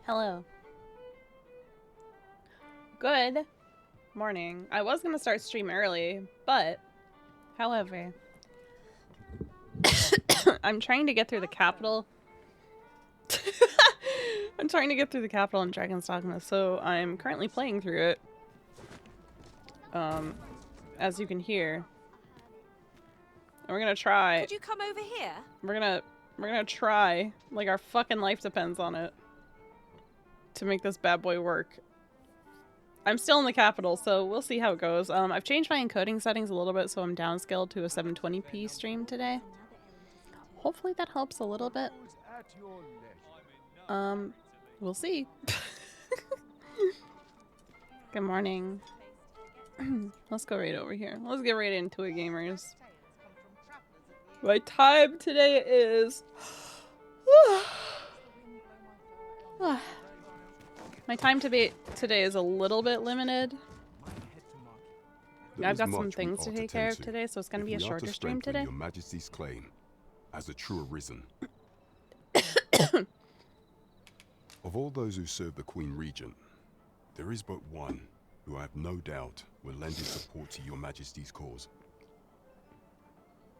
Hello. Good morning. I was gonna start stream early, but however, I'm trying to get through the capital. I'm trying to get through the capital in Dragon's Dogma, so I'm currently playing through it. As you can hear. And we're gonna try. Could you come over here? We're gonna try, like our fucking life depends on it, to make this bad boy work. I'm still in the capital, so we'll see how it goes. I've changed my encoding settings a little bit, so I'm downscaled to a 720p stream today. Hopefully that helps a little bit. We'll see. Good morning. Let's go right over here. Let's get right into it, gamers. My time today is... My time today is a little bit limited. I've got some things to take care of today, so it's going to be a shorter stream today. Your Majesty's claim as a true arisen. Of all those who serve the Queen Regent, there is but one who I have no doubt will lend his support to your Majesty's cause.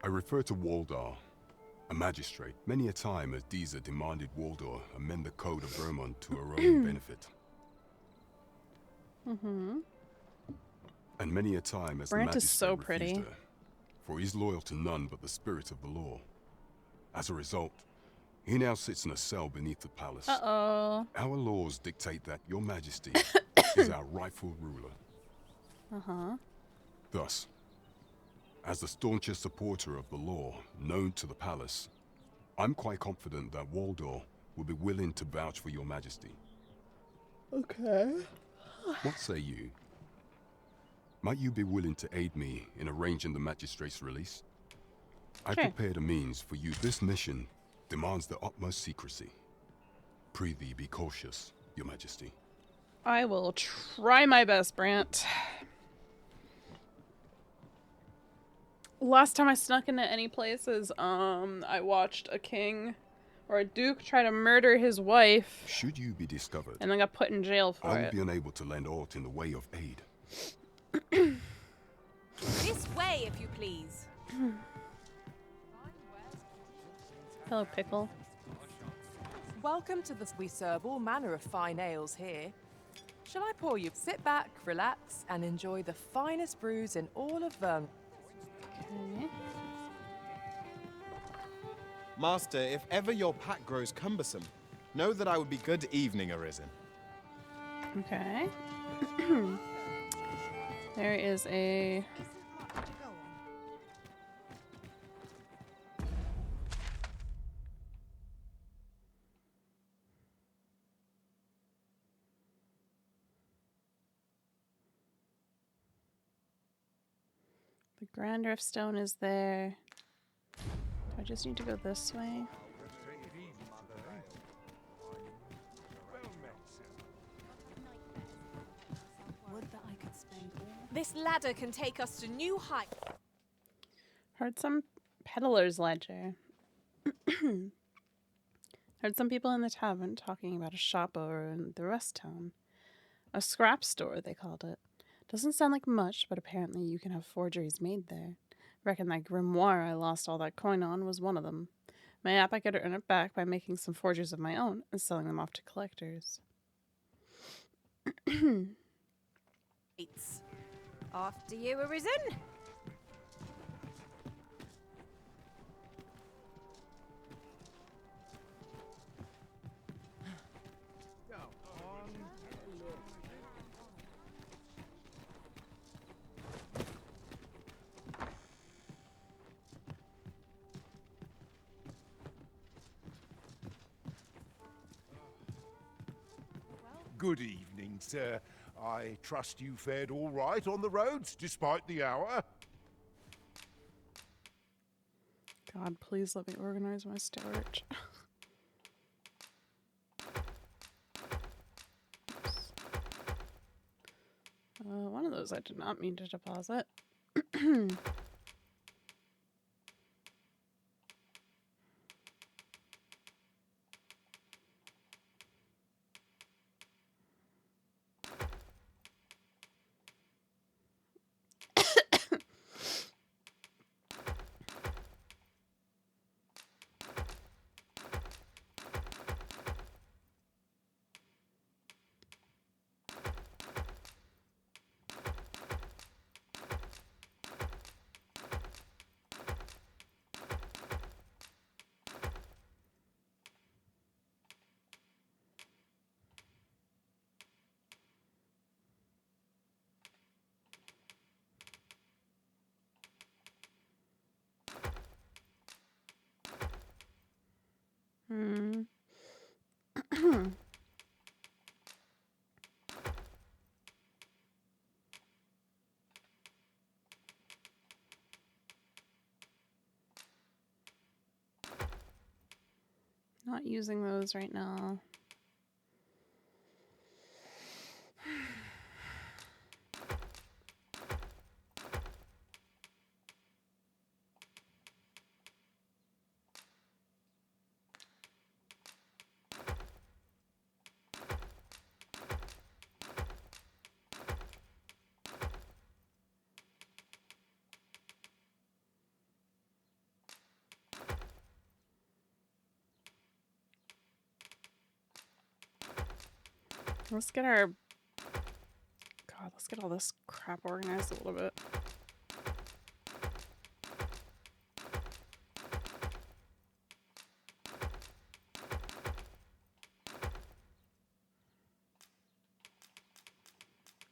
I refer to Waldar, a magistrate. Many a time as Deezer demanded Waldar amend the code of Vermont to her own benefit. And many a time as Brant the is so magistrate refused pretty. her, for he is loyal to none but the spirit of the law. As a result, he now sits in a cell beneath the palace. Uh-oh. Our laws dictate that your Majesty is our rightful ruler. Thus, as the staunchest supporter of the law known to the palace, I'm quite confident that Waldor will be willing to vouch for your Majesty. Okay. What say you? Might you be willing to aid me in arranging the magistrate's release? I prepared a means for you. This mission demands the utmost secrecy. Prithee be cautious, your Majesty. I will try my best, Brant. Last time I snuck into any places, I watched a king or a duke try to murder his wife. Should you be discovered, And then got put in jail for I will it. be unable to lend aught in the way of aid. This way, if you please. Hello, Pickle. Welcome to the... We serve all manner of fine ales here. Shall I pour you? Sit back, relax, and enjoy the finest brews in all of Vermont. Okay. Master, if ever your pack grows cumbersome, know that I would be good evening, Arisen. Okay. There is a... The Grand Rift Stone is there. Do I just need to go this way? This ladder can take us to new heights. Heard some peddler's ledger. Heard some people in the tavern talking about a shop over in the rest town. A scrap store, they called it. Doesn't sound like much, but apparently you can have forgeries made there. Reckon that grimoire I lost all that coin on was one of them. Mayhap I could earn it back by making some forgeries of my own and selling them off to collectors. After you, Arisen. Good evening, sir. I trust you fared all right on the roads, despite the hour. God, please let me organize my storage. Oops. One of those I did not mean to deposit. Not using those right now. Let's get our... God, let's get all this crap organized a little bit.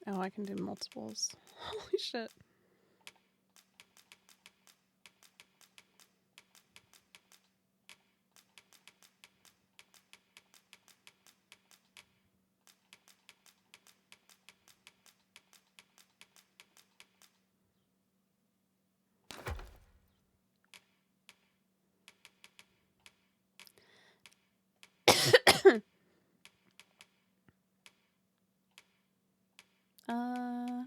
Oh, I can do multiples. Holy shit. uh...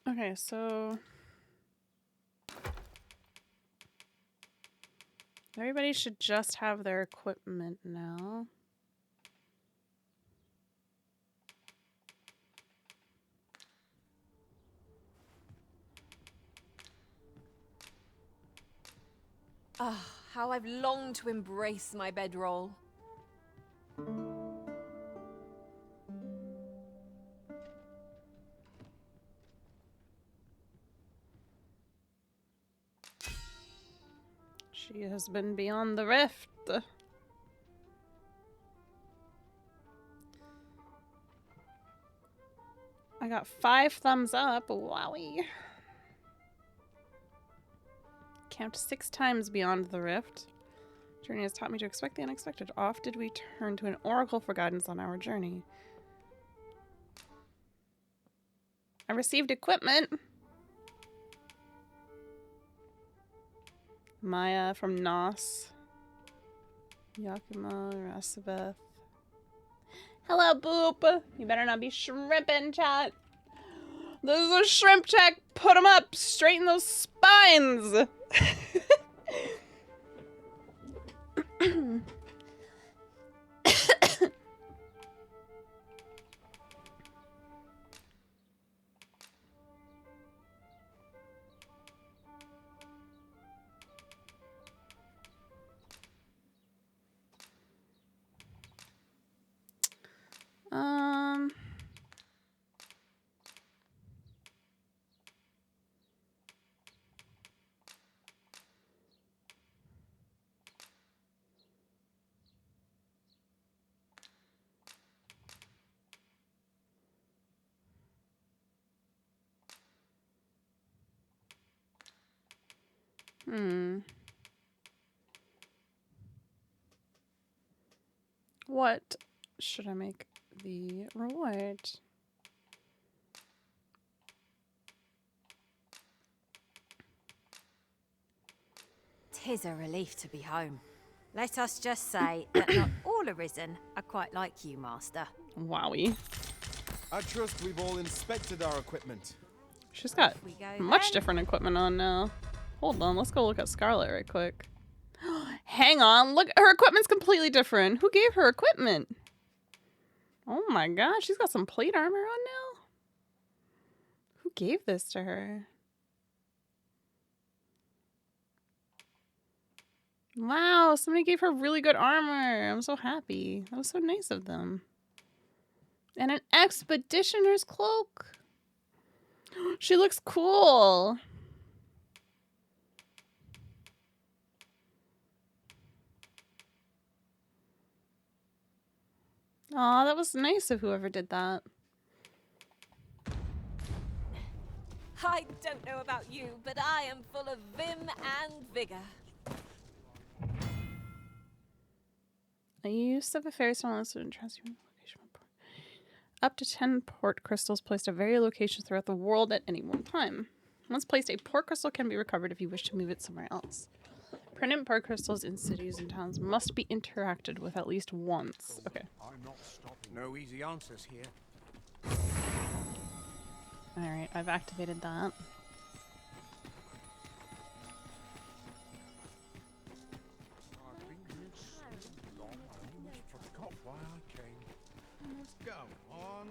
Okay, so... Everybody should just have their equipment now. Ah, how I've longed to embrace my bedroll. She has been beyond the rift. I got 5 thumbs up. Wowie. Camped 6 times beyond the rift. Journey has taught me to expect the unexpected. Off did we turn to an oracle for guidance on our journey. I received equipment. Maya from Nos. Yakima, Rasabeth. Hello, Boop. You better not be shrimping, chat. This is a shrimp check. Put them up. Straighten those spines. Um... What should I make the reward? Tis a relief to be home. Let us just say that not all Arisen are quite like you, Master. Wowie. I trust we've all inspected our equipment. She's got Off we go much then. different equipment on now. Hold on, let's go look at Scarlet right quick. Hang on, look, her equipment's completely different. Who gave her equipment? Oh my gosh, she's got some plate armor on now? Who gave this to her? Wow, somebody gave her really good armor. I'm so happy. That was so nice of them. And an expeditioner's cloak. She looks cool. Aw, that was nice of whoever did that. I don't know about you, but I am full of vim and vigor. A use of a fairy stone is to transfer location. Up to 10 port crystals placed at various locations throughout the world at any one time. Once placed, a port crystal can be recovered if you wish to move it somewhere else. Permanent port crystals in cities and towns must be interacted with at least once. Okay. I'm not stopping. No easy answers here. Alright, I've activated that. I've been here so long, I almost forgot why I came. Let's go on.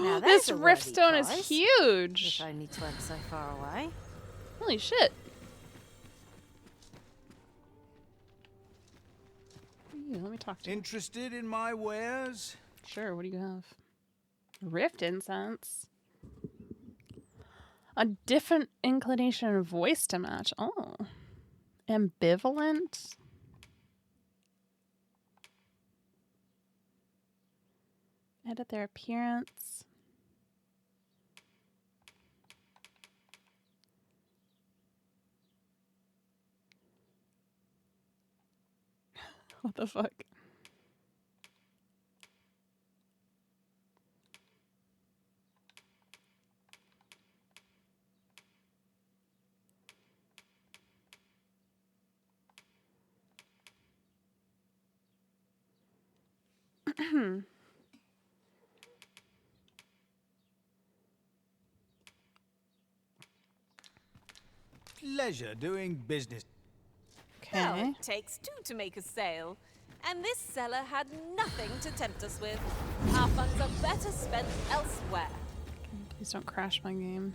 Now This there's a rift worthy stone is prize. huge! If only 'tweren't so far away. Holy shit. Ooh, let me talk to you. Interested in my wares? Sure, what do you have? Rift incense. A different inclination of voice to match. Oh. Ambivalent. Edit their appearance. What the fuck? Pleasure doing business. Well, Okay. it takes two to make a sale. And this seller had nothing to tempt us with. Our funds are better spent elsewhere. Please don't crash my game.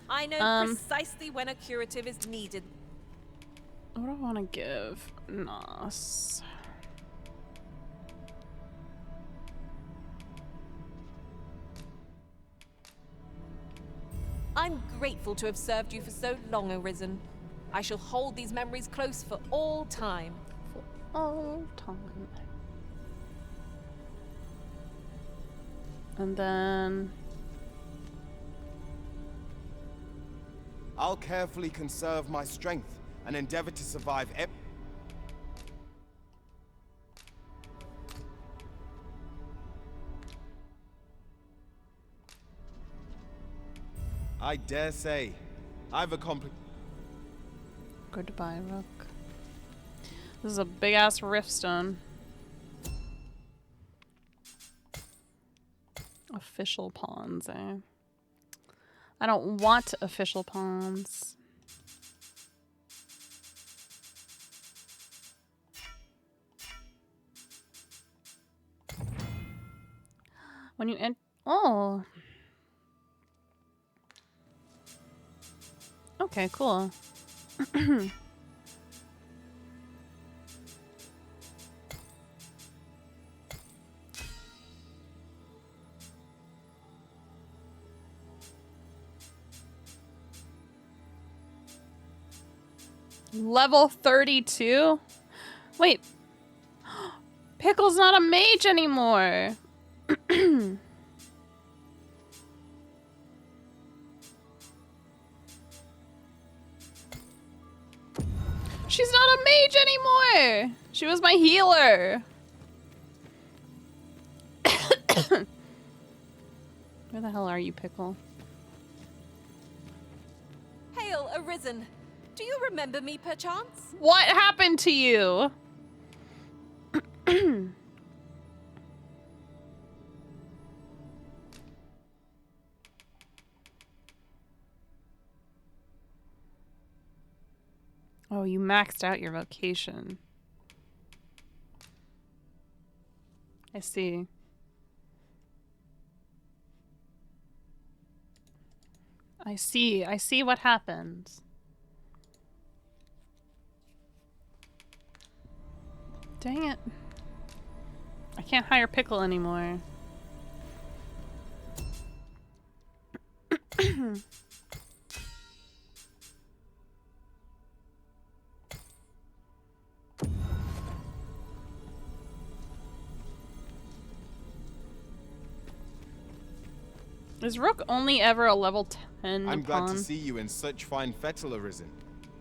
I know precisely when a curative is needed. What do I want to give? Nos. I'm grateful to have served you for so long, Arisen. I shall hold these memories close for all time. For all time. And then... I'll carefully conserve my strength and endeavor to survive I dare say, I've accomplished. Goodbye, Rook. This is a big-ass rift stone. Official pawns, eh? I don't want official pawns. When you oh. Okay, cool. Level 32? Wait. Pickle's not a mage anymore. She's not a mage anymore. She was my healer. Where the hell are you, Pickle? Hail, Arisen. Do you remember me, perchance? What happened to you? Oh, you maxed out your vocation. I see. I see what happened. Dang it. I can't hire Pickle anymore. Is Rook only ever a level 10 I'm glad pawn? to see you in such fine fettle, Arisen.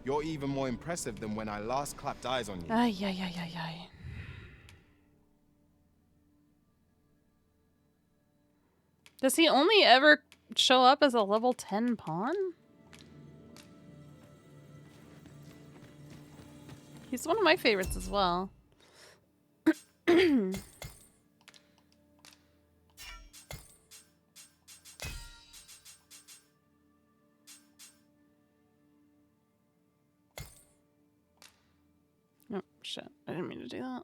You're even more impressive than when I last clapped eyes on you. Ay, ay, ay, ay, ay. Does he only ever show up as a level 10 pawn? He's one of my favorites as well. Oh, shit. I didn't mean to do that.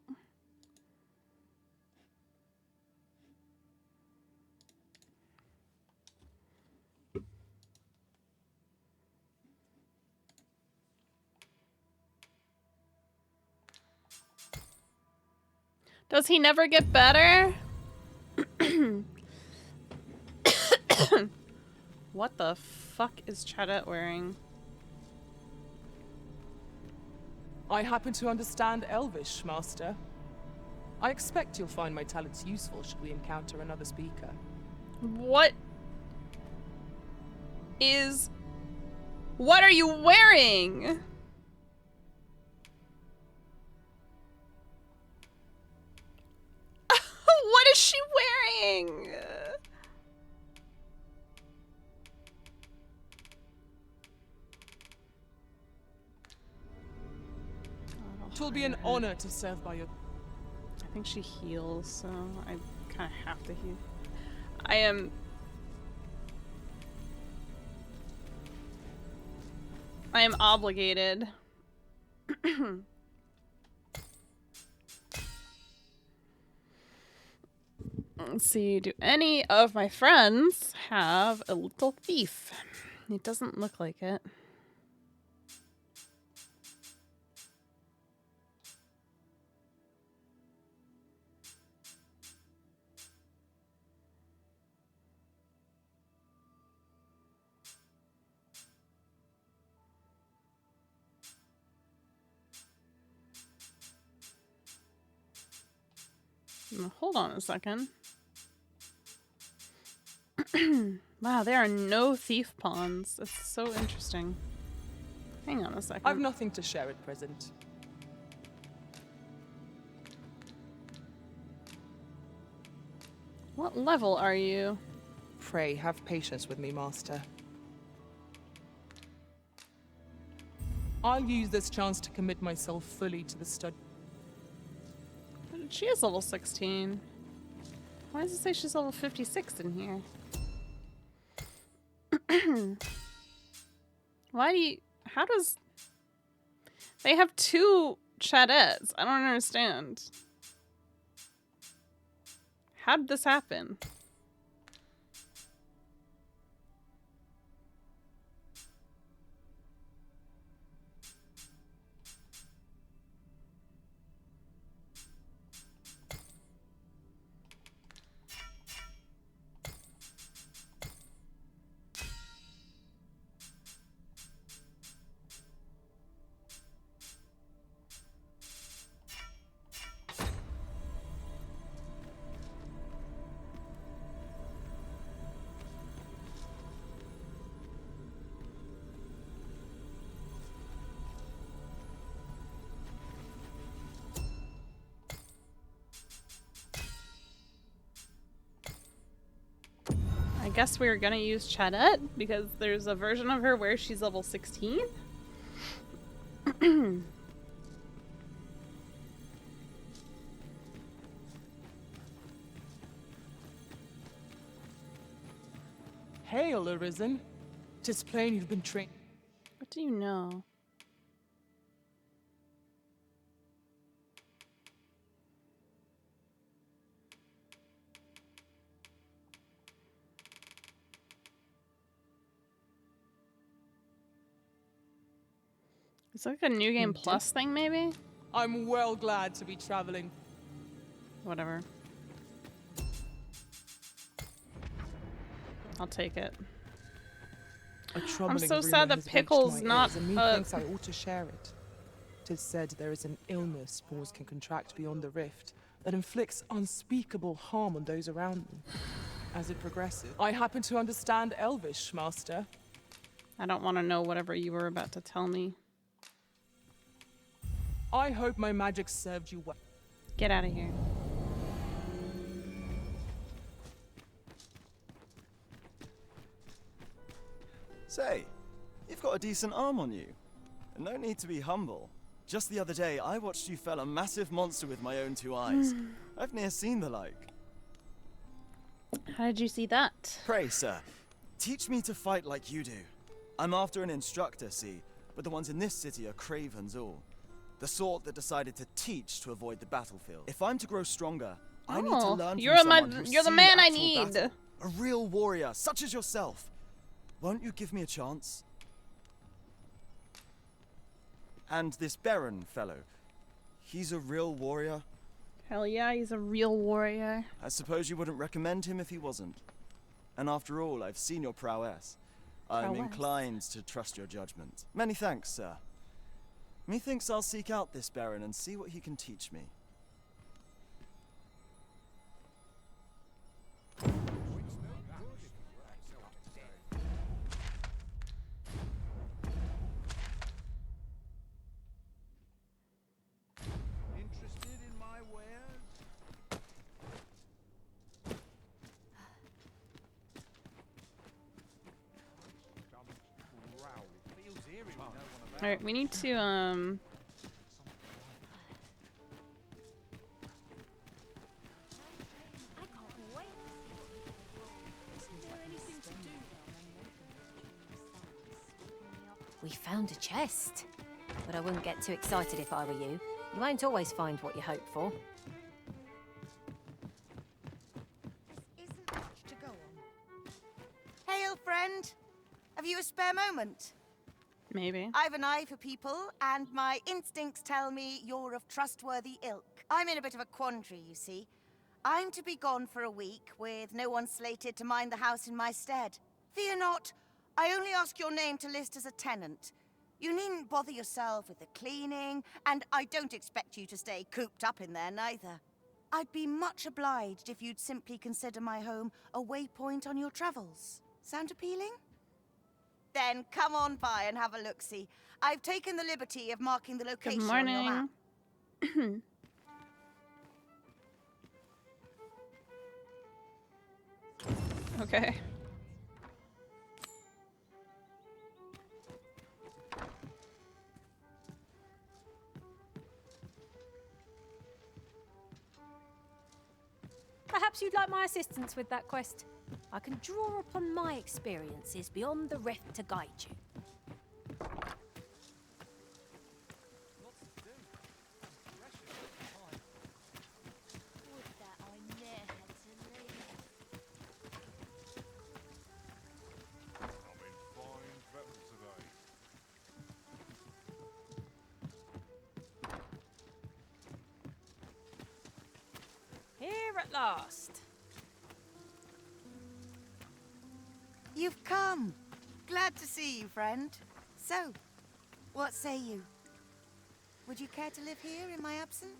Does he never get better? What the fuck is Chadette wearing? I happen to understand Elvish, Master. I expect you'll find my talents useful should we encounter another speaker. What are you wearing? What is she wearing? Twill be an honor to serve by your... I think she heals, so I kind of have to heal. I am obligated. Let's see, do any of my friends have a little thief? It doesn't look like it. Hold on a second. Wow, there are no thief pawns. It's so interesting. Hang on a second. I've nothing to share at present. What level are you? Pray, have patience with me, Master. I'll use this chance to commit myself fully to the study. She is level 16. Why does it say she's level 56 in here? Why do you... How does... They have two Chadettes. I don't understand. How did this happen? I guess we're gonna use Chadette because there's a version of her where she's level 16. Hail, Arisen. 'Tis plain you've been trained. What do you know? It's like a new game plus thing, maybe? I'm well glad to be traveling. Whatever. I'll take it. A troubling so rumor sad that has reached Pickle's my not, ears, and methinks I ought to share it. 'Tis said there is an illness spores can contract beyond the rift that inflicts unspeakable harm on those around them. as it progresses. I happen to understand Elvish, Master. I don't want to know whatever you were about to tell me. I hope my magic served you well. Get out of here. Say, you've got a decent arm on you. And no need to be humble. Just the other day, I watched you fell a massive monster with my own 2 eyes. I've ne'er seen the like. How did you see that? Pray, sir, teach me to fight like you do. I'm after an instructor, see, but the ones in this city are cravens all. The sort that decided to teach to avoid the battlefield. If I'm to grow stronger, I need to learn you're from someone who's you're the seen man I actual need. battle. A real warrior, such as yourself. Won't you give me a chance? And this Baron fellow, he's a real warrior? Hell yeah, he's a real warrior. I suppose you wouldn't recommend him if he wasn't. And after all, I've seen your prowess. I'm inclined to trust your judgment. Many thanks, sir. Methinks I'll seek out this Baron and see what he can teach me. Interested in my wares? Alright, we need to, We found a chest. But I wouldn't get too excited if I were you. You won't always find what you hope for. Isn't much to go on. Hail, friend. Have you a spare moment? maybe. I've an eye for people, and my instincts tell me you're of trustworthy ilk. I'm in a bit of a quandary, you see. I'm to be gone for a week, with no one slated to mind the house in my stead. Fear not, I only ask your name to list as a tenant. You needn't bother yourself with the cleaning, and I don't expect you to stay cooped up in there neither. I'd be much obliged if you'd simply consider my home a waypoint on your travels. Sound appealing? Then come on by and have a look-see. I've taken the liberty of marking the location Good on your map. morning. Okay. Perhaps you'd like my assistance with that quest. I can draw upon my experiences beyond the rift to guide you. I'm in fine fettle today. Here at last. You've come. Glad to see you, friend. So, what say you? Would you care to live here in my absence?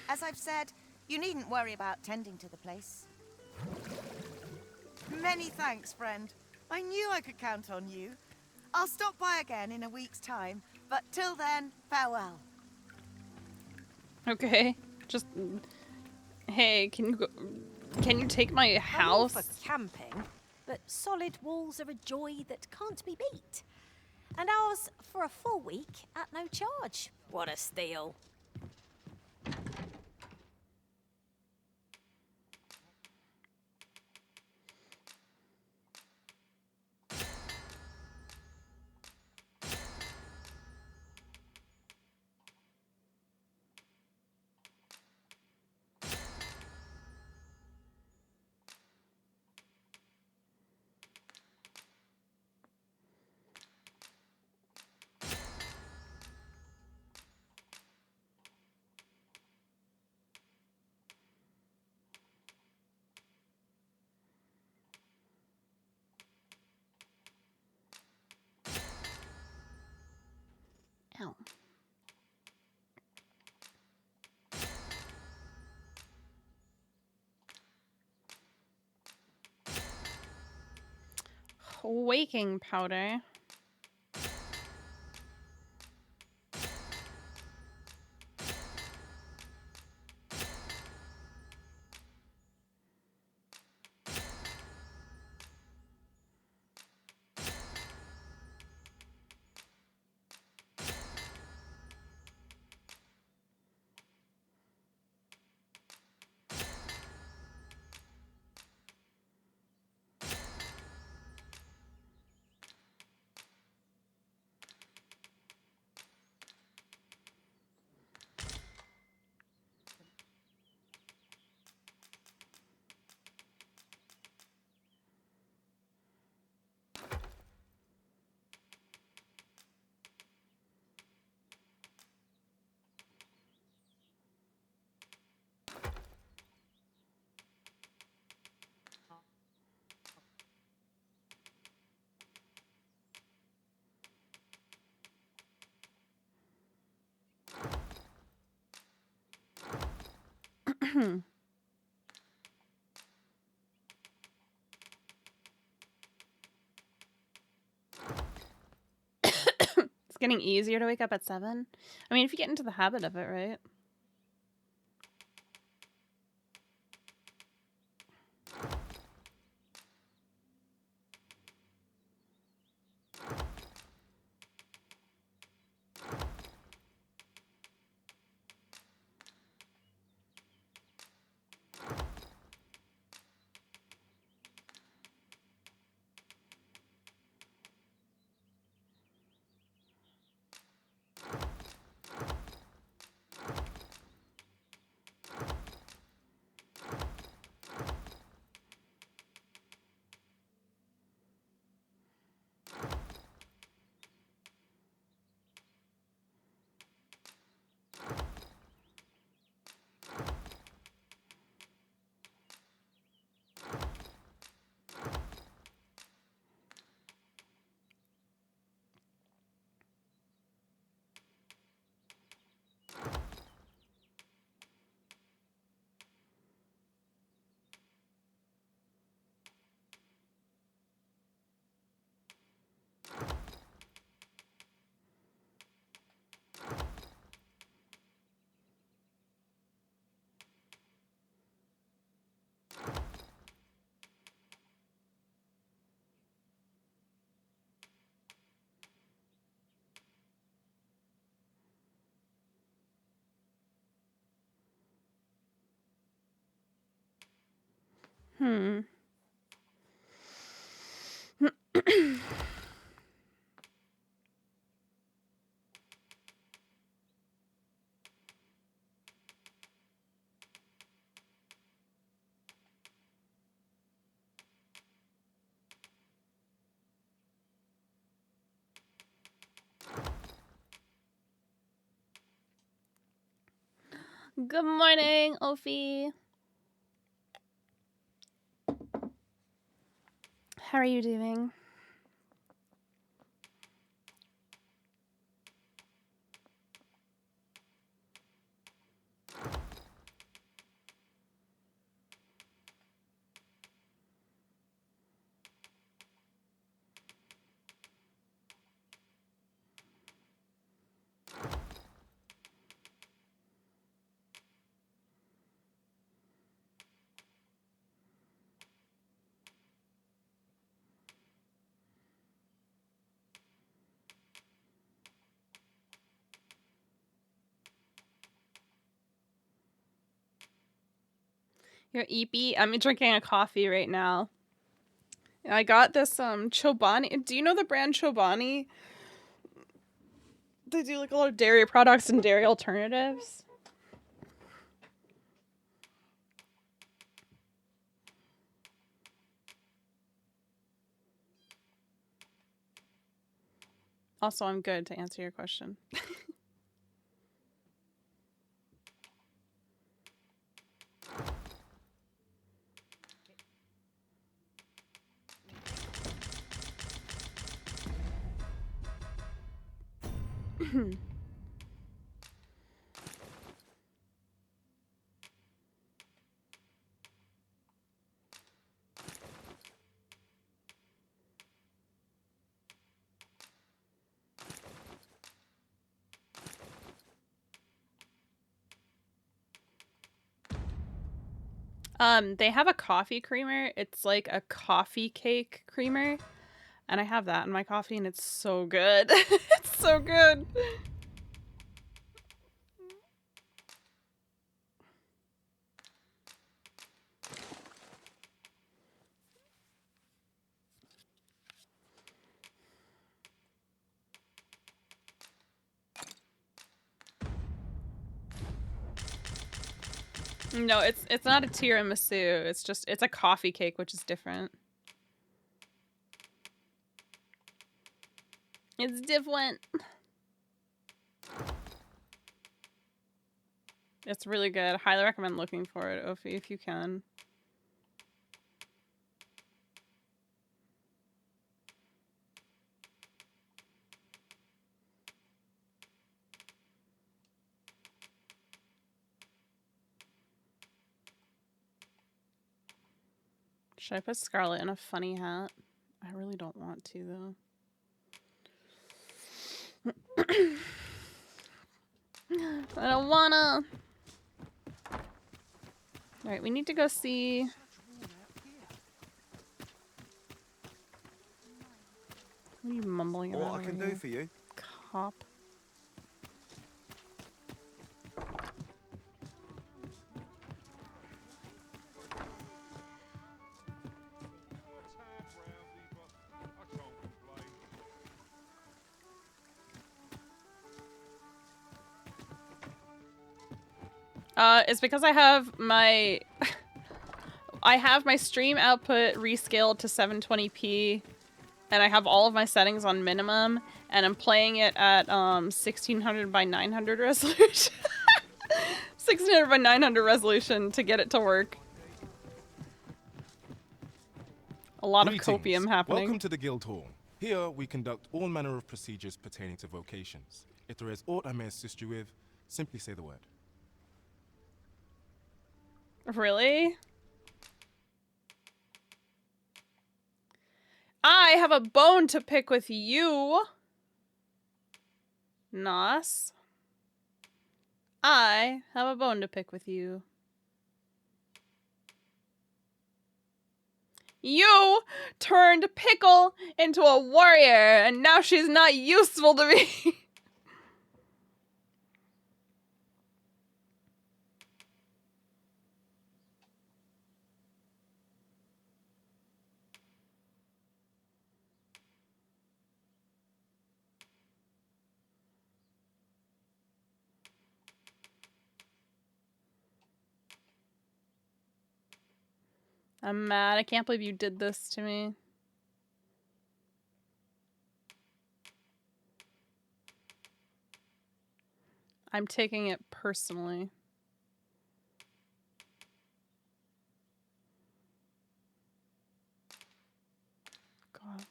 As I've said, you needn't worry about tending to the place. Many thanks, friend. I knew I could count on you. I'll stop by again in a week's time, but till then, farewell. Okay. Just hey, can you take my I'm all house? for camping, but solid walls are a joy that can't be beat. And ours for a full week at no charge. What a steal. waking powder. It's getting easier to wake up at 7. I mean, if you get into the habit of it, right? Hmm. Good morning, Ophi. How are you doing? You're eepy. I'm drinking a coffee right now. I got this Chobani. Do you know the brand Chobani? They do like a lot of dairy products and dairy alternatives. Also, I'm good to answer your question. They have a coffee creamer. It's like a coffee cake creamer. And I have that in my coffee and it's so good. It's so good. No, it's not a tiramisu. It's a coffee cake, which is different. It's different. It's really good. Highly recommend looking for it, Ophi, if you can. Should I put Scarlet in a funny hat? I really don't want to, though. I don't wanna. Alright, we need to go see... What are you mumbling about? What I can do for you? Cop. It's because I have my... I have my stream output rescaled to 720p, and I have all of my settings on minimum, and I'm playing it at 1600 by 900 resolution. 1600 by 900 resolution to get it to work. A lot of copium happening. Welcome to the Guild Hall. Here we conduct all manner of procedures pertaining to vocations. If there is aught I may assist you with, simply say the word. Really? I have a bone to pick with you, Nos. I have a bone to pick with you. You turned Pickle into a warrior, and now she's not useful to me. I'm mad. I can't believe you did this to me. I'm taking it personally. God,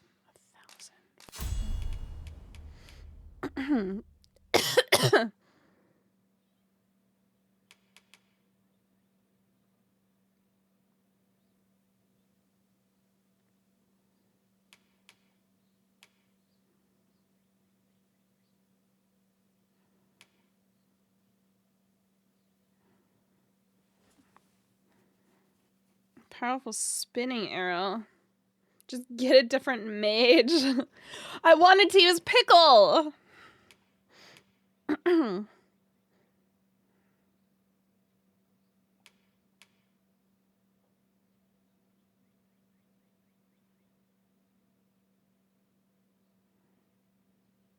1,000. Powerful spinning arrow. Just get a different mage. I wanted to use Pickle!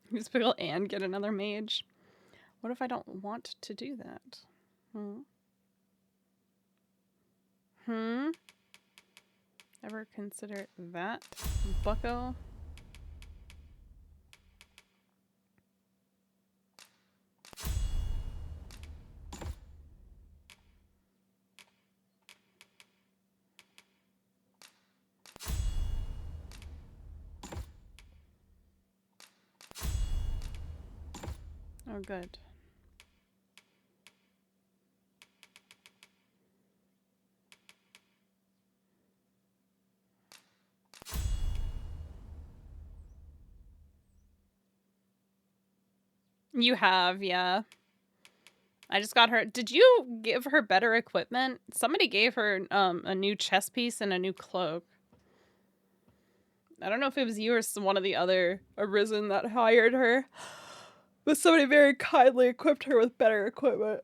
Use Pickle and get another mage. What if I don't want to do that? Ever consider that, bucko? Oh, good. You have, yeah. I just got her. Did you give her better equipment? Somebody gave her a new chest piece and a new cloak. I don't know if it was you or one of the other Arisen that hired her, but somebody very kindly equipped her with better equipment.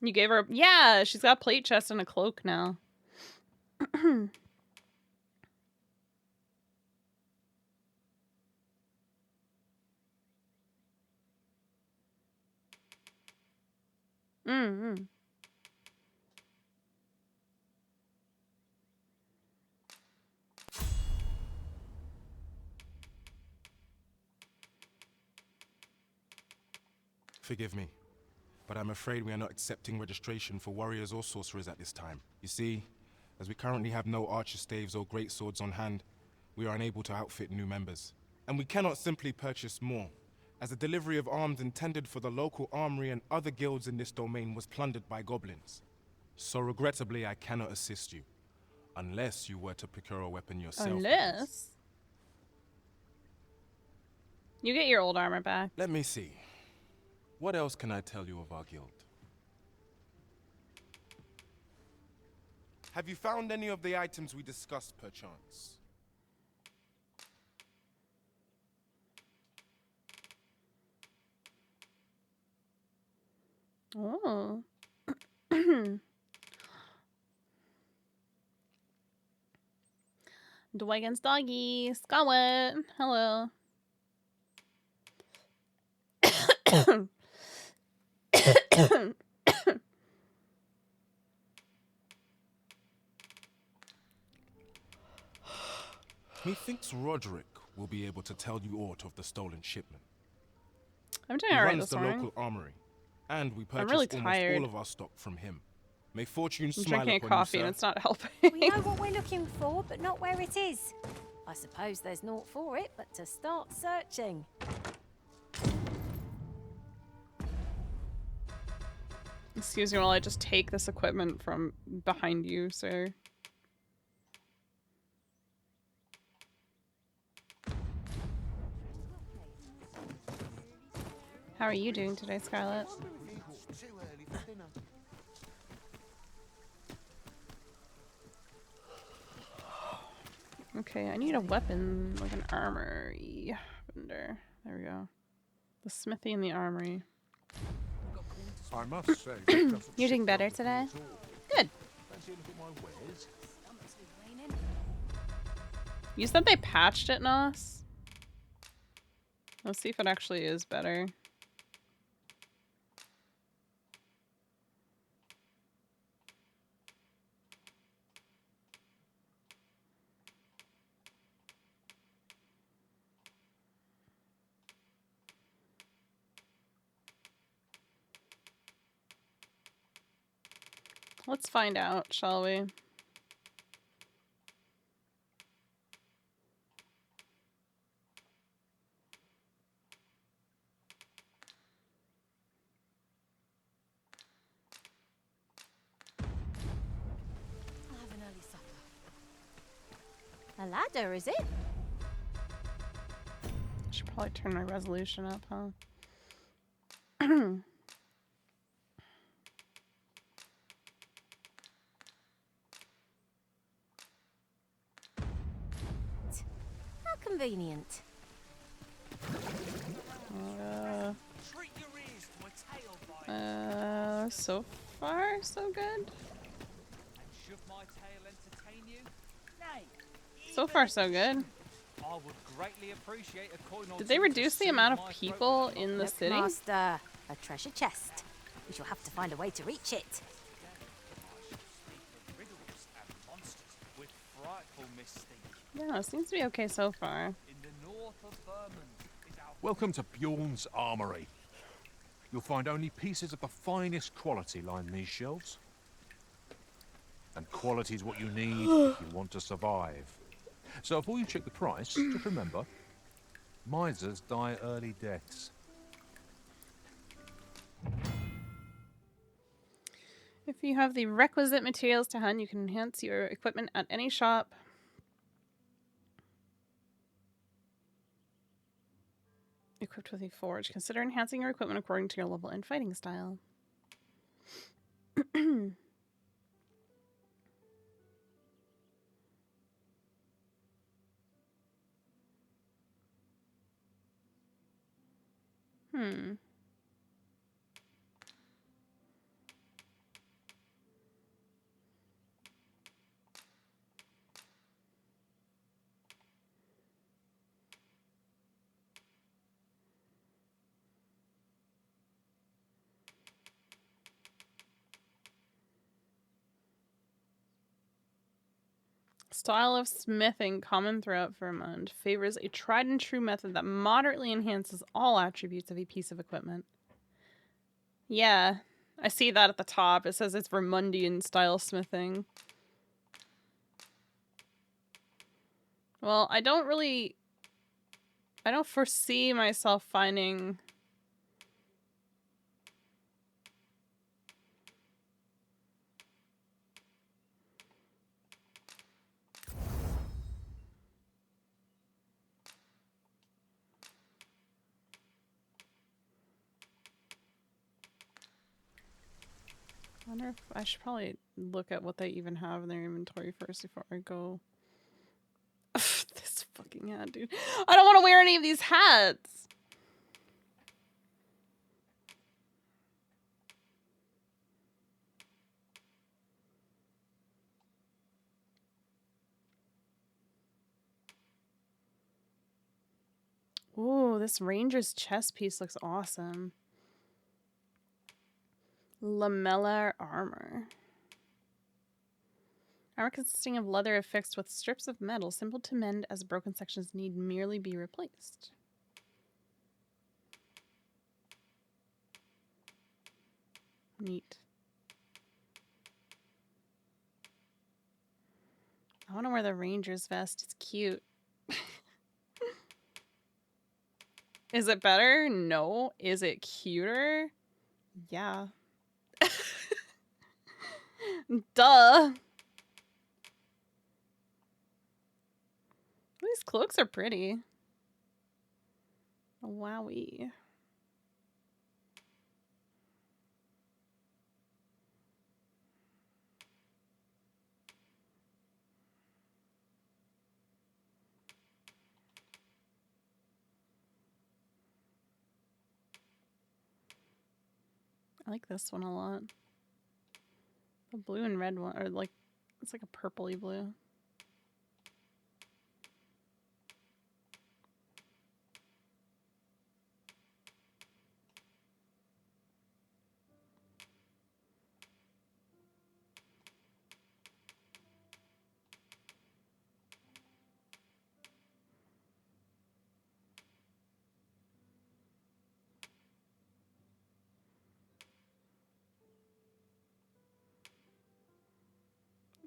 You gave her... Yeah, she's got a plate chest and a cloak now. Mm-hmm. Forgive me, but I'm afraid we are not accepting registration for warriors or sorcerers at this time. You see, as we currently have no archer staves or great swords on hand, we are unable to outfit new members. And we cannot simply purchase more, as the delivery of arms intended for the local armory and other guilds in this domain was plundered by goblins. So regrettably, I cannot assist you, unless you were to procure a weapon yourself. Unless... You get your old armor back. Let me see. What else can I tell you of our guild? Have you found any of the items we discussed, perchance? Oh. Dwagon's doggy. Scott, hello. Methinks Roderick will be able to tell you aught of the stolen shipment. I'm doing He alright runs this the morning. local armory, and we purchase really almost tired. all of our stock from him. May fortune I'm smile drinking a upon coffee you, and sir. it's not helping. We know what we're looking for, but not where it is. I suppose there's naught for it but to start searching. Excuse me while I just take this equipment from behind you, sir. How are you doing today, Scarlett? Okay, I need a weapon, like an armory vendor. There we go. The smithy and the armory. I must say, it doesn't You're doing sit better well with me today? at all. Good. Fancy a look at my wares? You said they patched it, Nos? Let's see if it actually is better. Let's find out, shall we? I'll have an early supper. A ladder, is it? I should probably turn my resolution up, huh? How convenient. So far, so good. So far, so good. I would greatly appreciate a coin or Did they two to reduce the soothe amount my of people broken in the Look, city? Master, a treasure chest. We shall have to find a way to reach it. riddles and monsters with frightful mystique. Yeah, it seems to be okay so far. In the north of Vermont is our Welcome to Bjorn's Armory. You'll find only pieces of the finest quality line these shelves. And quality is what you need if you want to survive. So before you check the price, just remember, misers die early deaths. If you have the requisite materials to hand, you can enhance your equipment at any shop. equipped with a forge. Consider enhancing your equipment according to your level and fighting style. Hmm. Style of smithing, common throughout Vermont, favors a tried and true method that moderately enhances all attributes of a piece of equipment. Yeah, I see that at the top. It says it's Vermundian style smithing. Well, I don't foresee myself finding... I wonder if I should probably look at what they even have in their inventory first before I go. This fucking hat, dude. I don't want to wear any of these hats. Ooh, this ranger's chest piece looks awesome. Lamellar armor. Armor consisting of leather affixed with strips of metal, simple to mend as broken sections need merely be replaced. Neat. I want to wear the ranger's vest. It's cute. Is it better? No. Is it cuter? Yeah. Duh. These cloaks are pretty. Wowie. I like this one a lot. The blue and red one, or like, it's like a purpley blue.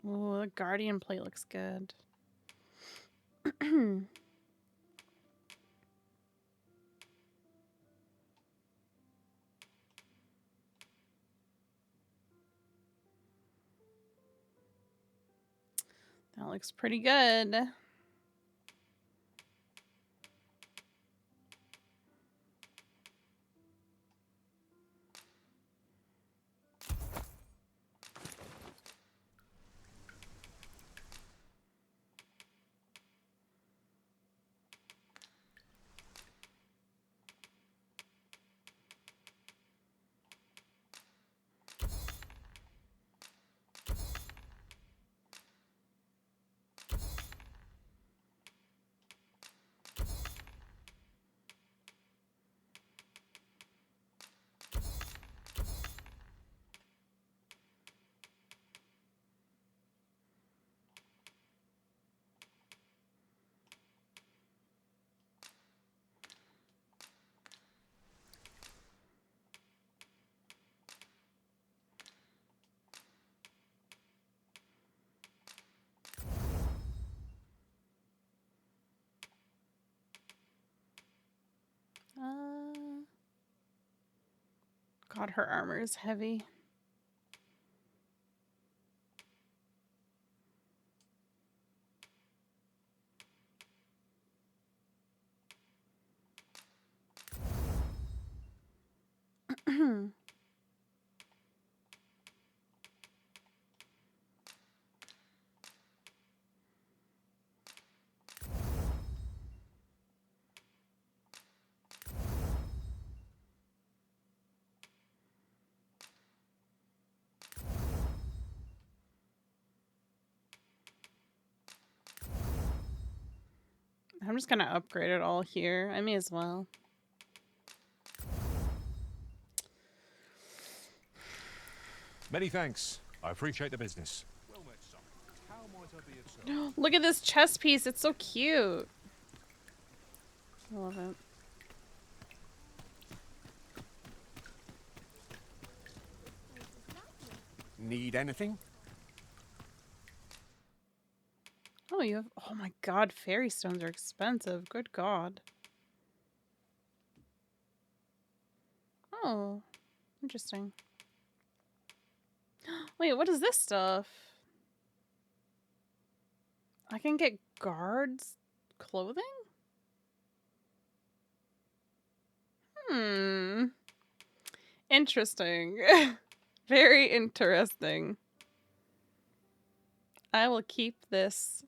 Oh, the guardian plate looks good. That looks pretty good. God, her armor is heavy. I'm just gonna upgrade it all here. I may as well. Many thanks. I appreciate the business. Well met, son. How might I be of service? Look at this chess piece. It's so cute. I love it. Need anything? Oh, you have. Oh my god, fairy stones are expensive. Good god. Oh, interesting. Wait, what is this stuff? I can get guards clothing? Interesting. Very interesting. I will keep this.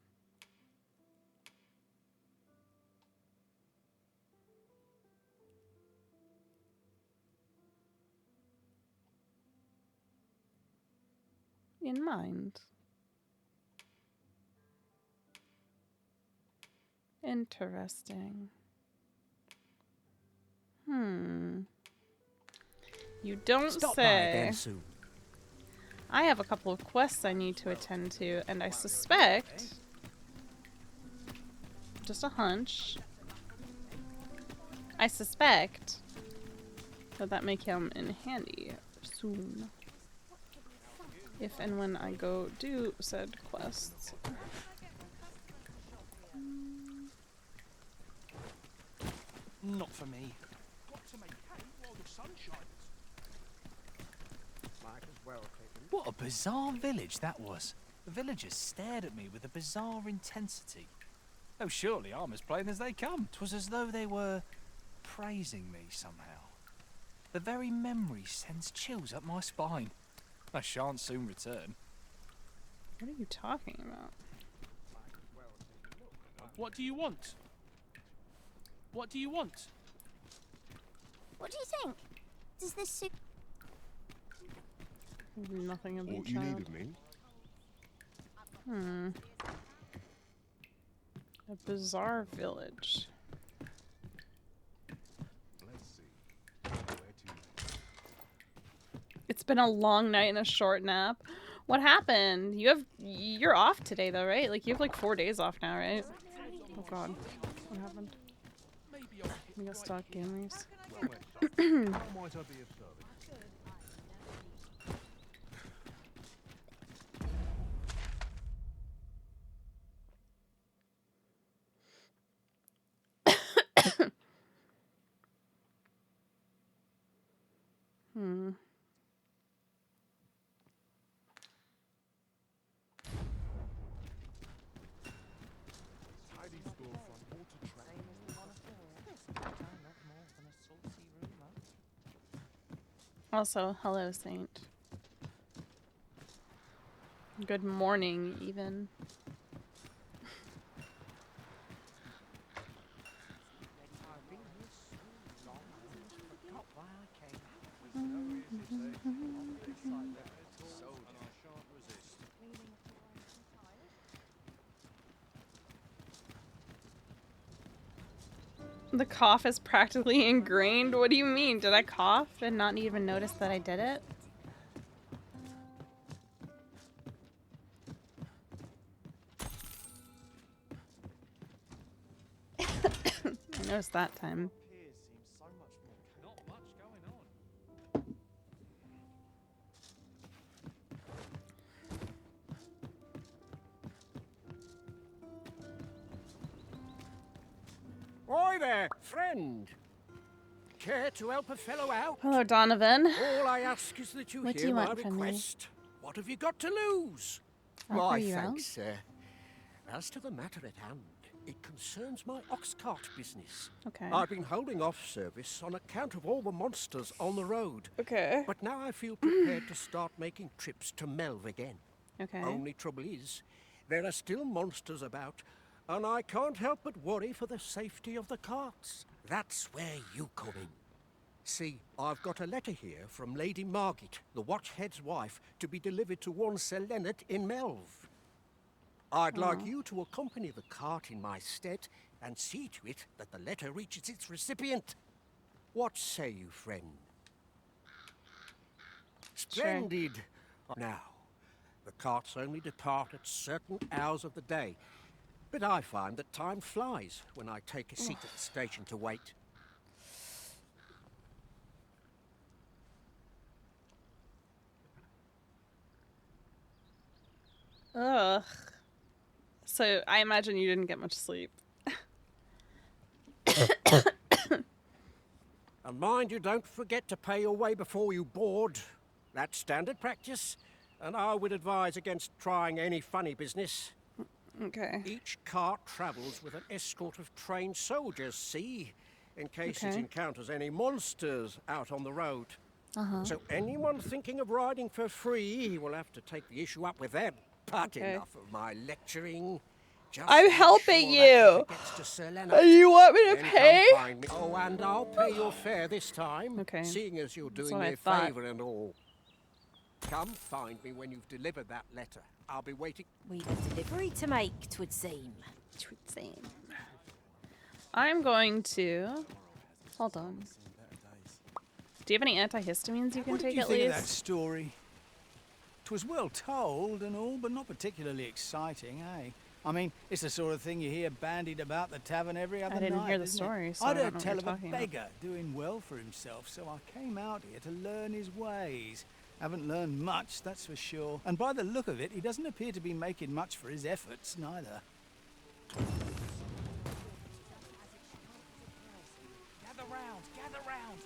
In mind. Interesting. You don't Stop say. by again soon. I have a couple of quests I need to attend to, and I suspect, just a hunch, I suspect that may come in handy soon. If and when I go do said quests. Not for me. Got to make hay while the sun shines. Might as well take What a bizarre village that was. The villagers stared at me with a bizarre intensity. Oh, surely I'm as plain as they come. 'Twas as though they were praising me somehow. The very memory sends chills up my spine. I shan't soon return. What are you talking about? What do you want? What do you want? What do you think? Does this suit? Nothing of the What you child. need of me? A bizarre village. Let's see. Where to? It's been a long night and a short nap. What happened? You're off today though, right? Like you have like 4 days off now, right? Oh god. What happened? We got stock gamers. Well met, son. How might I be of service? Tidy store from water Also, hello, Saint. Good morning, even. The cough is practically ingrained. What do you mean? Did I cough and not even notice that I did it? I noticed that time. Not much going on. Oi there, friend. Care to help a fellow out? Hello, Donovan. All I ask is that you What do hear you my want from me? request. What have you got to lose? Offer Why, you out? thanks, sir. As to the matter at hand, It concerns my ox cart business. Okay. I've been holding off service on account of all the monsters on the road. Okay. But now I feel prepared to start making trips to Melv again. Okay. Only trouble is, there are still monsters about, and I can't help but worry for the safety of the carts. That's where you come in. See, I've got a letter here from Lady Margit, the Watchhead's wife, to be delivered to one Sir Leonard in Melv. I'd like you to accompany the cart in my stead and see to it that the letter reaches its recipient. What say you, friend? Splendid! Now, the carts only depart at certain hours of the day, but I find that time flies when I take a seat at the station to wait. Ugh. So I imagine you didn't get much sleep. And mind you don't forget to pay your way before you board. That's standard practice, and I would advise against trying any funny business. Okay. Each cart travels with an escort of trained soldiers, see, in case it encounters any monsters out on the road. So anyone thinking of riding for free will have to take the issue up with them. But enough of my lecturing. Just I'm make helping sure that you. letter gets to Sir Leonard. You want me to Then pay? come find me. Oh, and I'll pay your fare this time. Okay. Seeing as you're That's doing what I me a thought. favour and all. Come find me when you've delivered that letter. I'll be waiting. We've a delivery to make, 'twould seem. I'm going to... Hold on. Do you have any antihistamines you can What did take you at think least? of that story? 'Twas well told and all, but not particularly exciting, eh? I mean, it's the sort of thing you hear bandied about the tavern every other night. I didn't hear the isn't it? story, so I'd I don't heard know what tell you're of a talking about. beggar doing well for himself, so I came out here to learn his ways. Haven't learned much, that's for sure. And by the look of it, he doesn't appear to be making much for his efforts, neither. Gather round, gather round.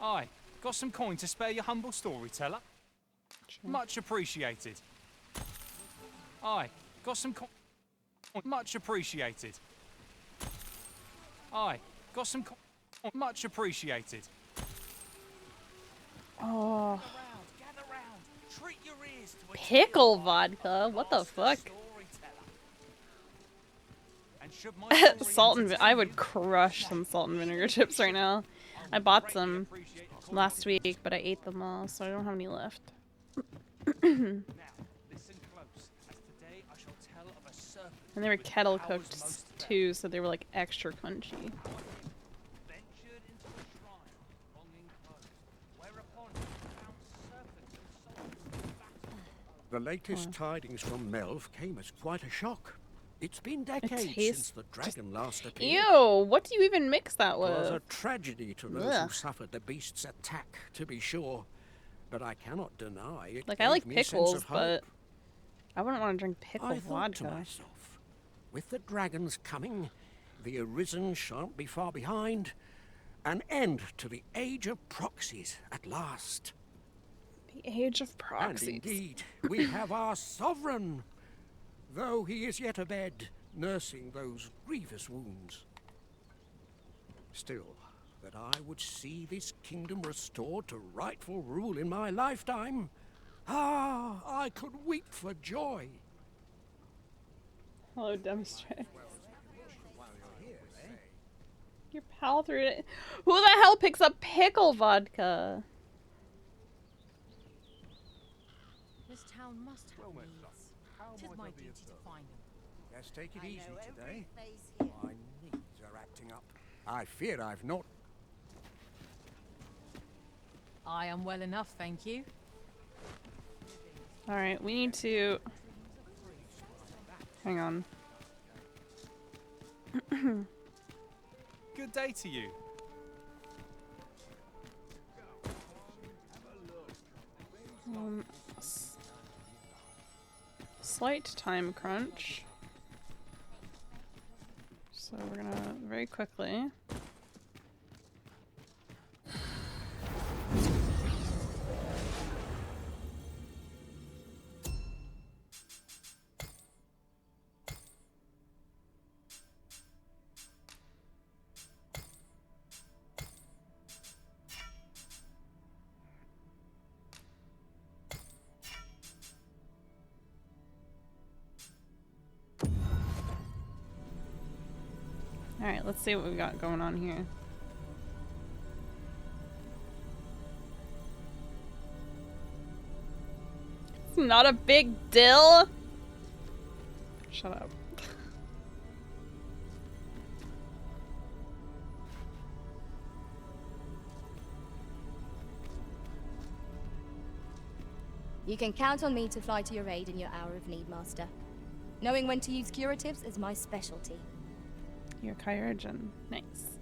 Aye, got some coin to spare your humble storyteller? Much appreciated. Aye, got some coin. Much appreciated. Aye, got some coin. Much appreciated. Oh. Gather round. Treat your ears to a Pickle vodka? What the fuck? And should my Salt and I would crush some salt and vinegar chips right now. I bought some last week, but I ate them all, so I don't have any left. Listen close, as today I shall tell of a serpent. And they were kettle cooked too, so they were like extra crunchy. Ventured into a shrine, longing close, whereupon he found serpents and souls. The latest tidings from Melv came as quite a shock. It's been decades tastes since the dragon last appeared. Ew! What do you even mix that It was a with? tragedy to those who suffered the beast's attack, to be sure. But I cannot deny it. Like, I like gave me a sense pickles, of hope. but I wouldn't want to drink pickle I thought to vodka. myself, with the dragons coming, the Arisen shan't be far behind. An end to the age of proxies at last. The age of proxies. And indeed, we have our sovereign, though he is yet abed, nursing those grievous wounds. Still, that I would see this kingdom restored to rightful rule in my lifetime, I could weep for joy. Hello, demonstrate. Your pal threw it. Who the hell picks up pickle vodka? This town must have needs. 'Tis my duty to find them. Let's take it easy today. Face here. My knees are acting up. I fear I've not. I am well enough, thank you. Alright, we need to... Hang on. Good day to you. Slight time crunch. So we're gonna very quickly... Alright, let's see what we got going on here. It's not a big deal. Shut up. You can count on me to fly to your aid in your hour of need, Master. Knowing when to use curatives is my specialty. You're Kyurgen. Nice.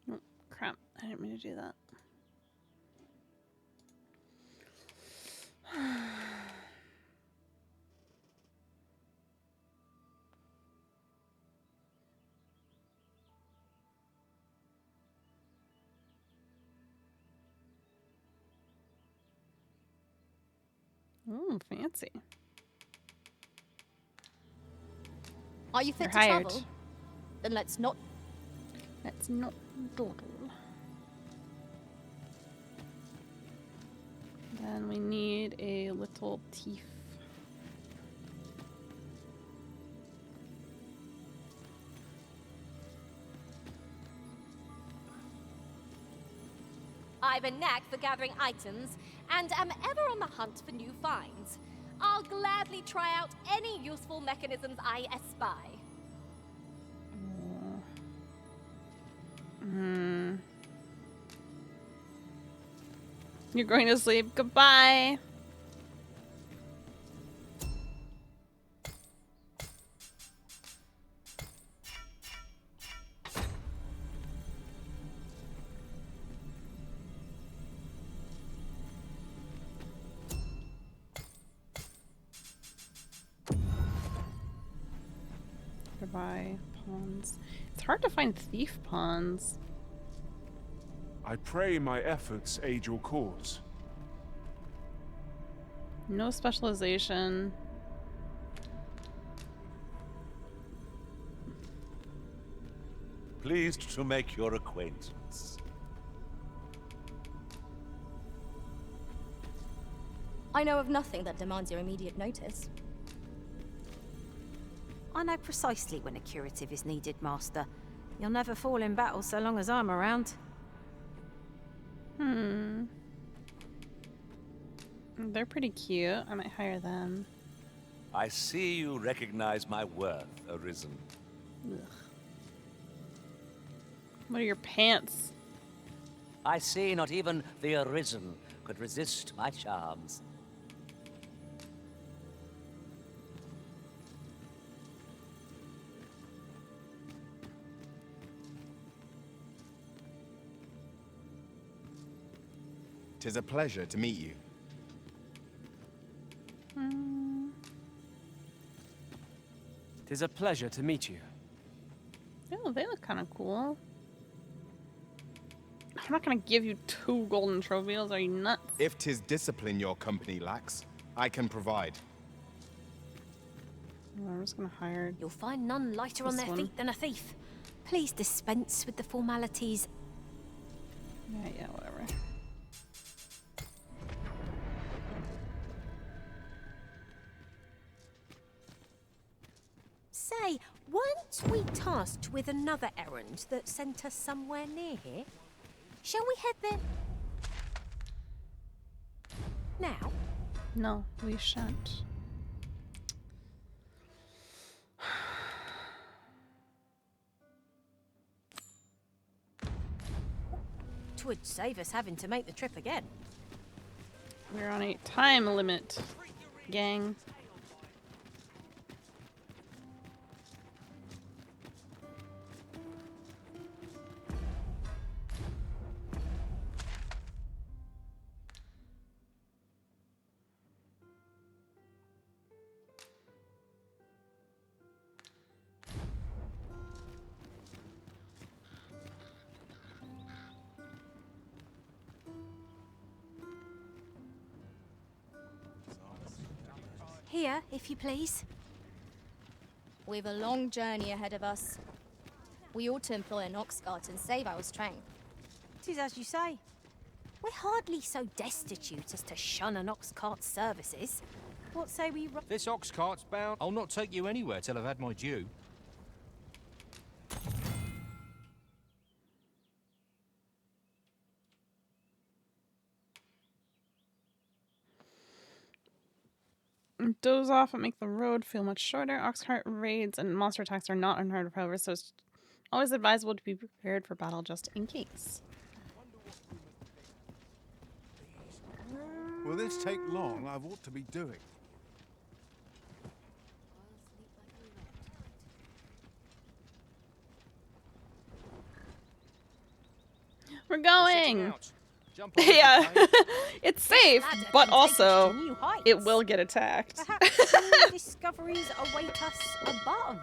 Oh, crap. I didn't mean to do that. Ooh, fancy. Are you fit You're to hired. travel? Then let's not. Let's not dawdle. Then we need a little teeth. I've a knack for gathering items and am ever on the hunt for new finds. I'll gladly try out any useful mechanisms I espy. You're going to sleep. Goodbye. Goodbye, pawns. It's hard to find thief pawns. I pray my efforts aid your cause. No specialization. Pleased to make your acquaintance. I know of nothing that demands your immediate notice. I know precisely when a curative is needed, Master. You'll never fall in battle so long as I'm around. They're pretty cute. I might hire them. I see you recognize my worth, Arisen. Ugh. What are your pants? I see not even the Arisen could resist my charms. Tis a pleasure to meet you. Tis a pleasure to meet you. Oh, they look kind of cool. I'm not gonna give you 2 golden trophies. Are you nuts? If 'tis discipline your company lacks, I can provide. Well, I'm just gonna hire. You'll find none lighter on this their one. feet than a thief. Please dispense with the formalities. Yeah, whatever. Say, weren't we tasked with another errand that sent us somewhere near here? Shall we head there? Now? No, we shan't. Twould save us having to make the trip again. We're on a time limit, gang. Here, if you please. We've a long journey ahead of us. We ought to employ an ox cart and save our strength. 'Tis as you say. We're hardly so destitute as to shun an ox cart's services. What say we... This ox cart's bound. I'll not take you anywhere till I've had my due. Doze off and make the road feel much shorter. Oxcart raids and monster attacks are not unheard of, however, so it's always advisable to be prepared for battle just in case. Will this take long? I've ought to be doing. We're going! Yeah, it's safe, but also it will get attacked. Perhaps new discoveries await us above.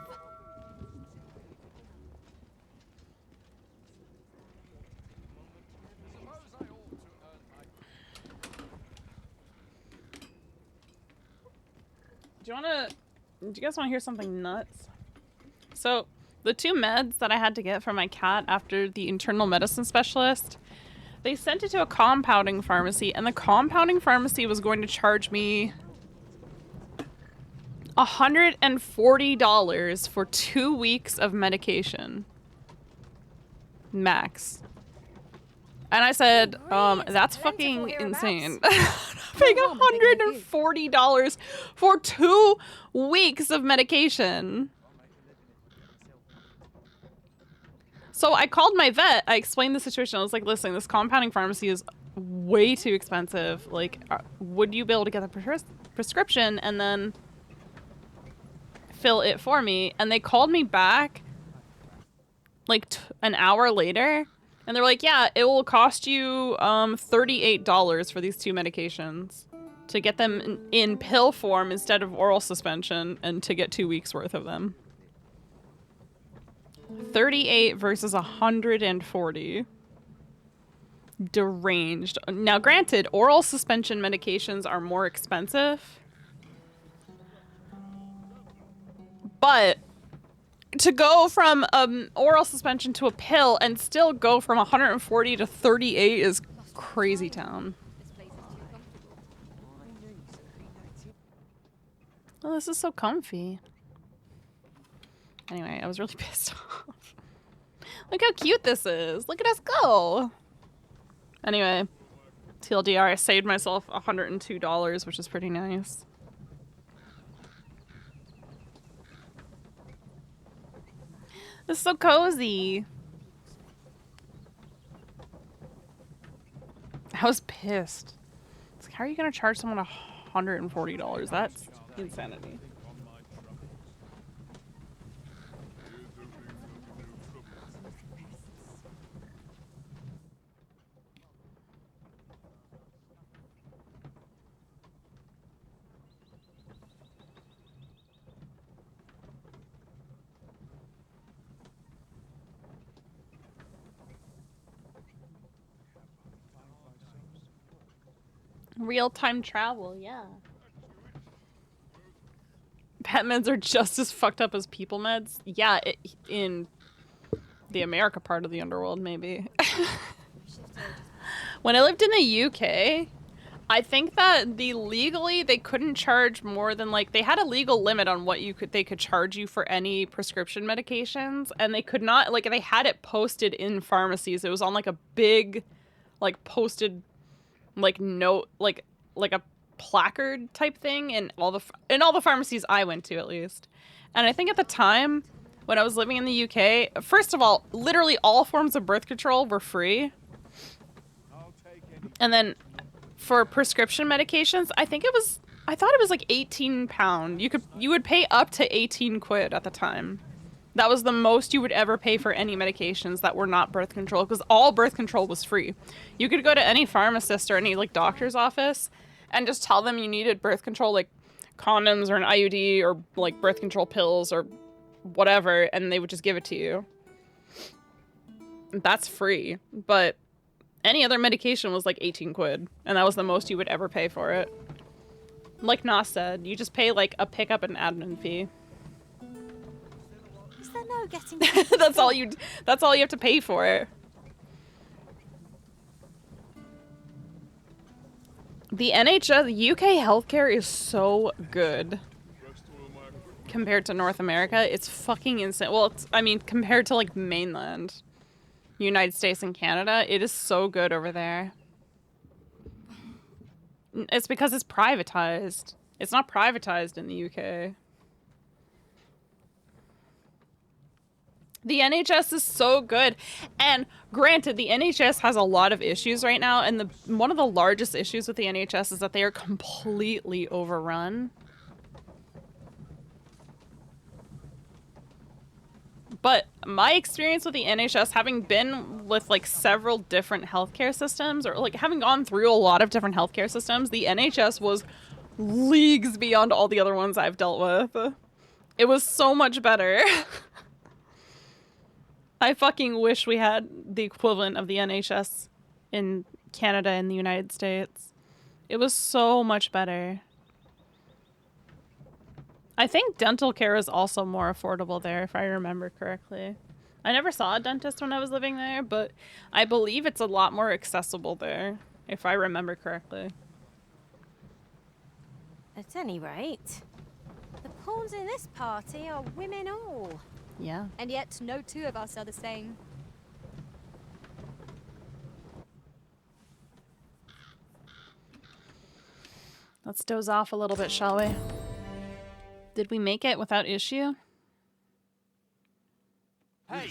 Do you guys want to hear something nuts? So, the 2 meds that I had to get for my cat after the internal medicine specialist, they sent it to a compounding pharmacy, and the compounding pharmacy was going to charge me $140 for 2 weeks of medication. Max. And I said, that's fucking insane. Paying $140 for 2 weeks of medication. So I called my vet. I explained the situation. I was like, listen, this compounding pharmacy is way too expensive. Like, would you be able to get the prescription and then fill it for me? And they called me back like an hour later. And they're like, yeah, it will cost you $38 for these 2 medications to get them in pill form instead of oral suspension and to get 2 weeks worth of them. 38 versus 140. Deranged. Now, granted, oral suspension medications are more expensive. But to go from oral suspension to a pill and still go from 140 to 38 is crazy town. Oh, this is so comfy. Anyway, I was really pissed off. Look how cute this is. Look at us go. Anyway, TLDR, I saved myself $102, which is pretty nice. This is so cozy. I was pissed. It's like, how are you going to charge someone $140? That's insanity. Real-time travel, yeah. Pet meds are just as fucked up as people meds. Yeah, in the America part of the underworld, maybe. When I lived in the UK, I think that legally they couldn't charge more than, like, they had a legal limit on what they could charge you for any prescription medications, and they could not, like, they had it posted in pharmacies. It was on like a big, like, posted, like, note, like a placard type thing in all the pharmacies I went to, at least. And I think at the time when I was living in the UK, first of all, literally all forms of birth control were free. And then for prescription medications, I thought it was like £18. You would pay up to 18 quid at the time. That was the most you would ever pay for any medications that were not birth control, because all birth control was free. You could go to any pharmacist or any, like, doctor's office and just tell them you needed birth control, like condoms or an IUD or, like, birth control pills or whatever, and they would just give it to you. That's free. But any other medication was like 18 quid, and that was the most you would ever pay for it. Like Nas said, you just pay, like, a pickup and admin fee. Is there no getting that's all you have to pay for it. The NHS, the UK healthcare is so good compared to North America. It's fucking insane. Well, I mean, compared to like mainland United States and Canada, it is so good over there. It's because it's privatized. It's not privatized in the UK. The NHS is so good. And granted, the NHS has a lot of issues right now, and one of the largest issues with the NHS is that they are completely overrun. But my experience with the NHS, having been with like several different healthcare systems, or like having gone through a lot of different healthcare systems, the NHS was leagues beyond all the other ones I've dealt with. It was so much better. I fucking wish we had the equivalent of the NHS in Canada and the United States. It was so much better. I think dental care is also more affordable there, if I remember correctly. I never saw a dentist when I was living there, but I believe it's a lot more accessible there, if I remember correctly. At any rate, the pawns in this party are women all. Yeah. And yet, no two of us are the same. Let's doze off a little bit, shall we? Did we make it without issue? Hey.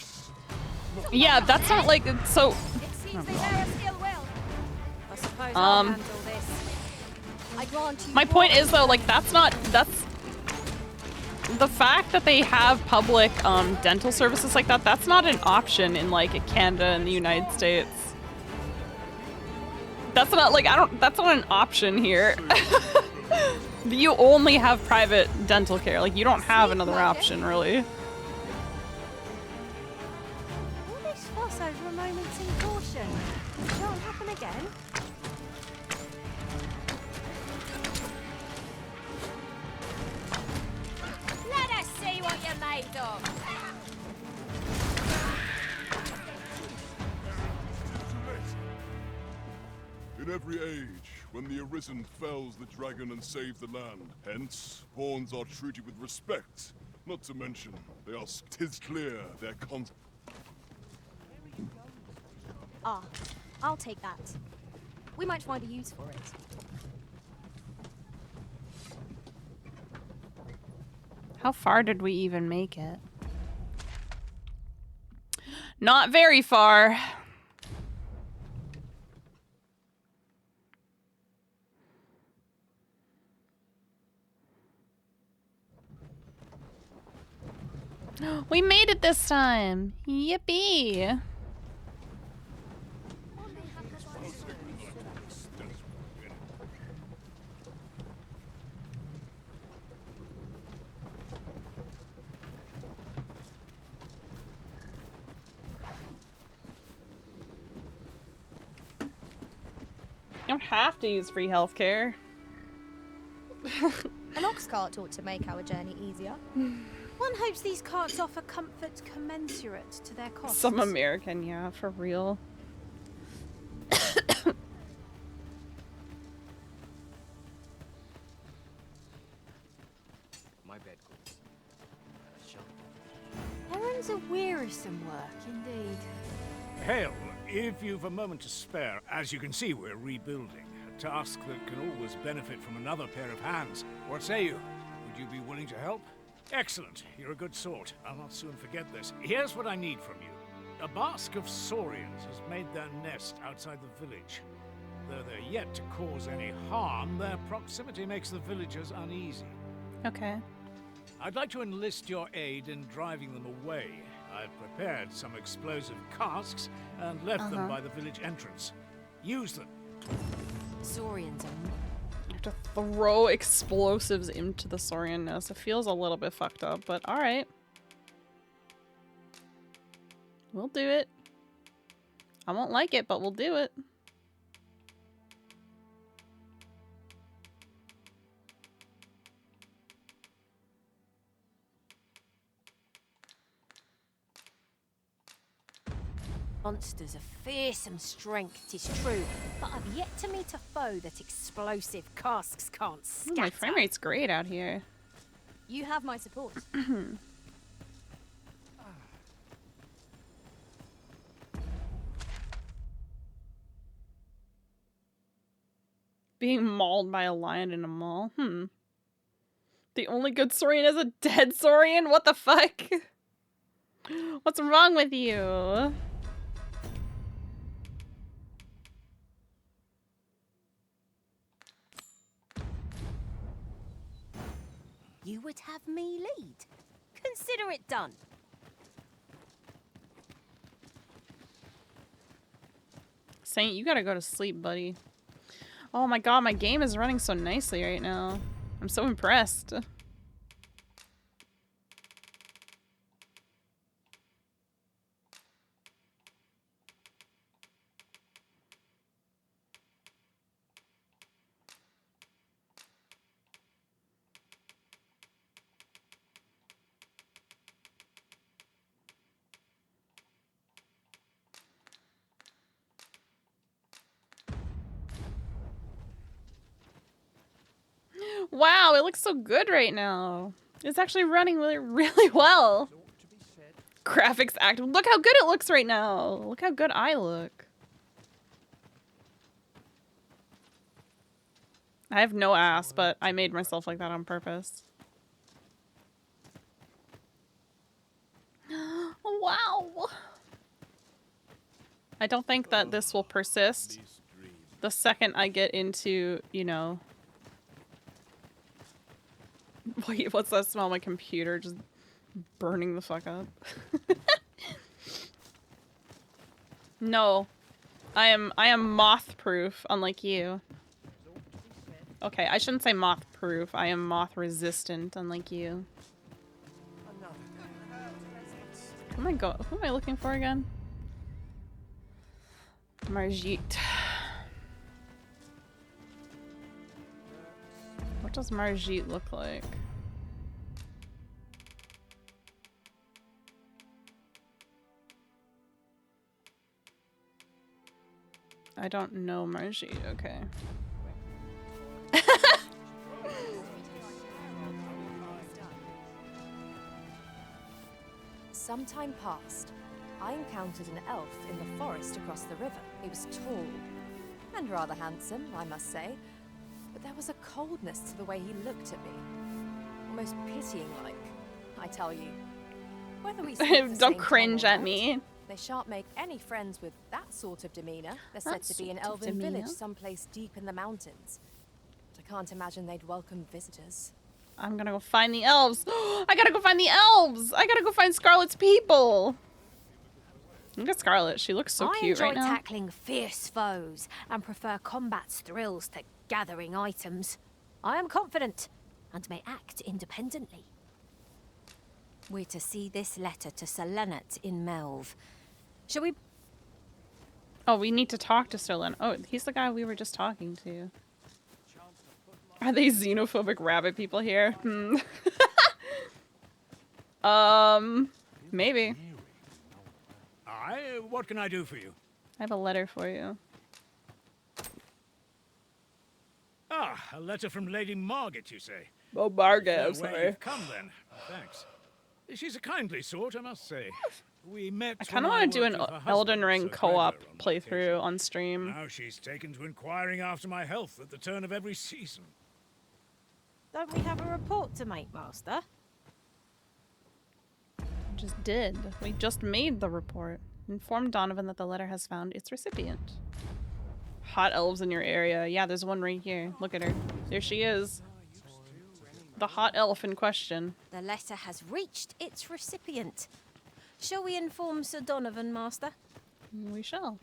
Yeah, that's not like so. It seems they bear us ill will. I suppose I'll handle this. I grant you. My point is though, like that's the fact that they have public dental services like that. That's not an option in like Canada and the United States. That's not like that's not an option here. You only have private dental care. Like you don't have another option really. All this fuss over a moment's in caution. It shan't happen again. Let us see what you're made of. In every age, when the Arisen fells the dragon and saves the land, hence, pawns are treated with respect. Not to mention, they are 'tis clear their Ah, I'll take that. We might find a use for it. How far did we even make it? Not very far. We made it this time. Yippee. You don't have to use free healthcare. An ox cart ought to make our journey easier. One hopes these carts offer comfort commensurate to their costs. Some American, yeah, for real. My bed. Errands are wearisome work indeed. Hell, if you've a moment to spare, as you can see, we're rebuilding. A task that can always benefit from another pair of hands. What say you? Would you be willing to help? Excellent. You're a good sort. I'll not soon forget this. Here's what I need from you. A basque of saurians has made their nest outside the village. Though they're yet to cause any harm, their proximity makes the villagers uneasy. Okay. I'd like to enlist your aid in driving them away. I've prepared some explosive casks and left them by the village entrance. Use them. Saurians are... You have to throw explosives into the saurian nest. It feels a little bit fucked up, but alright. We'll do it. I won't like it, but we'll do it. Monsters of fearsome strength, 'tis true, but I've yet to meet a foe that explosive casks can't Ooh, scatter. my frame rate's great out here. You have my support. Being mauled by a lion in a mall. The only good Saurian is a dead Saurian? What the fuck? What's wrong with you? You would have me lead. Consider it done. Saint, you gotta go to sleep, buddy. Oh my god, my game is running so nicely right now. I'm so impressed. Wow, it looks so good right now. It's actually running really, really well. Graphics active. Look how good it looks right now. Look how good I look. I have no ass, but I made myself like that on purpose. Wow. I don't think that this will persist. The second I get into, you know... Wait, what's that smell? My computer just burning the fuck up. No. I am moth proof, unlike you. Okay, I shouldn't say moth proof. I am moth resistant, unlike you. Who am I looking for again? Margit. What does Margit look like? I don't know Margit, okay. Some time passed. I encountered an elf in the forest across the river. He was tall and rather handsome, I must say, but there was a coldness to the way he looked at me. Almost pitying-like, I tell you. Whether we don't cringe at me. They shan't make any friends with that sort of demeanor. They're said to be an elven village someplace deep in the mountains. But I can't imagine they'd welcome visitors. I'm gonna go find the elves. I gotta go find the elves. I gotta go find Scarlet's people. Look at Scarlet. She looks so cute right now. I enjoy tackling fierce foes and prefer combat's thrills to gathering items. I am confident and may act independently. We're to see this letter to Sir Leonard in Melve. Shall we? Oh, we need to talk to Sir Leonard. Oh, he's the guy we were just talking to. Are they xenophobic rabbit people here? Maybe. Aye, what can I do for you? I have a letter for you. Ah, a letter from Lady Margaret, you say? Oh, Margaret, I'm Where sorry. you've come then. Thanks. She's a kindly sort, I must say. We met. I kind of want to do an Elden Ring co-op playthrough on stream. Now she's taken to inquiring after my health at the turn of every season. Don't we have a report to make, Master? Just did. We just made the report. Inform Donovan that the letter has found its recipient. Hot elves in your area. Yeah, there's one right here. Look at her. There she is. The hot elf in question. The letter has reached its recipient. Shall we inform Sir Donovan, Master? We shall.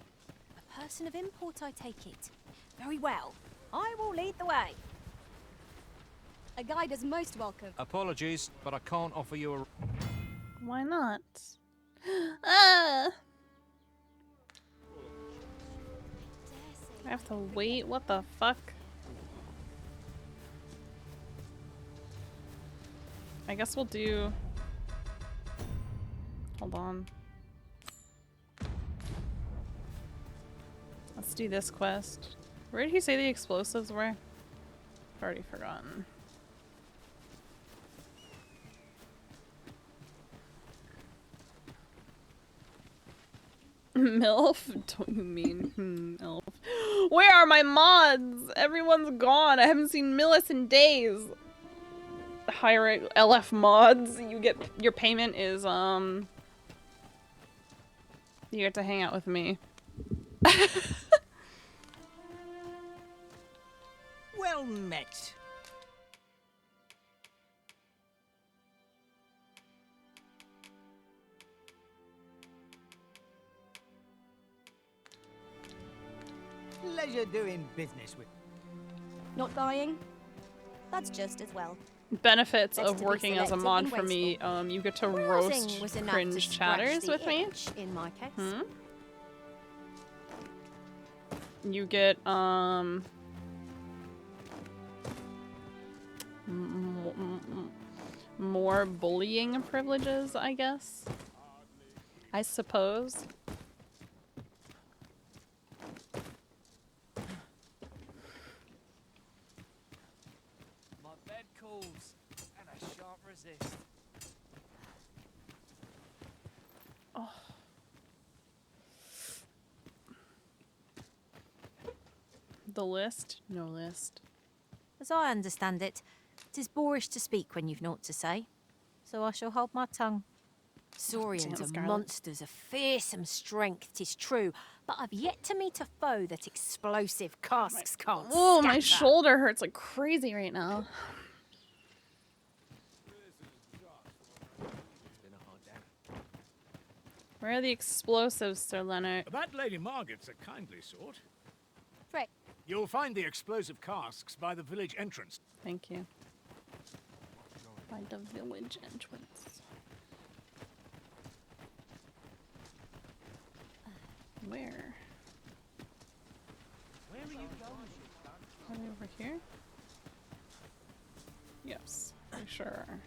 A person of import, I take it. Very well. I will lead the way. A guide is most welcome. Apologies, but I can't offer you a... Why not? Ah! I have to wait? What the fuck? I guess we'll do... Hold on. Let's do this quest. Where did he say the explosives were? I've already forgotten. MILF? Don't you mean elf? Where are my mods? Everyone's gone. I haven't seen Millis in days. Hire LF mods. You get your payment is you get to hang out with me. Well met. Pleasure doing business with. Not dying? That's just as well. Benefits Better of to be working as a selective mod than for me, you get to Browsing roast was enough to cringe scratch chatters the with me. itch, in my case. Hmm? You get more bullying privileges, I guess. I suppose. My bed calls, and I shan't resist. Oh. The list? No list. As I understand it, it is boorish to speak when you've naught to say, so I shall hold my tongue. Saurians Damn, are Scarlet. monsters of fearsome strength, 'tis true, but I've yet to meet a foe that explosive casks can't Oh, my scatter. shoulder hurts like crazy right now. Where are the explosives, Sir Leonard? That Lady Margaret's a kindly sort. Right. You'll find the explosive casks by the village entrance. Thank you. By the village entrance. Where? Where are you going? Are they over here? Yes, they sure are.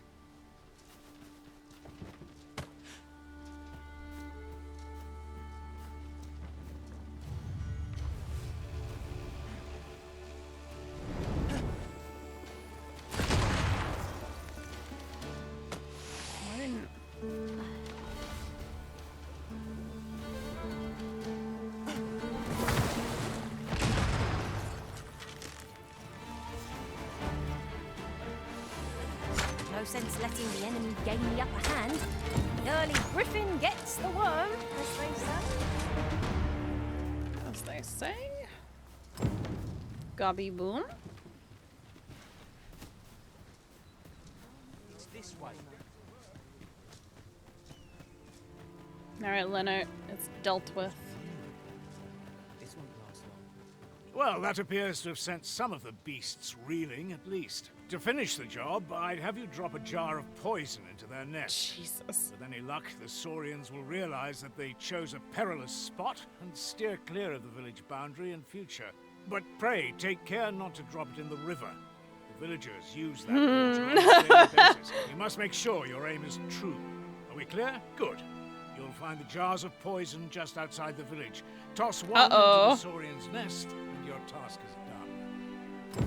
Why didn't... No sense letting the enemy gain the upper hand. The early griffin gets the worm, as they say. As they say. Gobby boom. It's this way. Alright, Leonard, it's dealt with. This won't last long. Well, that appears to have sent some of the beasts reeling, at least. To finish the job, I'd have you drop a jar of poison into their nest. Jesus. With any luck, the Saurians will realize that they chose a perilous spot and steer clear of the village boundary in future. But pray, take care not to drop it in the river. The villagers use that water on a daily basis. You must make sure your aim is true. Are we clear? Good. You'll find the jars of poison just outside the village. Toss one into the Saurian's nest, and your task is done.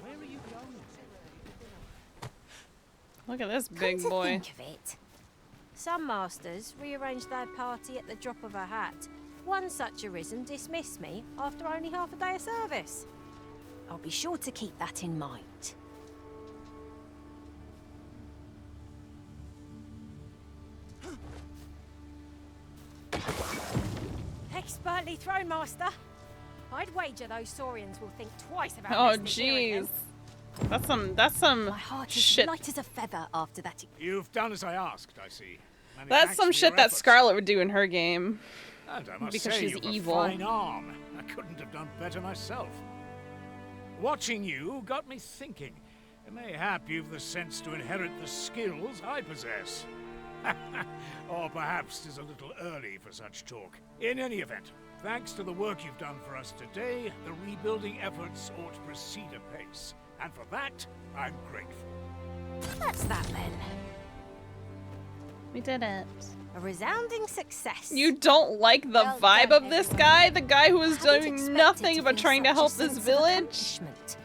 Where are you going? Look at this Come big to boy. think of it, some masters rearrange their party at the drop of a hat. One such arisen dismissed me after only half a day of service. I'll be sure to keep that in mind. Expertly thrown, Master. I'd wager those Saurians will think twice about Oh, misbehaving. jeez. That's some My heart is shit. light as a feather after that. You've done as I asked, I see. Many That's thanks some for shit your that efforts. Scarlet would do in her game. And I must Because say, she's you've evil. a fine arm. I couldn't have done better myself. Watching you got me thinking. Mayhap you've the sense to inherit the skills I possess. Or perhaps 'tis a little early for such talk. In any event, thanks to the work you've done for us today, the rebuilding efforts ought to proceed apace. And for that, I'm grateful. That's that then. We did it. A resounding success. You don't like the Well vibe done, of this everyone. guy? The guy who was I hadn't doing expected nothing to but feel trying to such a help this sense of village? accomplishment.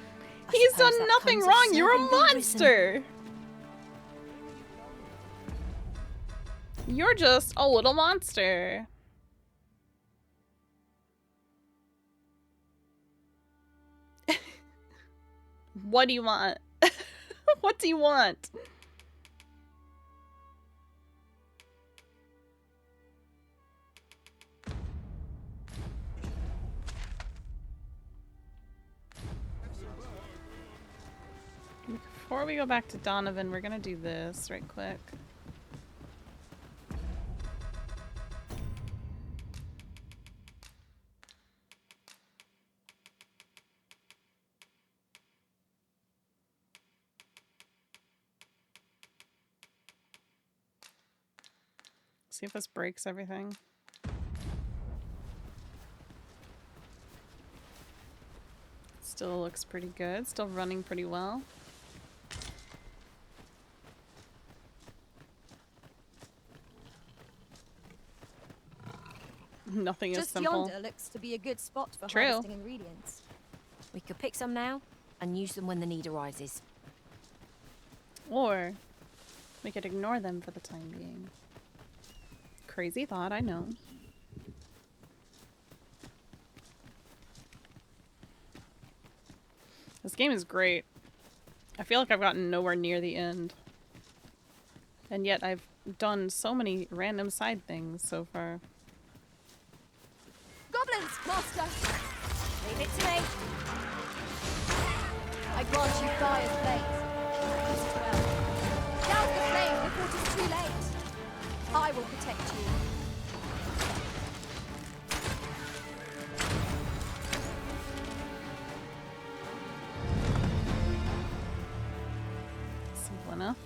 I He's suppose done that nothing comes of wrong. You're a serving the risen. monster. You're just a little monster. What do you want? What do you want? Before we go back to Donovan, we're gonna do this right quick. See if this breaks everything. Still looks pretty good. Still running pretty well. Nothing is Just simple. yonder looks to be a good spot for True. harvesting ingredients. We could pick some now and use them when the need arises. Or we could ignore them for the time being. Crazy thought, I know. This game is great. I feel like I've gotten nowhere near the end. And yet I've done so many random side things so far. Goblins, master! Leave it to me. I grant you fire's blaze. Use it well. Douse the flame before it is too late. I will protect you. Simple enough.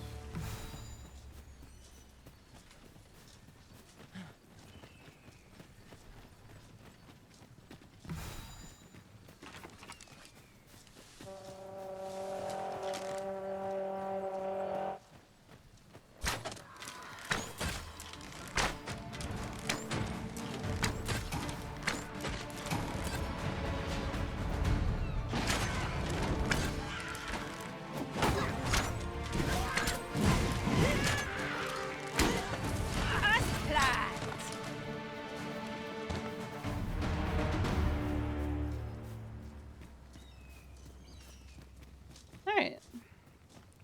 Alright.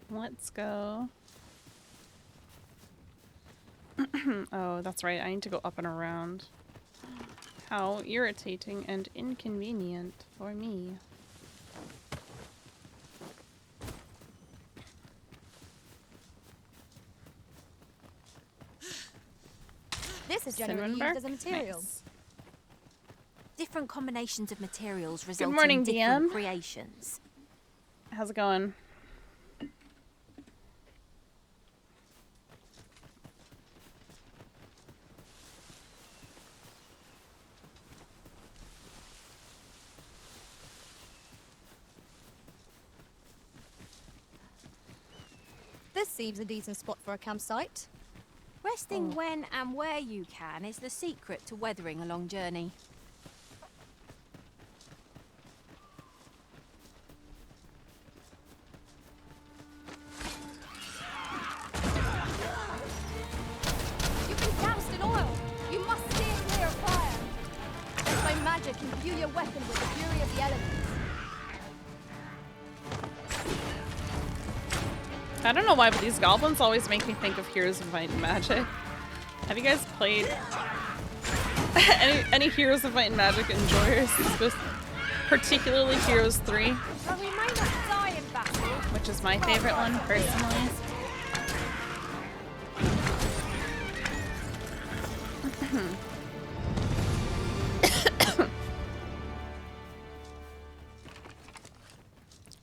Let's go. Oh, that's right. I need to go up and around. How irritating and inconvenient for me. This is generally Cinnamon used bark? as a material. Nice. Different combinations of materials result morning, in different DM. creations. How's it going? This seems a decent spot for a campsite. Resting when and where you can is the secret to weathering a long journey. You've been doused in oil. You must steer clear of fire. Let my magic imbue your weapon with the fury of the elements. I don't know why, but these goblins always make me think of Heroes of Might and Magic. Have you guys played any Heroes of Might and Magic enjoyers? Particularly Heroes 3, But we may not die in battle. which is my favorite one, personally.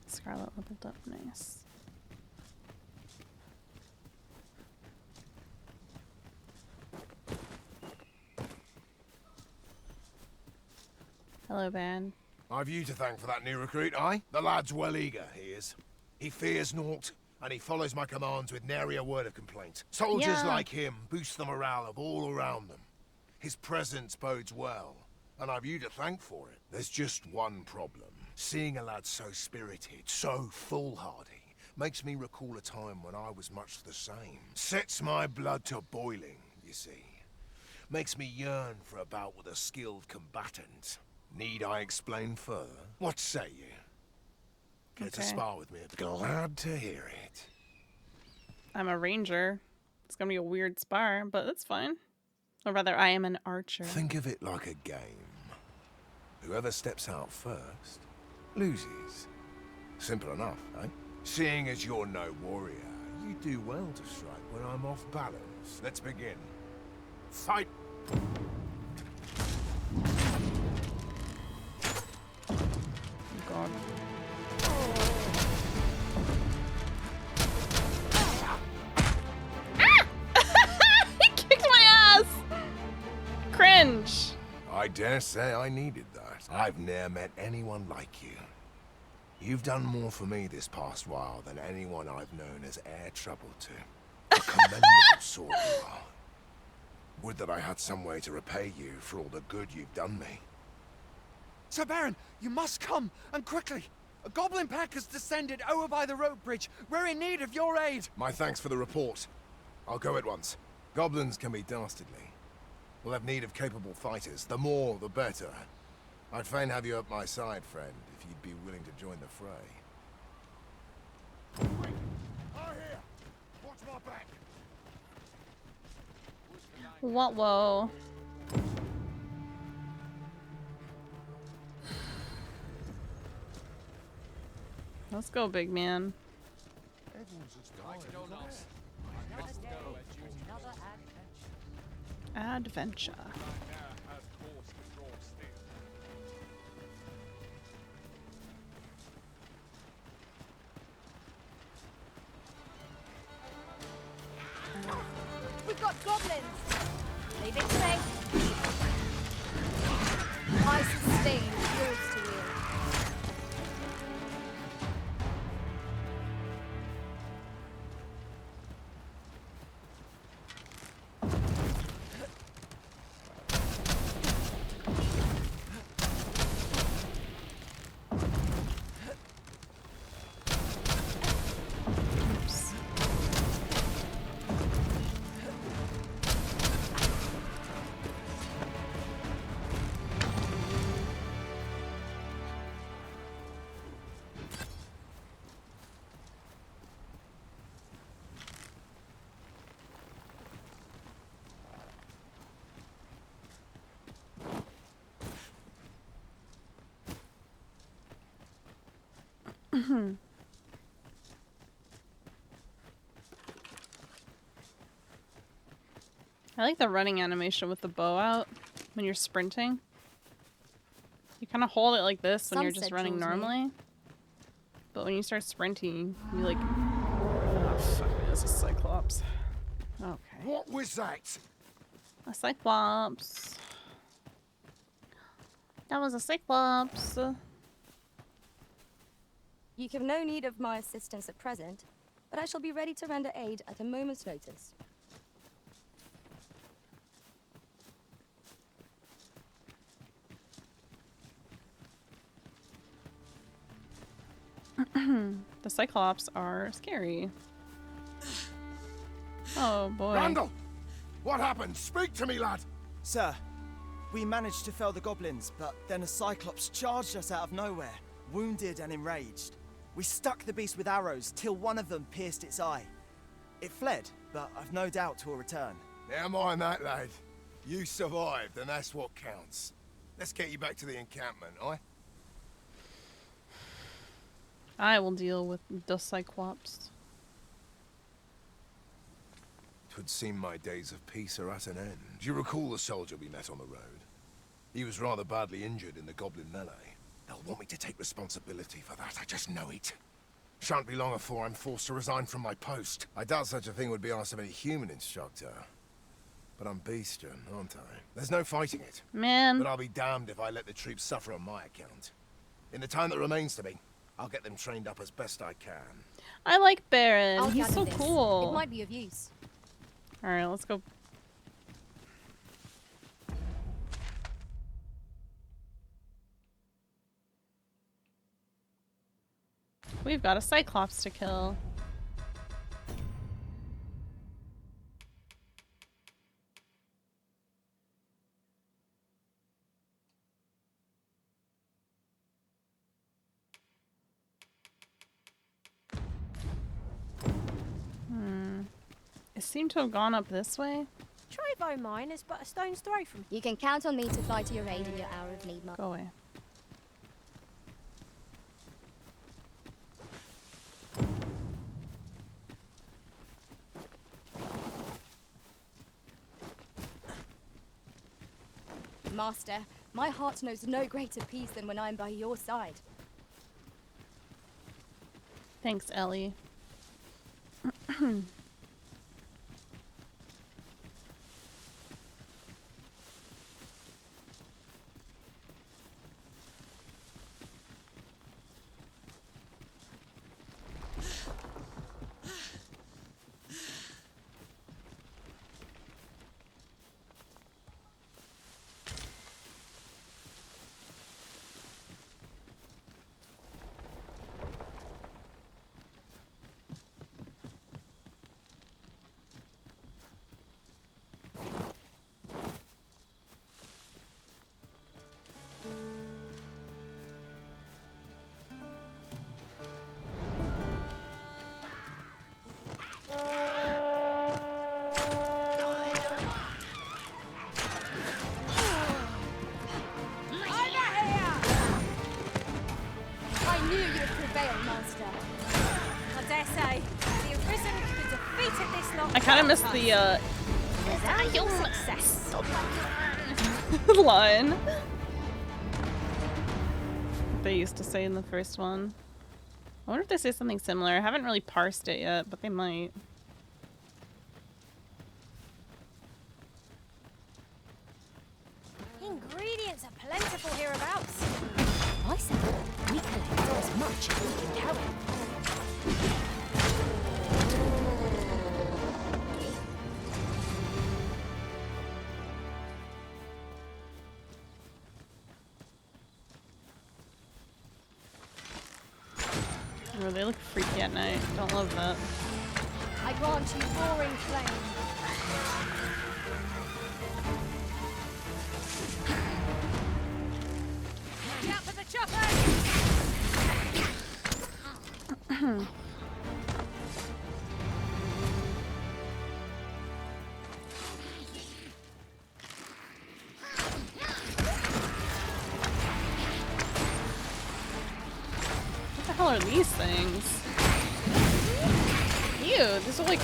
Scarlet leveled up, nice. Hello, Ban. I've you to thank for that new recruit, aye? The lad's well eager, he is. He fears naught, and he follows my commands with nary a word of complaint. Soldiers like him boost the morale of all around them. His presence bodes well, and I've you to thank for it. There's just one problem. Seeing a lad so spirited, so foolhardy, makes me recall a time when I was much the same. Sets my blood to boiling, you see. Makes me yearn for a bout with a skilled combatant. Need I explain further? What say you? Care to spar with me? Glad to hear it. I'm a ranger. It's gonna be a weird spar, but that's fine. Or rather, I am an archer. Think of it like a game. Whoever steps out first loses. Simple enough, eh? Seeing as you're no warrior, you do well to strike when I'm off balance. Let's begin. Fight! God. He kicked my ass! Cringe. I dare say I needed that. I've ne'er met anyone like you. You've done more for me this past while than anyone I've known has e'er troubled to. A commendable sort you are. Would that I had some way to repay you for all the good you've done me. Sir Baron, you must come, and quickly. A goblin pack has descended over by the rope bridge. We're in need of your aid. My thanks for the report. I'll go at once. Goblins can be dastardly. We'll have need of capable fighters. The more, the better. I'd fain have you at my side, friend, if you'd be willing to join the fray. Quick! Out here! Watch my back! What? Whoa. Let's go, big man. Adventure. We've got goblins! Leave it to me. I sustain yours to wield. I like the running animation with the bow out when you're sprinting. You kind of hold it like this when you're just running normally. But when you start sprinting, you like... Oh, fuck, it's a cyclops. Okay. What was that? A cyclops. That was a cyclops. You have no need of my assistance at present, but I shall be ready to render aid at a moment's notice. The cyclops are scary. Oh boy. Randall! What happened? Speak to me, lad! Sir, we managed to fell the goblins, but then a cyclops charged us out of nowhere, wounded and enraged. We stuck the beast with arrows till one of them pierced its eye. It fled, but I've no doubt 'twill return. Never mind that, lad. You survived, and that's what counts. Let's get you back to the encampment, aye? I will deal with the cyclops. 'Twould seem my days of peace are at an end. Do you recall the soldier we met on the road? He was rather badly injured in the goblin melee. They'll want me to take responsibility for that, I just know it. Shan't be long afore I'm forced to resign from my post. I doubt such a thing would be asked of any human instructor. But I'm bestian, aren't I? There's no fighting it. Man. But I'll be damned if I let the troops suffer on my account. In the time that remains to me, I'll get them trained up as best I can. I like Baron. I'll He's gather so this. cool. It might be of use. All right, let's go. We've got a Cyclops to kill. It seemed to have gone up this way. Trevo mine is but a stone's throw from. You can count on me to fly to your aid in your hour of need, Go away. Master, my heart knows no greater peace than when I am by your side. Thanks, Ellie. I kind of missed the success line they used to say in the first one. I wonder if they say something similar. I haven't really parsed it yet, but they might. Ingredients are plentiful hereabouts. I say we collect as much as we can carry. Oh, they look freaky at night. Don't love that. I grant you roaring flame. Watch out for the choppers! What the hell are these things? Ew, these are like...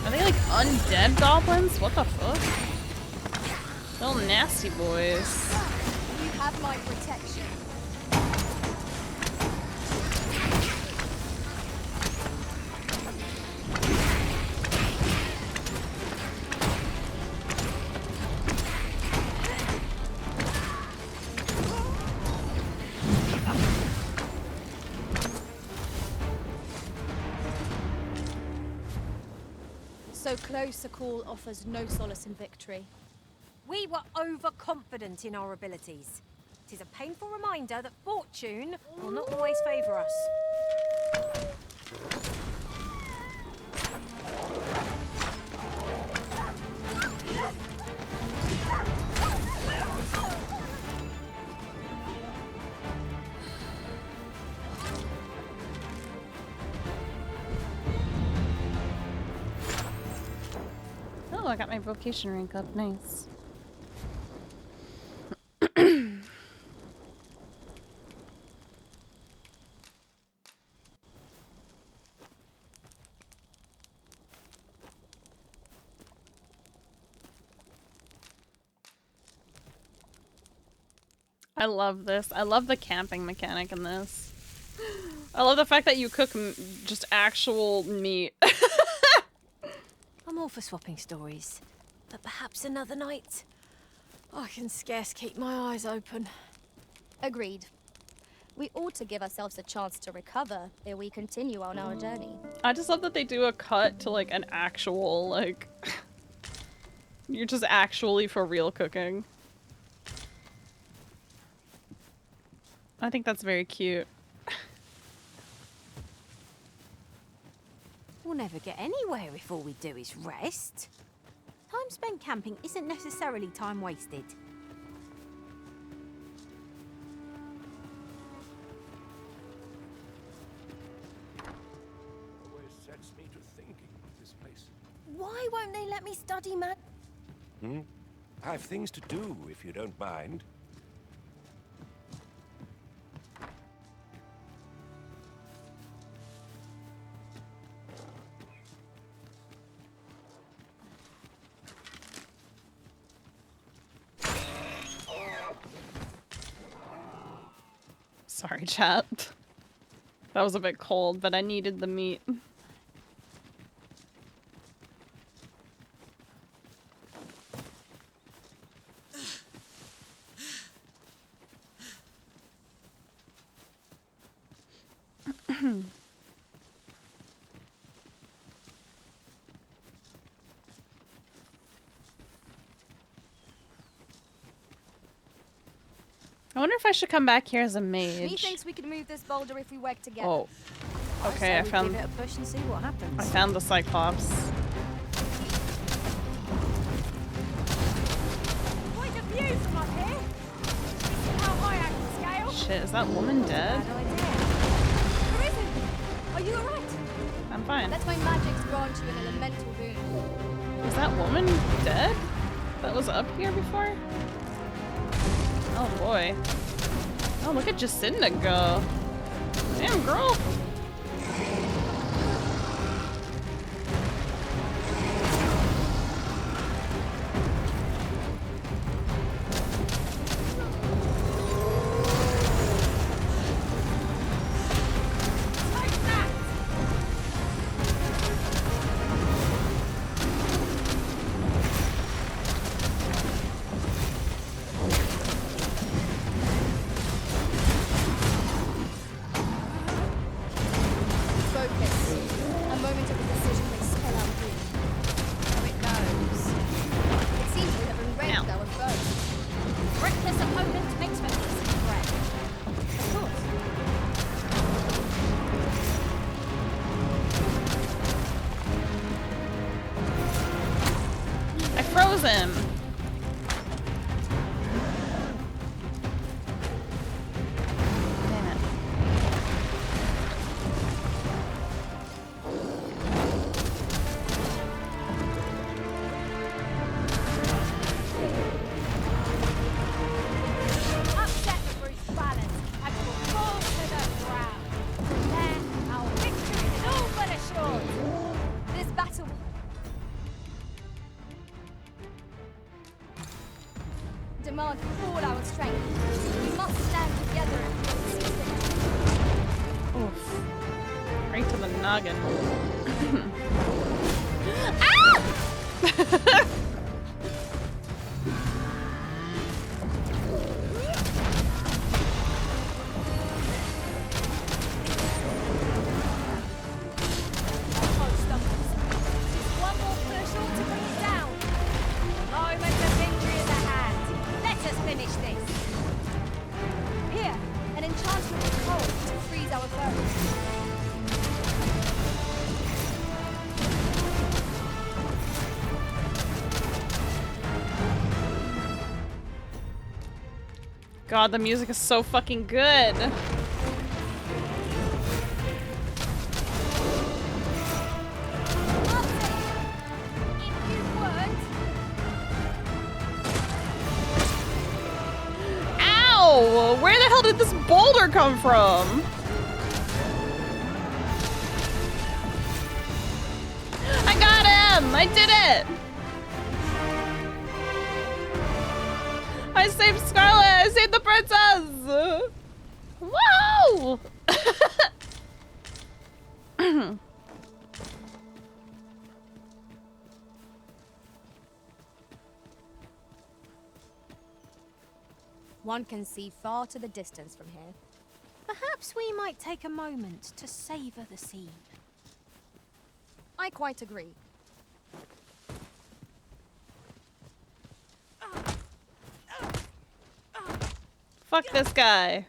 Are they like undead goblins? What the fuck? Little nasty boys. You have my protection. So close a call offers no solace in victory. We were overconfident in our abilities. It is a painful reminder that fortune will not always favour us. Oh, I got my vocation rank up. Nice. I love this. I love the camping mechanic in this. I love the fact that you cook just actual meat. I'm all for swapping stories. but perhaps another night. I can scarce keep my eyes open. Agreed. We ought to give ourselves a chance to recover ere we continue on our journey. I just love that they do a cut to like an actual, like, you're just actually for real cooking. I think that's very cute. We'll never get anywhere if all we do is rest. Time spent camping isn't necessarily time wasted. Always sets me to thinking of this place. Why won't they let me study magic? I've things to do, if you don't mind. Sorry, chat. That was a bit cold, but I needed the meat. I wonder if I should come back here as a mage. He thinks we can move this boulder if we work together. Oh. Okay, I found... Give it a push and see what happens. I found the Cyclops. Quite a view from up here. How high I can scale. Shit, is that woman dead? Who is it? Are you alright? I'm fine. Let my magics grant you an elemental boon. Is that woman dead? That was up here before? Oh boy. Oh, look at Jacinda go. Damn, girl. Him. Upset the brute's balance and will fall to the ground. From there, our victory is all but assured. This battle demand all our strength. We must stand together and seize it. Oof. Right to the noggin. Ah! One more push ought to bring it down. Moment of victory is at hand. Let us finish this. Here, an enchantment of cold to freeze our foes. God, the music is so fucking good. Ow! Where the hell did this boulder come from? I got him! I did it! I saved Scarlet! I saved the princess! Wow! One can see far to the distance from here. Perhaps we might take a moment to savor the scene. I quite agree. Fuck this guy.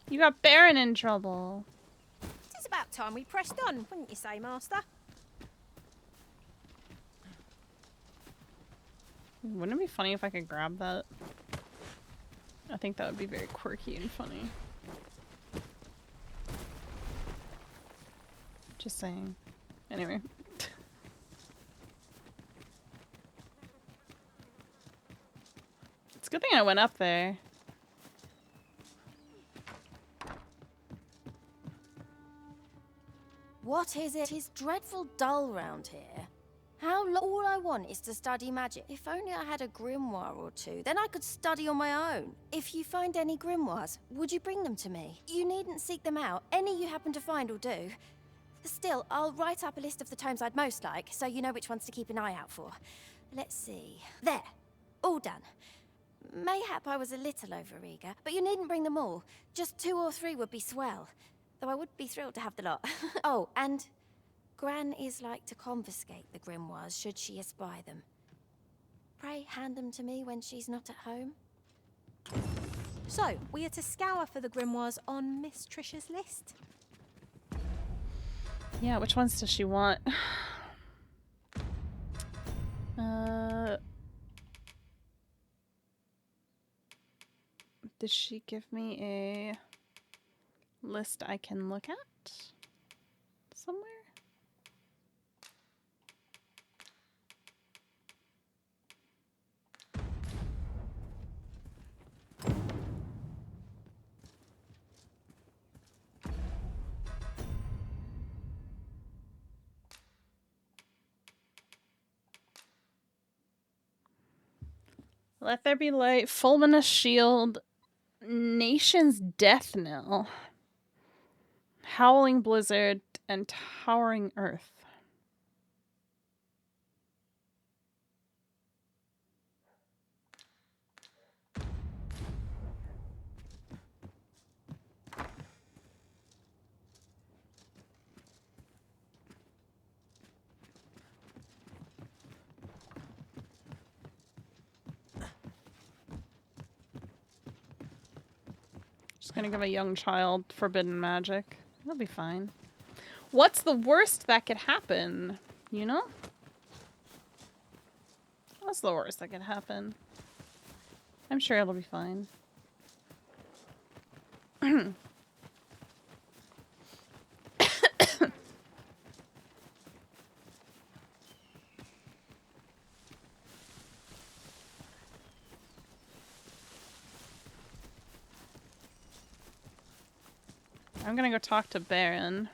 You got Baron in trouble. It's about time we pressed on, wouldn't you say, Master? Wouldn't it be funny if I could grab that? I think that would be very quirky and funny. Just saying. Anyway. It's a good thing I went up there. What is it? 'Tis dreadful dull round here. All I want is to study magic. If only I had a grimoire or two, then I could study on my own. If you find any grimoires, would you bring them to me? You needn't seek them out. Any you happen to find will do. Still, I'll write up a list of the tomes I'd most like, so you know which ones to keep an eye out for. Let's see. There. All done. Mayhap I was a little overeager, but you needn't bring them all. Just 2 or 3 would be swell. Though I would be thrilled to have the lot. Oh, and Gran is like to confiscate the grimoires should she espy them. Pray hand them to me when she's not at home. So, we are to scour for the grimoires on Miss Trisha's list. Yeah, which ones does she want? Did she give me a list I can look at somewhere? Let There Be Light, Fulminous Shield, Nation's Death Knell, Howling Blizzard, and Towering Earth. Just gonna give a young child forbidden magic. That'll be fine. What's the worst that could happen? You know? What's the worst that could happen? I'm sure it'll be fine. I'm gonna go talk to Baron.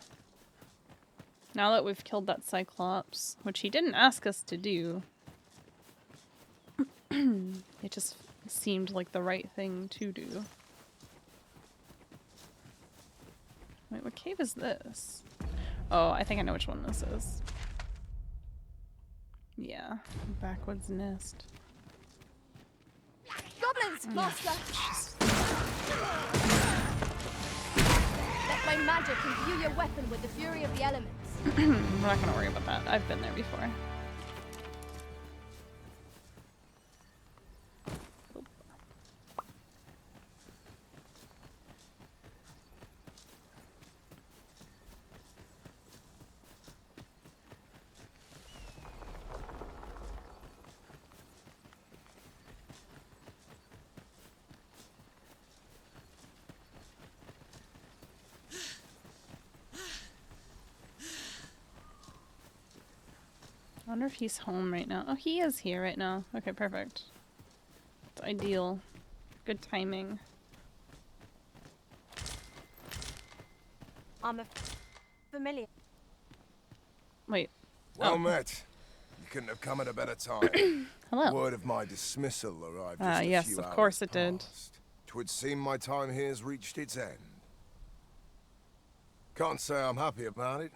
Now that we've killed that Cyclops, which he didn't ask us to do. It just seemed like the right thing to do. Wait, what cave is this? Oh, I think I know which one this is. Yeah, Backwoods Nest. Goblins, Master! Let my magic imbue your weapon with the fury of the elements. We're not gonna worry about that. I've been there before. I wonder if he's home right now. Oh, he is here right now. Okay, perfect. It's ideal. Good timing. I'm familiar. Wait. Well met. You couldn't have come at a better time. Hello. Word of my dismissal arrived just a yes, few of hours course it did. past. 'Twould seem my time here's reached its end. Can't say I'm happy about it.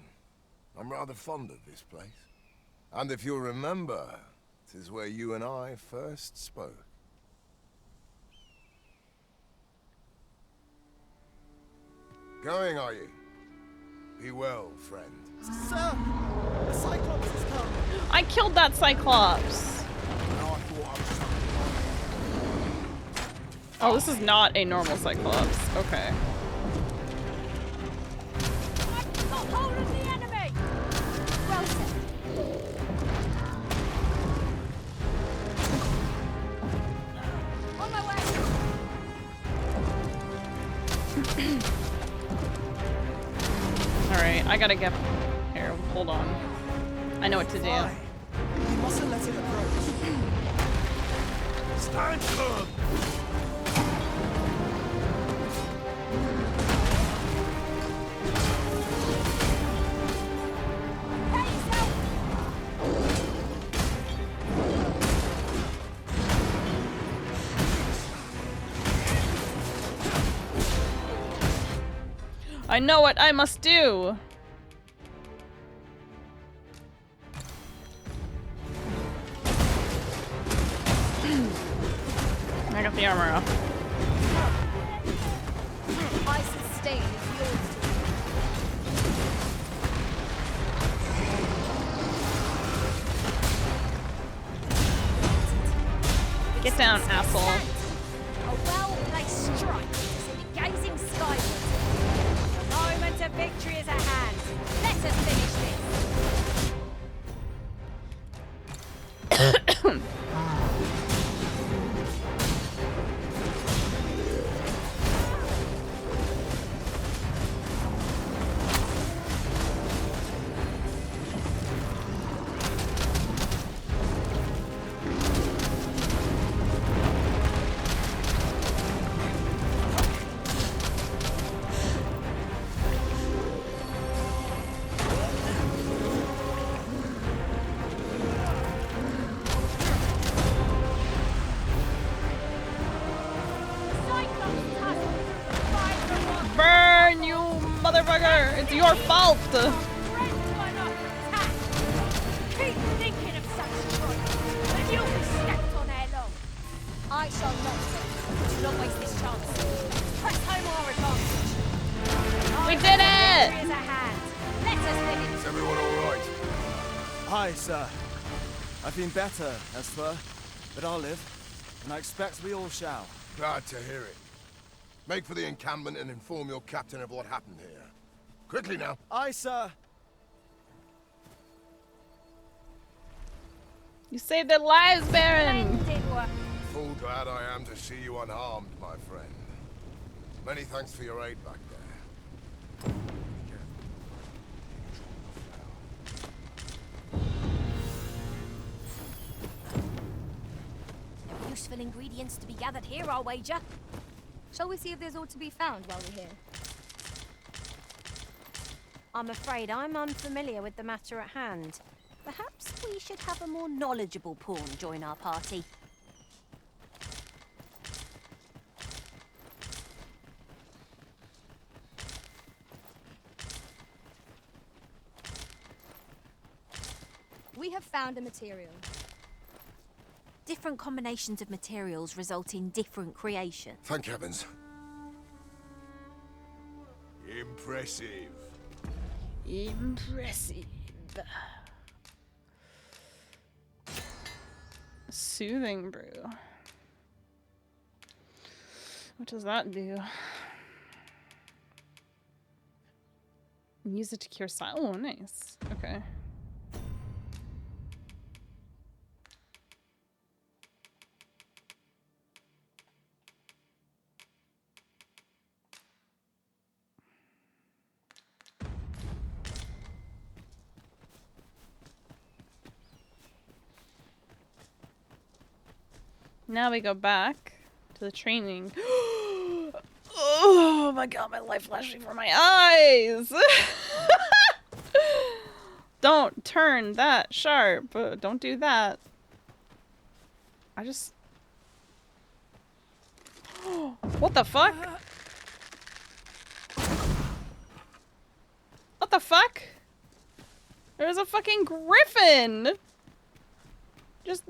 I'm rather fond of this place. And if you'll remember, 'tis where you and I first spoke. Going, are you? Be well, friend. Sir! The Cyclops has come! I killed that Cyclops! Oh, this is not a normal Cyclops. Okay. I've got hold of the enemy! Rosa. On my way! Alright, I gotta get... Here, hold on. I know what to do. You mustn't let it approach. Stand firm! I know what I must do! I got the armor off. I sustain is yours to Get down, asshole. A well-placed strike, gazing skyward. The moment of victory is at hand. Let us finish this. Burn, you motherfucker! It's your fault! Keep thinking of such choice, and you'll be stepped on ere long. I shall not do. Do not waste this chance. Press home our advantage. We did it! Victory is at hand. Let us finish. Is everyone alright? Aye, sir. I've been better, as for, but I'll live, and I expect we all shall. Glad to hear it. Make for the encampment and inform your captain of what happened here. Quickly now. Aye, sir. You saved their lives, Baron! Full glad I am to see you unharmed, my friend. Many thanks for your aid back there. Useful ingredients to be gathered here, I'll wager. Shall we see if there's aught to be found while we're here? I'm afraid I'm unfamiliar with the matter at hand. Perhaps we should have a more knowledgeable pawn join our party. We have found a material. Different combinations of materials result in different creation. Thank heavens. Impressive. Impressive. Soothing brew. What does that do? Use it to cure silence. Oh, nice. Okay. Now we go back to the training. Oh my god, my life flashing before my eyes! Don't turn that sharp. Don't do that. I just... What the fuck? What the fuck? There's a fucking griffin! Just...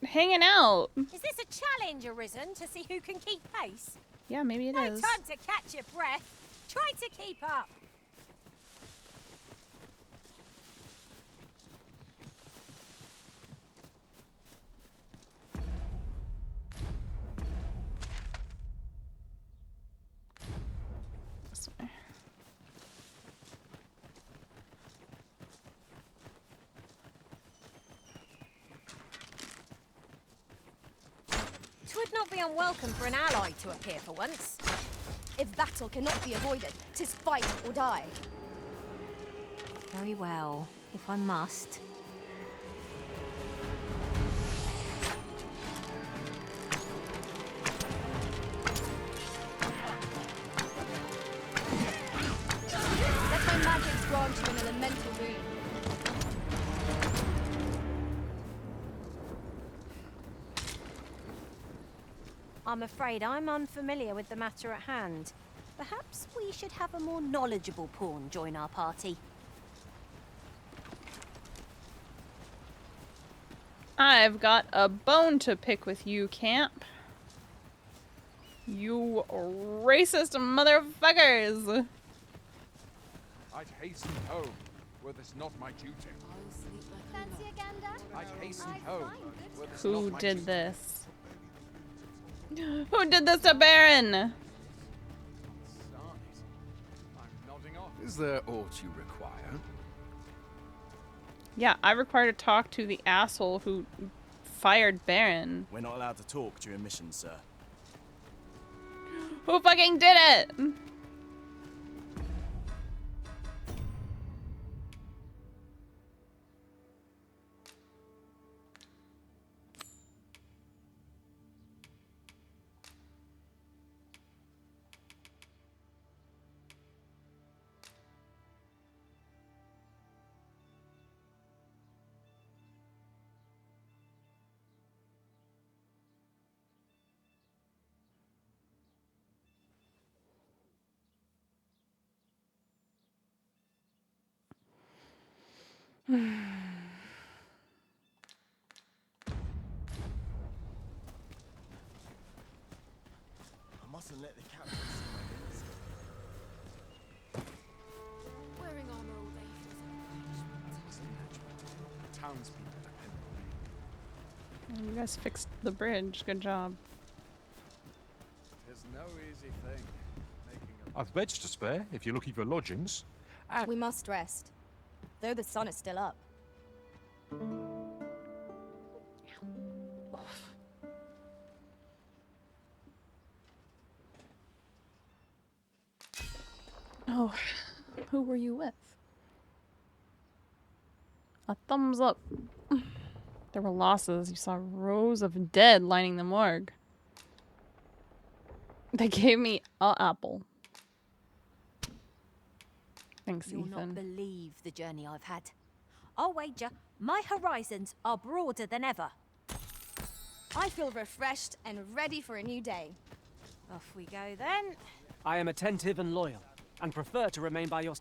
hanging out. Is this a challenge arisen to see who can keep pace? Yeah, maybe it No is. time to catch your breath. Try to keep up. This way. Twould not be unwelcome for an ally to appear for once. If battle cannot be avoided, 'tis fight or die. Very well, if I must. Let my magics grant you an elemental boon. I'm afraid I'm unfamiliar with the matter at hand. Perhaps we should have a more knowledgeable pawn join our party. I've got a bone to pick with you, Camp. You racist motherfuckers! I'd hasten home, were this not my duty. Fancy a gander? I'd hasten home, were this Who not my did duty. this? Who did this to Baron? I'm nodding off. Is there aught you require? Yeah, I require to talk to the asshole who fired Baron. We're not allowed to talk during missions, sir. Who fucking did it? I mustn't let the captain see my bits. Wearing armor all day Townspeople depend on me. You guys fixed the bridge. Good job. Tis no easy thing. I've beds to spare if you're looking for lodgings. We must rest, though the sun is still up. Oh, who were you with? A thumbs up. There were losses. You saw rows of dead lining the morgue. They gave me an apple. Thanks, You'll Ethan. not believe the journey I've had. I'll wager my horizons are broader than ever. I feel refreshed and ready for a new day. Off we go then. I am attentive and loyal, and prefer to remain by your...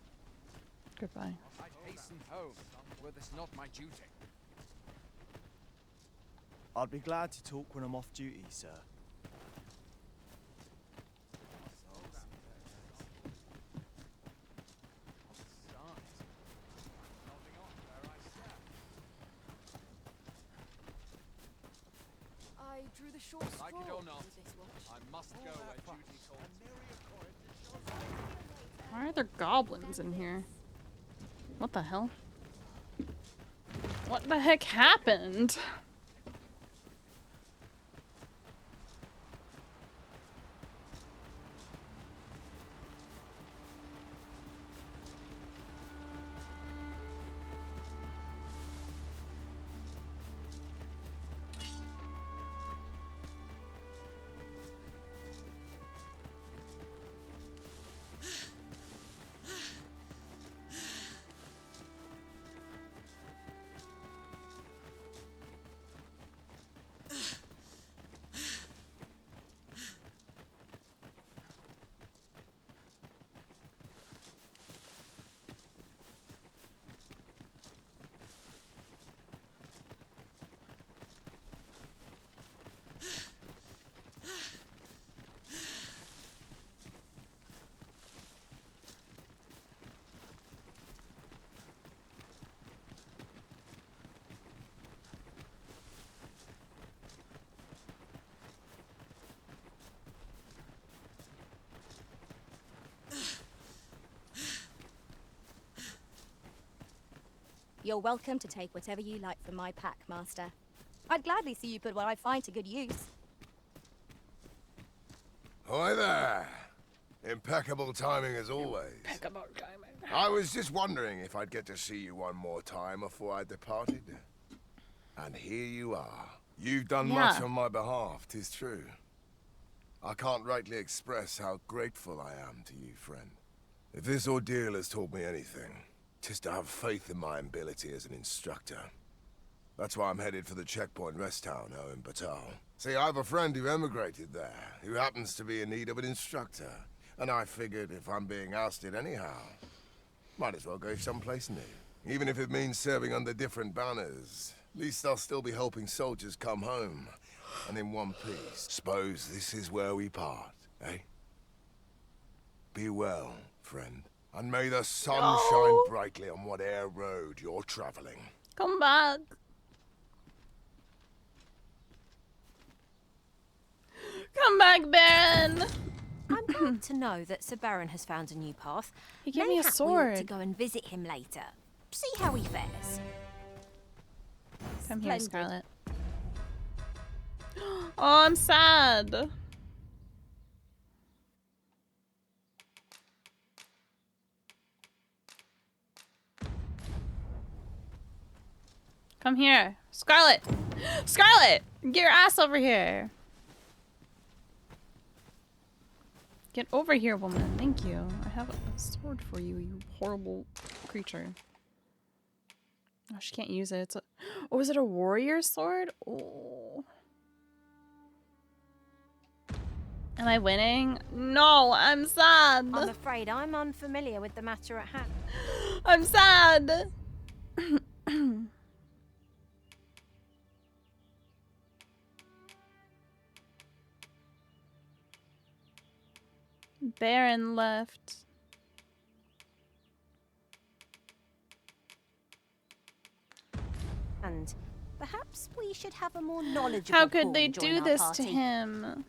Goodbye. I'd hasten home, were this not my duty. I'd be glad to talk when I'm off duty, sir. I drew the short straw. Like it or not, with this watch. I must go where duty calls. Why are there goblins in here? What the hell? What the heck happened? You're welcome to take whatever you like from my pack, Master. I'd gladly see you put what I find to good use. Hi there. Impeccable timing as always. Impeccable timing. I was just wondering if I'd get to see you one more time before I departed. And here you are. You've done much on my behalf, 'tis true. I can't rightly express how grateful I am to you, friend. If this ordeal has taught me anything, 'tis to have faith in my ability as an instructor. That's why I'm headed for the checkpoint rest town, in Batal. See, I have a friend who emigrated there, who happens to be in need of an instructor. And I figured if I'm being ousted anyhow, might as well go someplace new. Even if it means serving under different banners, at least I'll still be helping soldiers come home, and in one piece. Suppose this is where we part, eh? Be well, friend, and may the sun shine brightly on whate'er road you're traveling. Come back. Come back, Baron. I'm glad to know that Sir Baron has found a new path. He gave me a sword. To go and visit him later. See how he fares. Come here, Scarlet. Oh, I'm sad. Come here, Scarlet. Scarlet, get your ass over here. Get over here, woman. Thank you. I have a sword for you, you horrible creature. Oh, she can't use it. It's a... Oh, is it a warrior sword? Oh. Am I winning? No, I'm sad. I'm afraid I'm unfamiliar with the matter at hand. I'm sad. Baron left. And perhaps we should have a more knowledgeable How could they join do our this party. to him?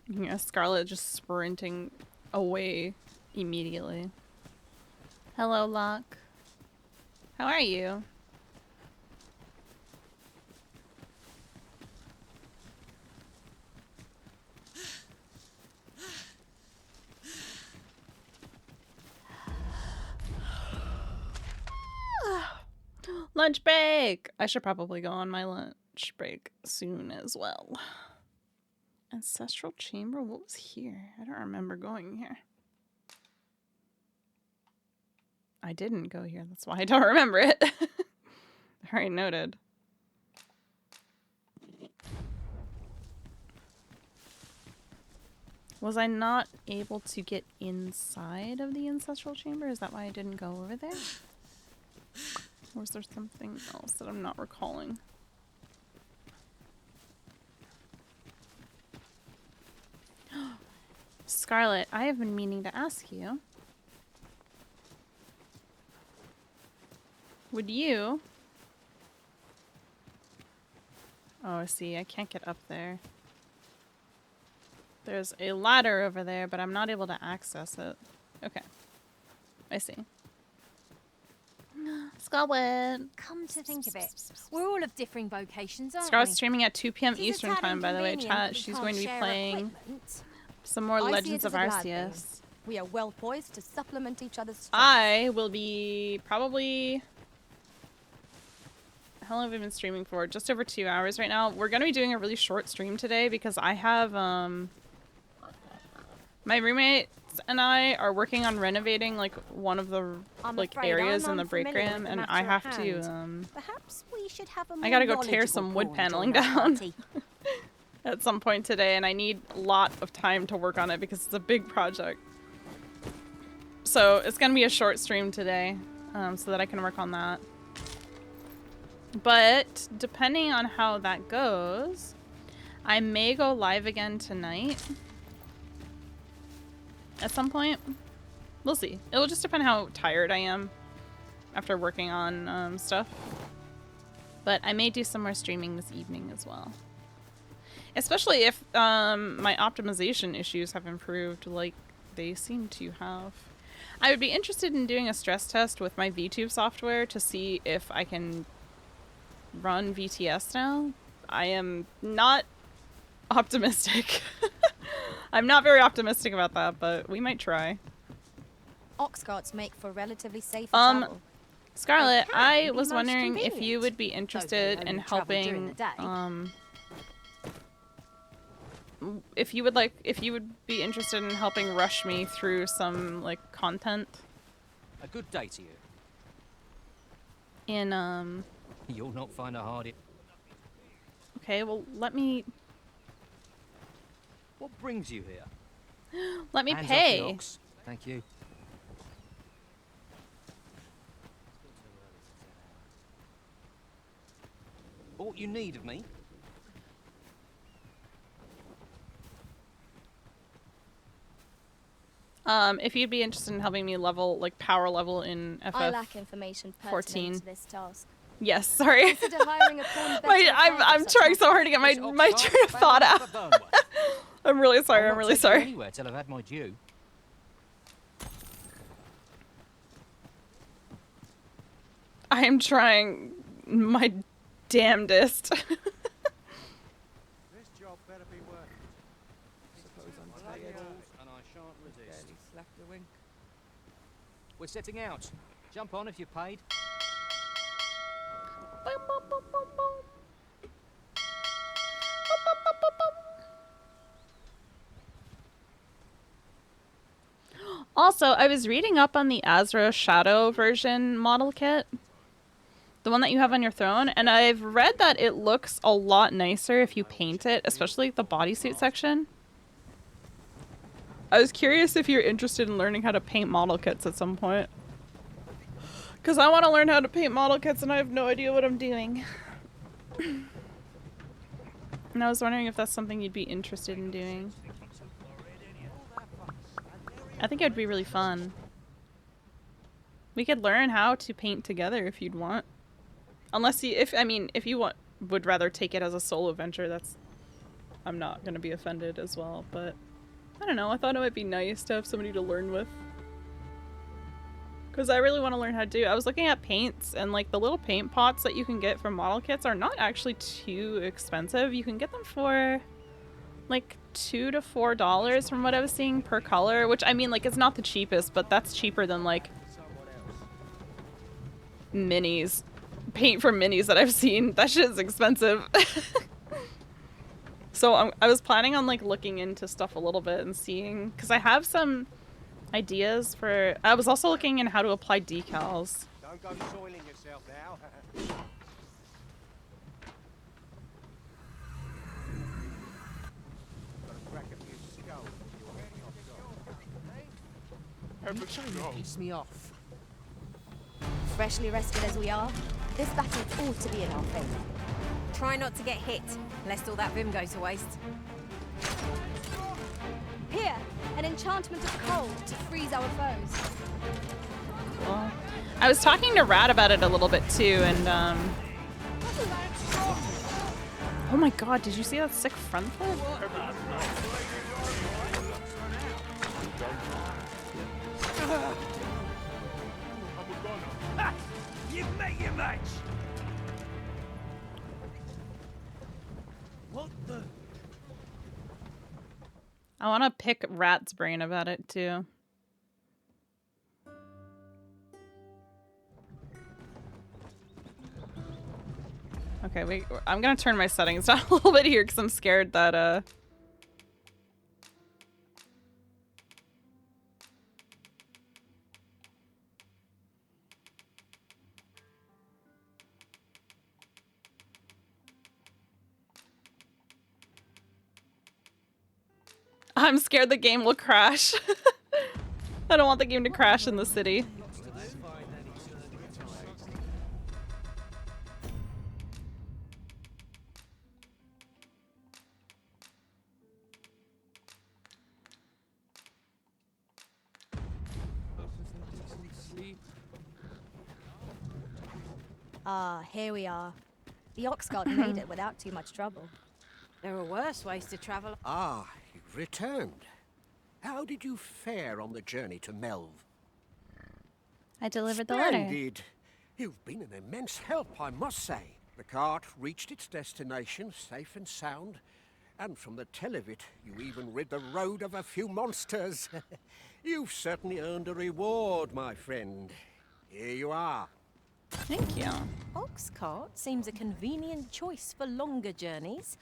Yeah, Scarlet just sprinting away immediately. Hello, Locke. How are you? Lunch break! I should probably go on my lunch break soon as well. Ancestral chamber? What was here? I don't remember going here. I didn't go here. That's why I don't remember it. Alright, noted. Was I not able to get inside of the ancestral chamber? Is that why I didn't go over there? Or is there something else that I'm not recalling? Scarlet, I have been meaning to ask you. Would you... Oh, I see. I can't get up there. There's a ladder over there, but I'm not able to access it. Okay. I see. Scarlet. Come to think of it, we're all of differing vocations, aren't Scarlet's we? streaming at 2 p.m. It is a Eastern tad time, by the way, inconvenient chat. that we She's can't going to be share playing equipment. some more I see Legends it of as a glad thing. Arceus. We are well poised to supplement each other's strengths. I will be probably... How long have I been streaming for? Just over 2 hours right now. We're going to be doing a really short stream today because I have... My roommates and I are working on renovating like one of the areas in the break room, and I have to Perhaps we should have a more I gotta go tear some wood paneling down at some point today, and I need a lot of time to work on it because it's a big project. So it's gonna be a short stream today, so that I can work on that. But depending on how that goes, I may go live again tonight. At some point. We'll see. It'll just depend how tired I am after working on stuff. But I may do some more streaming this evening as well. Especially if my optimization issues have improved like they seem to have. I would be interested in doing a stress test with my VTube software to see if I can run VTS now. I am not optimistic. I'm not very optimistic about that, but we might try. Ox carts make for relatively safe travel. Scarlett, I be was most wondering if you convenient. would be interested in only travel during helping, the day. if you would be interested in helping rush me through some, like, content. A good day to you. In, You'll not find a hardy. okay, well, let me What brings you here? let me Hands off the pay. ox. Thank you. What you need of me? If you'd be interested in helping me level, like, power level in FF I lack information pertinent 14. to this task. Yes, sorry. Consider hiring a pawn I'm trying so hard to get my train of thought out. I'm really sorry. I'm really sorry. Anywhere till I've had my due. I am trying my damnedest. This job better be worth it. Suppose I'm tired And I shan't resist. We're setting out. Jump on if you're paid. Also, I was reading up on the Azra Shadow version model kit. The one that you have on your throne, and I've read that it looks a lot nicer if you paint it, especially the bodysuit section. I was curious if you're interested in learning how to paint model kits at some point. Because I want to learn how to paint model kits and I have no idea what I'm doing. And I was wondering if that's something you'd be interested in doing. I think it would be really fun. We could learn how to paint together if you'd want. Unless you, if you would rather take it as a solo venture, I'm not gonna be offended as well, but I don't know, I thought it might be nice to have somebody to learn with. Because I really want to learn how to do it. I was looking at paints, and like the little paint pots that you can get from model kits are not actually too expensive. You can get them for like $2 to $4 from what I was seeing per color, which I mean, like, it's not the cheapest, but that's cheaper than like minis. Paint from minis that I've seen. That shit is expensive. So I was planning on like looking into stuff a little bit and seeing, because I have some ideas for, I was also looking in how to apply decals. Don't go soiling yourself now. You trying to piss me off. Freshly rested as we are, this battle ought to be in our favour. Try not to get hit, lest all that vim go to waste. Here, an enchantment of cold to freeze our foes. Well, I was talking to Rad about it a little bit too, and oh my god, did you see that sick front flip? You've met your match. What the? I want to pick Rat's brain about it too. Okay, I'm gonna turn my settings down a little bit here because I'm scared that I'm scared the game will crash. I don't want the game to crash in the city. Ah, here we are. The Oxguard made it without too much trouble. There are worse ways to travel. Ah, you've returned. How did you fare on the journey to Melv? I delivered the letter. Splendid. You've been an immense help, I must say. The cart reached its destination safe and sound, and from the tell of it, you even rid the road of a few monsters. You've certainly earned a reward, my friend. Here you are. Thank you. Ox cart seems a convenient choice for longer journeys.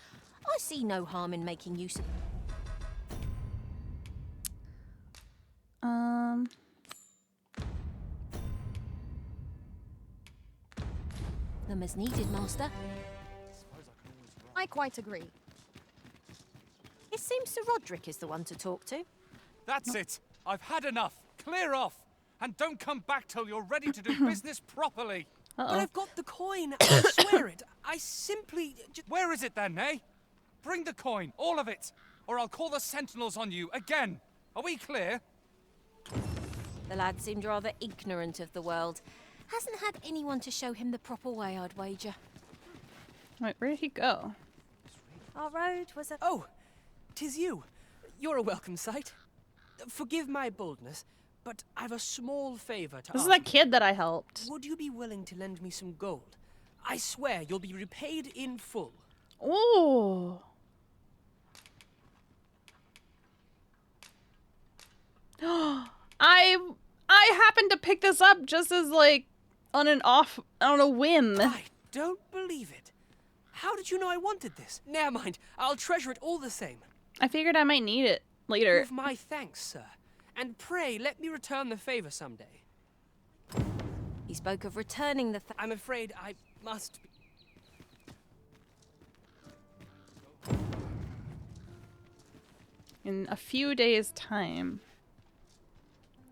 I see no harm in making use of... them as needed, Master. I quite agree. It seems Sir Roderick is the one to talk to. That's it. I've had enough. Clear off. And don't come back till you're ready to do business properly. But I've got the coin. I swear it. I simply... Where is it then, eh? Bring the coin, all of it, or I'll call the sentinels on you again. Are we clear? The lad seemed rather ignorant of the world. Hasn't had anyone to show him the proper way, I'd wager. Wait, where did he go? Our road was a... Oh, 'tis you. You're a welcome sight. Forgive my boldness, but I've a small favor to ask. This is that kid that I helped. Would you be willing to lend me some gold? I swear you'll be repaid in full. Ooh. I happened to pick this up just as like on a whim. I don't believe it. How did you know I wanted this? Never mind. I'll treasure it all the same. I figured I might need it later. Prove my thanks, sir. And pray let me return the favor someday. He spoke of returning the... I'm afraid I must be... In a few days' time.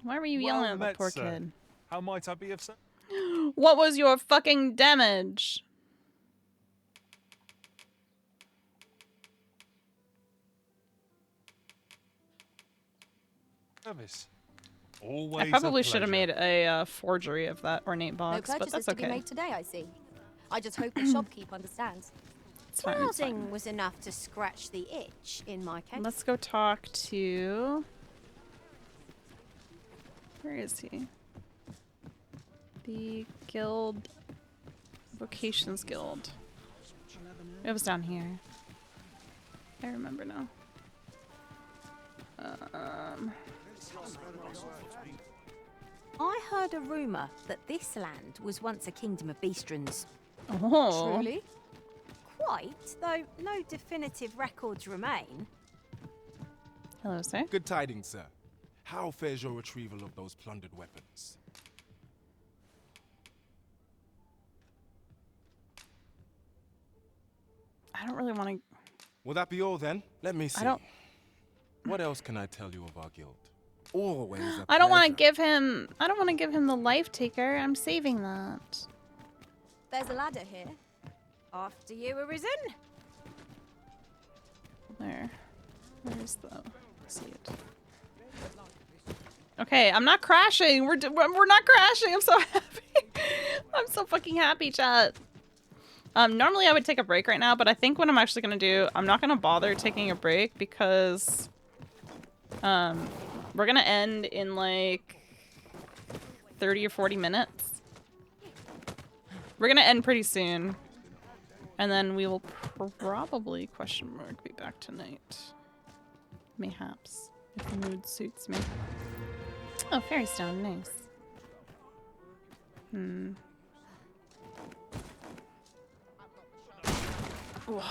Why were you yelling at the poor sir. kid? How might I be of service? What was your fucking damage? Always I probably a should have made a forgery of that ornate No box, but purchases that's to be okay. made today, I see. I just hope the shopkeep understands. It's fine, it's Browsing fine. was enough to scratch the itch, in my case. Let's go talk to... Where is he? The guild... Vocations Guild. It was down here. I remember now. I heard a rumour that this land was once a kingdom of beastrons. Oh. Truly? Quite, though no definitive records remain. Hello, sir. Good tidings, sir. How fares your retrieval of those plundered weapons? I don't really want to... Will that be all then? Let me see. I don't... What else can I tell you of our guild? Always a I don't want to pleasure. give him... I don't want to give him the life taker. I'm saving that. There's a ladder here. After you, Arisen. There. Where's the... See it. Okay, I'm not crashing. We're not crashing. I'm so happy. I'm so fucking happy, chat. Normally I would take a break right now, but I think what I'm actually gonna do, I'm not gonna bother taking a break because we're gonna end in like 30 or 40 minutes. We're gonna end pretty soon. And then we will probably, question mark, be back tonight. Mayhaps. If the mood suits me. Oh, fairy stone, nice. Ooh,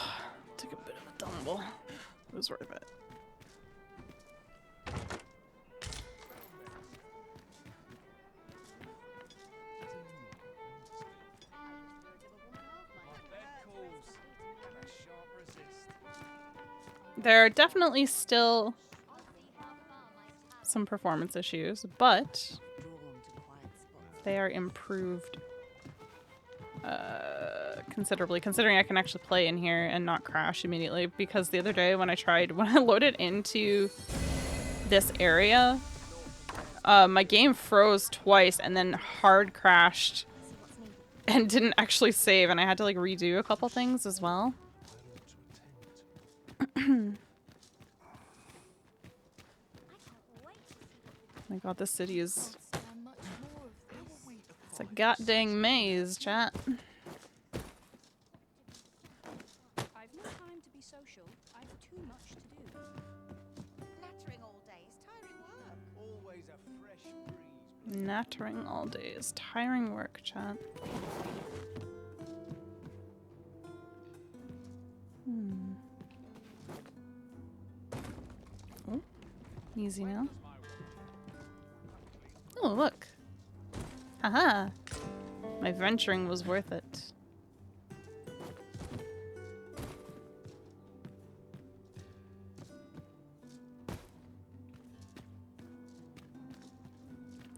took a bit of a tumble. It was worth it. There are definitely still some performance issues, but they are improved considerably, considering I can actually play in here and not crash immediately, because the other day when I loaded into this area, my game froze twice and then hard crashed and didn't actually save, and I had to like redo a couple things as well. My god, this city is a goddamn maze, chat. I've no time to be social. I've too much to do. Nattering all day is tiring work. Always a fresh breeze. Nattering all day is tiring work, chat. Oh, easy now. Oh, look. Haha. My venturing was worth it.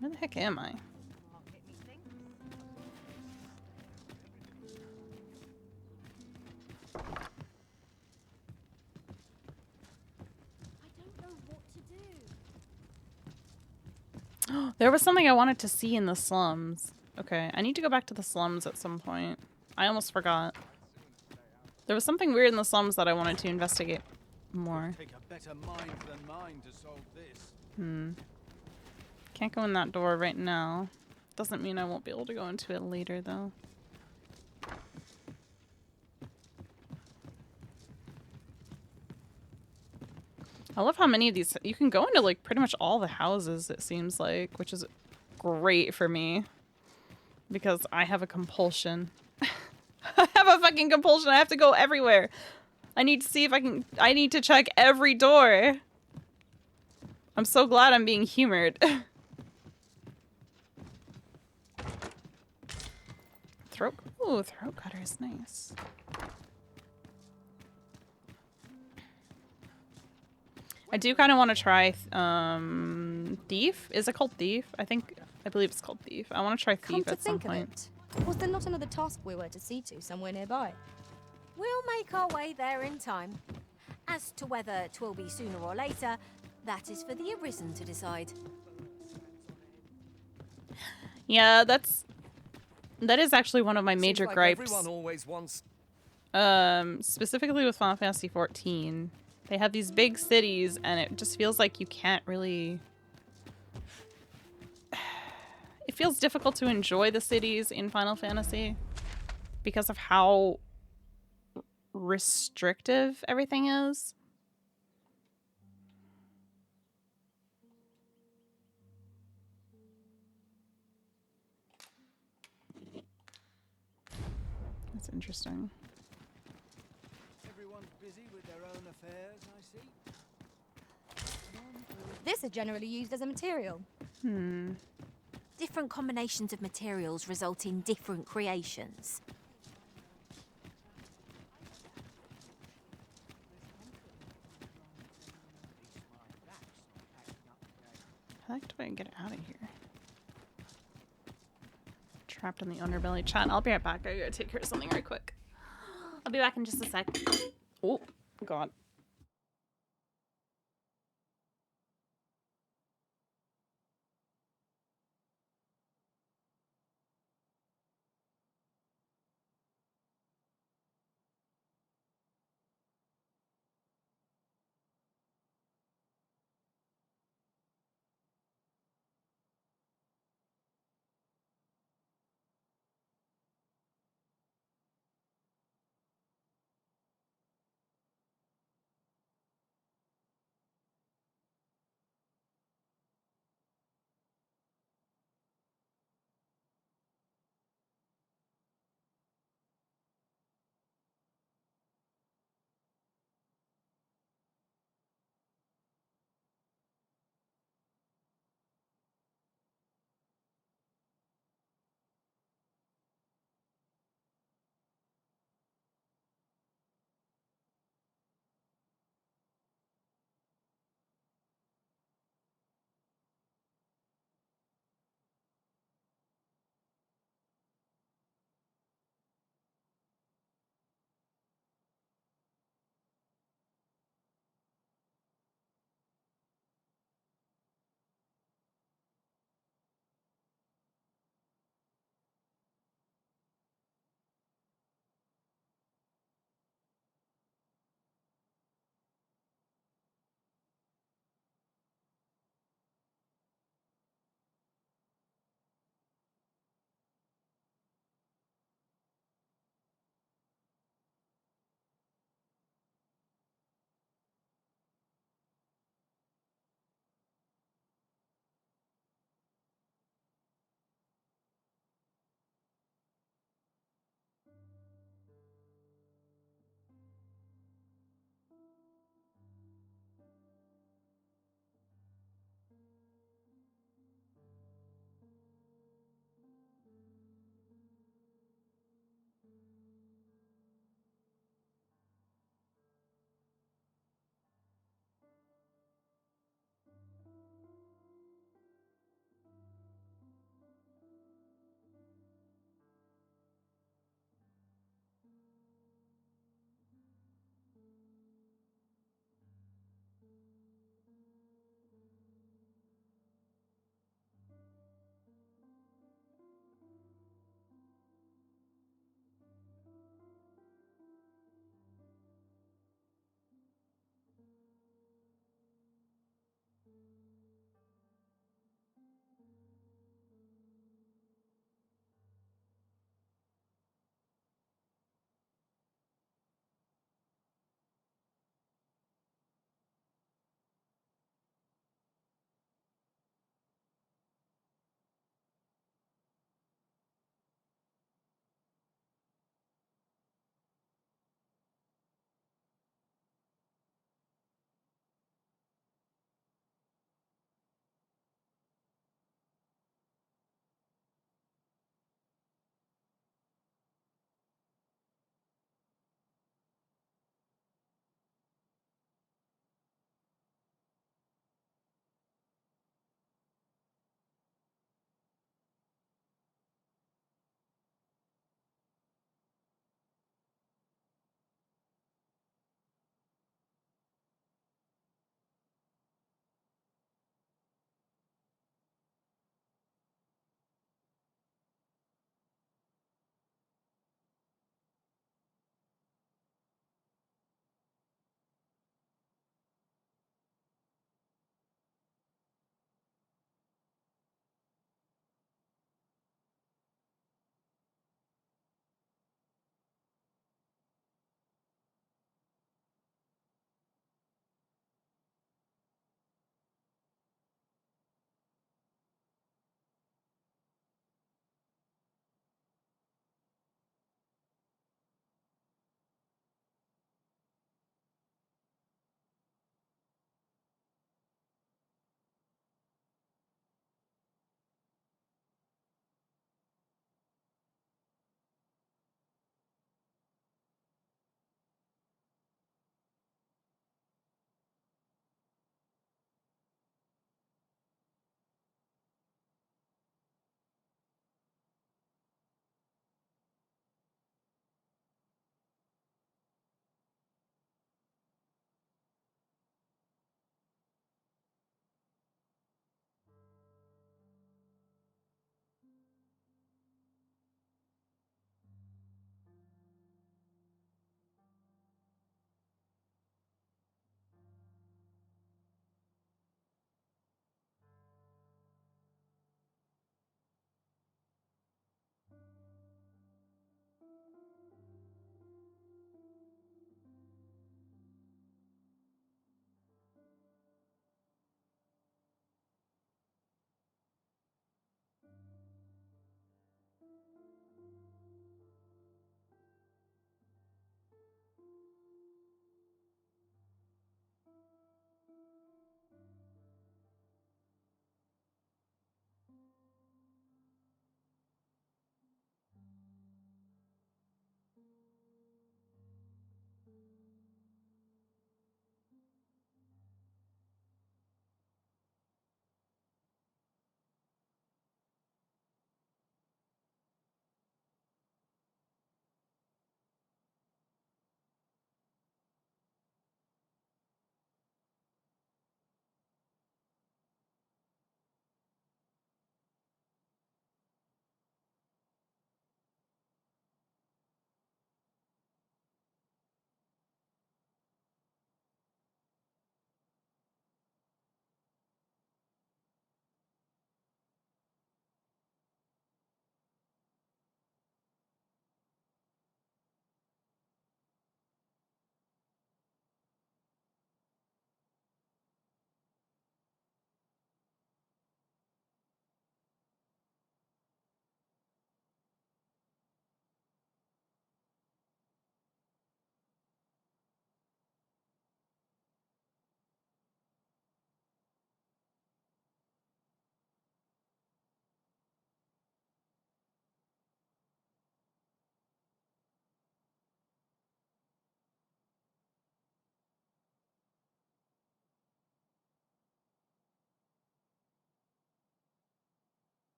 Where the heck am I? There was something I wanted to see in the slums. Okay, I need to go back to the slums at some point. I almost forgot. There was something weird in the slums that I wanted to investigate more. Take a better mind than mine to solve this. Can't go in that door right now. Doesn't mean I won't be able to go into it later, though. I love how many of these... You can go into, like, pretty much all the houses, it seems like, which is great for me. Because I have a compulsion. I have a fucking compulsion. I have to go everywhere. I need to see if I can... I need to check every door. I'm so glad I'm being humored. Ooh, throat cutter is nice. I do kind of want to try Thief. Is it called Thief? I believe it's called Thief. I want to try Thief at some point. Was there not another task we were to see to somewhere nearby? We'll make our way there in time. As to whether 'twill be sooner or later, that is for the Arisen to decide. Yeah, that is actually one of my major like gripes. Everyone always wants. Specifically with Final Fantasy XIV. They have these big cities, and it just feels like you can't really... It feels difficult to enjoy the cities in Final Fantasy because of how restrictive everything is. That's interesting. Everyone's busy with their own affairs, I see. This is generally used as a material. Different combinations of materials result in different creations. How do I get out of here? Trapped in the underbelly. Chat, I'll be right back. I gotta take care of something right quick. I'll be back in just a sec. Oh, God.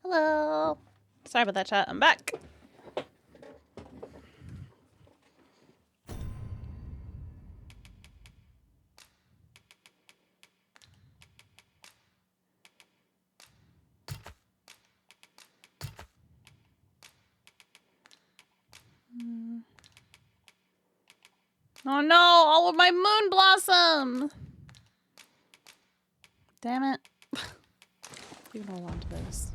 Hello. Sorry about that, chat. I'm back. Oh no, all of my moon blossom! Damn it. You can hold on to this.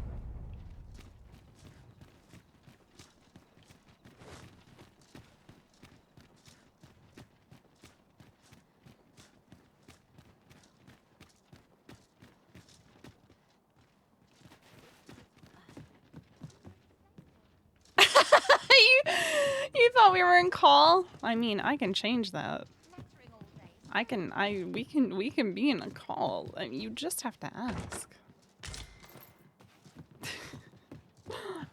You thought we were in call? I mean, I can change that. We can be in a call. I mean, you just have to ask.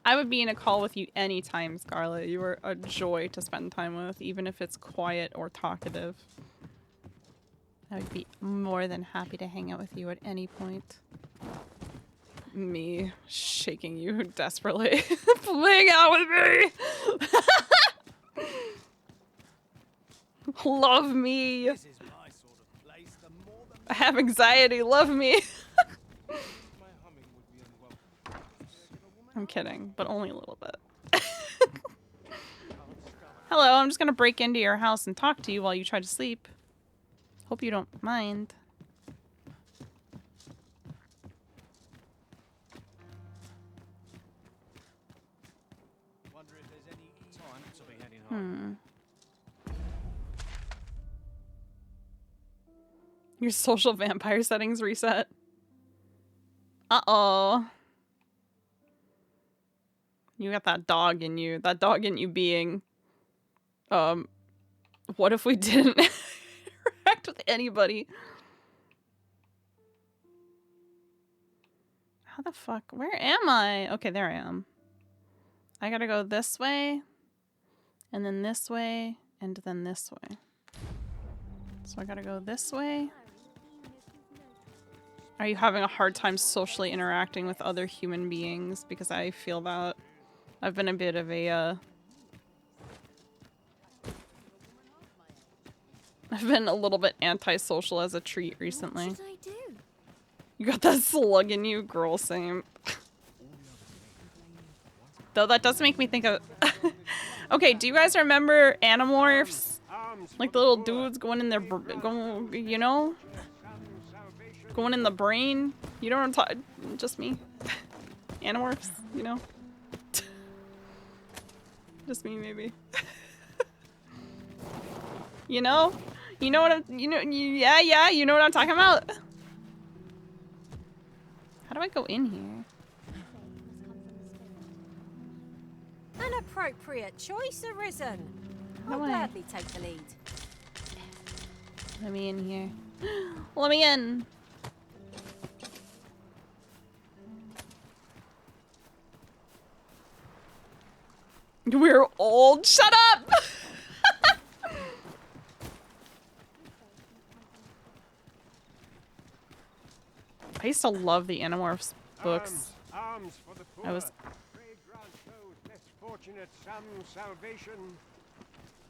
I would be in a call with you anytime, Scarlett. You are a joy to spend time with, even if it's quiet or talkative. I would be more than happy to hang out with you at any point. Me shaking you desperately. Hang out with me! Love me! This is my sort of place. I have anxiety, love me! I'm kidding, but only a little bit. Hello, I'm just gonna break into your house and talk to you while you try to sleep. Hope you don't mind. Wonder if there's any time to be heading home. Your social vampire settings reset. Uh-oh. You got that dog in you. That dog in you being... what if we didn't interact with anybody? How the fuck? Where am I? Okay, there I am. I gotta go this way, and then this way, and then this way. So I gotta go this way. Are you having a hard time socially interacting with other human beings? Because I feel that. I've been a bit of a, I've been a little bit antisocial as a treat recently. What should I do? You got that slug in you? Girl, same. Though that does make me think of... Okay, do you guys remember Animorphs? Like the little dudes going in their... going, you know? Going in the brain? You know what I'm talking... Just me. Animorphs, you know? Just me, maybe. You know? You know what I'm... You know... Yeah, you know what I'm talking about? How do I go in here? An appropriate choice arisen. How I'll do I- gladly take the lead. Let me in here. Let me in. We're old. Shut up! I used to love the Animorphs books. Arms for the poor. I was... Pray grant those less fortunate some salvation.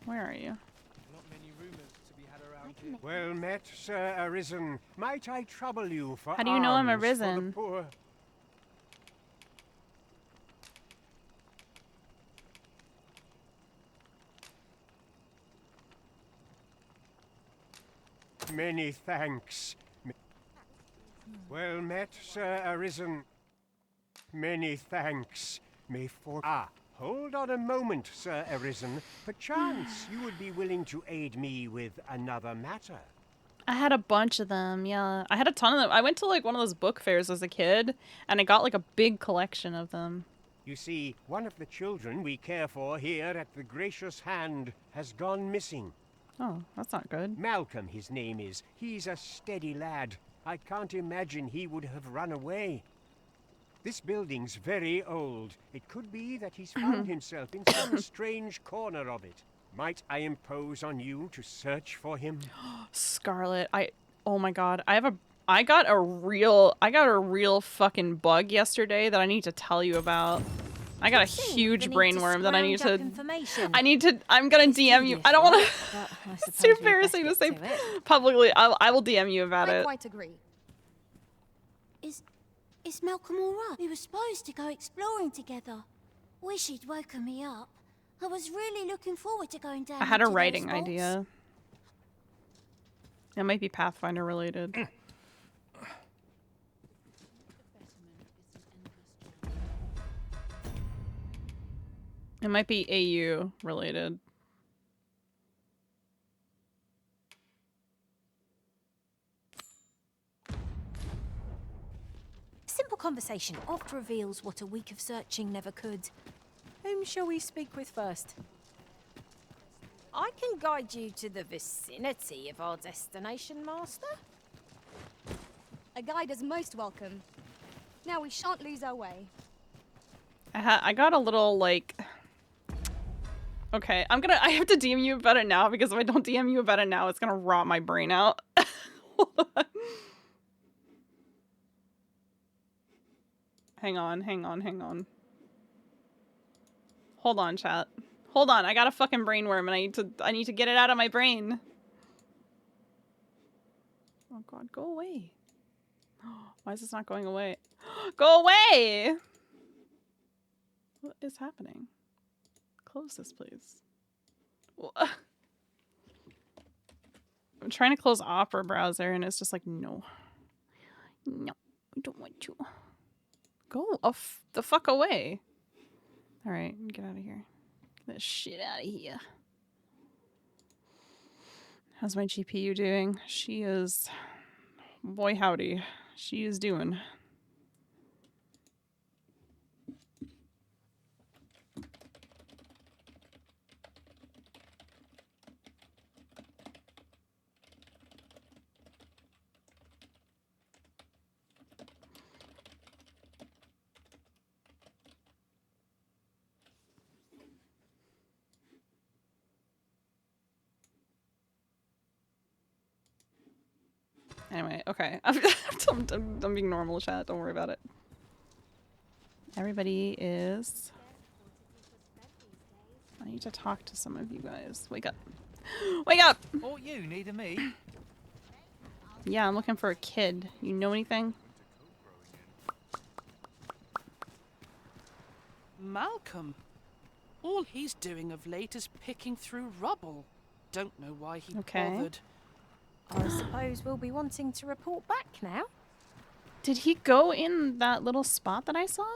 Where are you? Not many rumors to be had around here. Well met, Sir Arisen. Might I trouble you for How do you know I'm alms for the arisen? poor? Many thanks. Well met, Sir Arisen. Many thanks. May for... Ah, hold on a moment, Sir Arisen. Perchance you would be willing to aid me with another matter. I had a bunch of them, yeah. I had a ton of them. I went to like one of those book fairs as a kid, and I got like a big collection of them. You see, one of the children we care for here at the Gracious Hand has gone missing. Oh, that's not good. Malcolm, his name is. He's a steady lad. I can't imagine he would have run away. This building's very old. It could be that he's found himself in some strange corner of it. Might I impose on you to search for him? Scarlet, oh my god, I got a real fucking bug yesterday that I need to tell you about. I got a huge brainworm that I'm gonna DM you. I don't want to. It's too embarrassing to say publicly. I will DM you about it. I quite agree. Is Malcolm all right? We were supposed to go exploring together. Wish he'd woken me up. I was really looking forward to going down. I had a into writing those vaults. idea. It might be Pathfinder related. It might be AU related. Simple conversation oft reveals what a week of searching never could. Whom shall we speak with first? I can guide you to the vicinity of our destination, Master. A guide is most welcome. Now we shan't lose our way. I got a little like. Okay, I have to DM you about it now because if I don't DM you about it now, it's gonna rot my brain out. Hang on. Hold on, chat. Hold on, I got a fucking brainworm and I need to get it out of my brain. Oh god, go away. Why is this not going away? Go away! What is happening? Close this, please. I'm trying to close Opera browser and it's just like, no. No, I don't want to. Go the fuck away. Alright, get out of here. Get this shit out of here. How's my GPU doing? She is... Boy howdy. She is doing. Anyway, okay. I'm being normal, chat. Don't worry about it. Everybody is... I need to talk to some of you guys. Wake up. Wake up! Oh, you needed me? Yeah, I'm looking for a kid. You know anything? Malcolm. All he's doing of late is picking through rubble. Don't know why he bothered. I suppose we'll be wanting to report back now. Did he go in that little spot that I saw?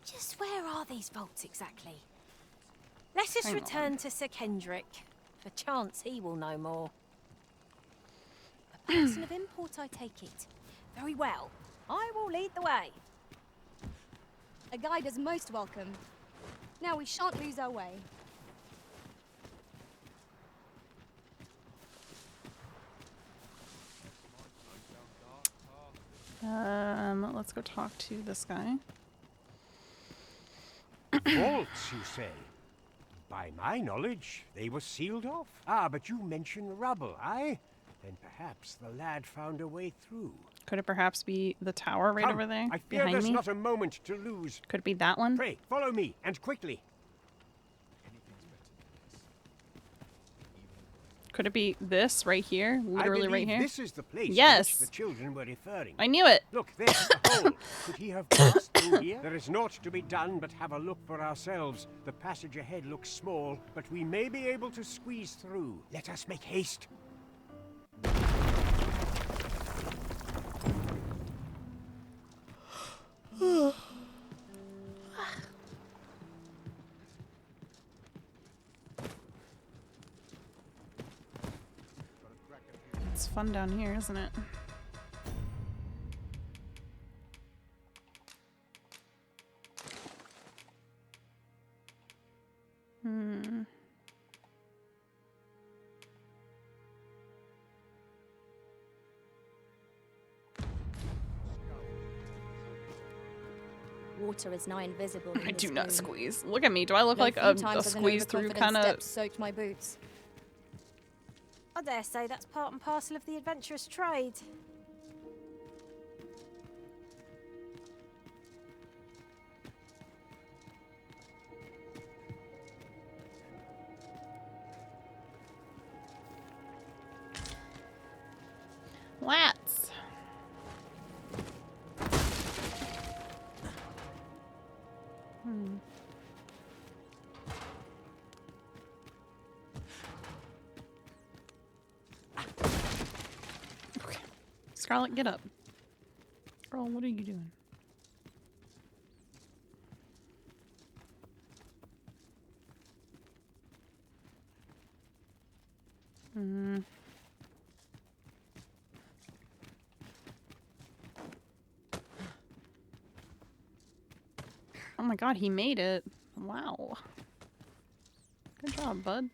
Just where are these vaults exactly? Let us return to Sir Kendrick. Perchance he will know more. A person of import, I take it. Very well. I will lead the way. A guide is most welcome. Now we shan't lose our way. Let's go talk to this guy. Vaults, you say? By my knowledge, they were sealed off. Ah, but you mention rubble, aye? Then perhaps the lad found a way through. Could it perhaps be the tower right over there? I fear behind there's me? not a moment to lose. Could it be that one? Pray, follow me, and quickly. Could it be this right here? Literally right here? This is the place yes. to which the children were referring. I knew it. Look, there's a hole. Could he have passed through here? There is naught to be done but have a look for ourselves. The passage ahead looks small, but we may be able to squeeze through. Let us make haste. It's fun down here, isn't it? Water is nigh invisible. I do not squeeze. Look at me. Do I look like a squeeze through kind of? Soaked my boots. I dare say that's part and parcel of the adventurous trade. Let's. Okay. Scarlet, get up. Girl, what are you doing? Oh my god, he made it. Wow. Good job, bud.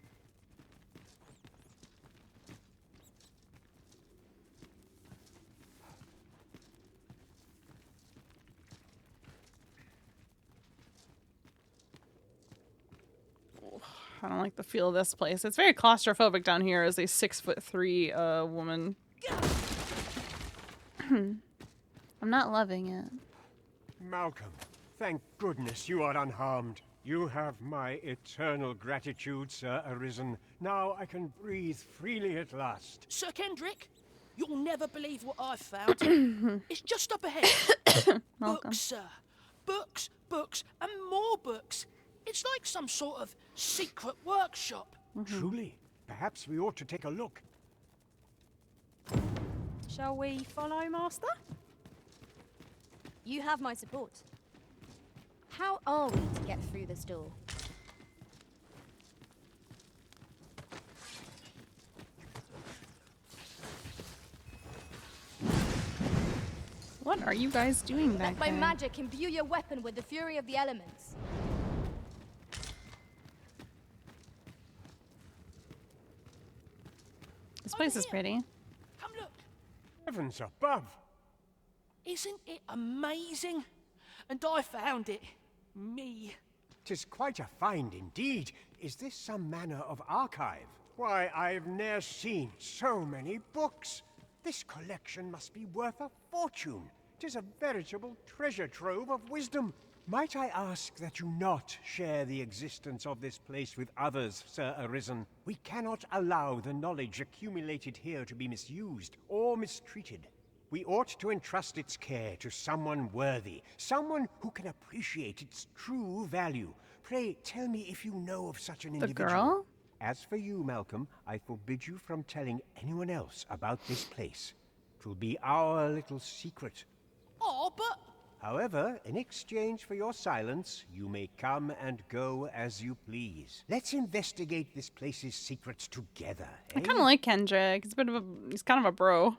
I don't like the feel of this place. It's very claustrophobic down here as a 6'3" woman. I'm not loving it. Malcolm, thank goodness you are unharmed. You have my eternal gratitude, Sir Arisen. Now I can breathe freely at last. Sir Kendrick, you'll never believe what I've found. It's just up ahead. Books, sir. Books, books, and more books. It's like some sort of secret workshop. Truly. Perhaps we ought to take a look. Shall we follow, Master? You have my support. How are we to get through this door? What are you guys doing back Let my there? magic imbue your weapon with the fury of the elements. This place is pretty. Come look. Heavens above! Isn't it amazing? And I found it. Me. 'Tis quite a find indeed. Is this some manner of archive? Why, I've ne'er seen so many books. This collection must be worth a fortune. 'Tis a veritable treasure trove of wisdom. Might I ask that you not share the existence of this place with others, Sir Arisen? We cannot allow the knowledge accumulated here to be misused or mistreated. We ought to entrust its care to someone worthy, someone who can appreciate its true value. Pray tell me if you know of such an individual. The girl? As for you, Malcolm, I forbid you from telling anyone else about this place. 'Twill be our little secret. Oh, but... However, in exchange for your silence, you may come and go as you please. Let's investigate this place's secrets together, eh? I kind of like Kendrick. He's kind of a bro.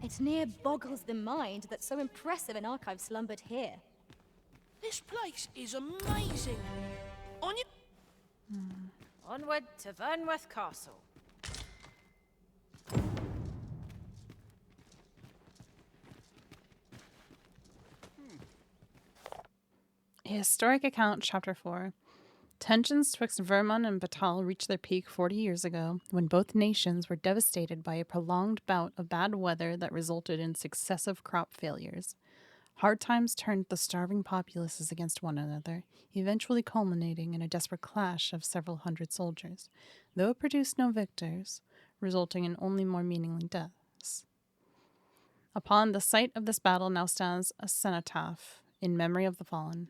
It near boggles the mind that so impressive an archive slumbered here. This place is amazing. On your... Onward to Vernworth Castle. A historic account, Chapter 4. Tensions twixt Vermont and Batal reached their peak 40 years ago, when both nations were devastated by a prolonged bout of bad weather that resulted in successive crop failures. Hard times turned the starving populaces against one another, eventually culminating in a desperate clash of several hundred soldiers, though it produced no victors, resulting in only more meaningless deaths. Upon the site of this battle now stands a cenotaph in memory of the fallen.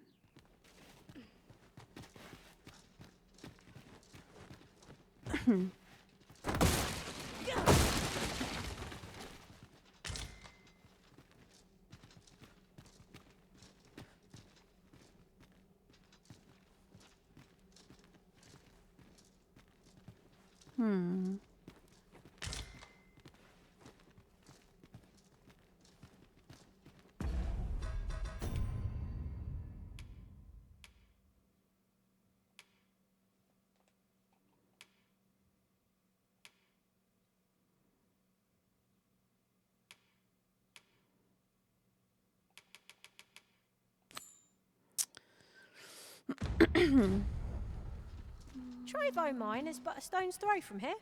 Trevo Mine is but a stone's throw from here.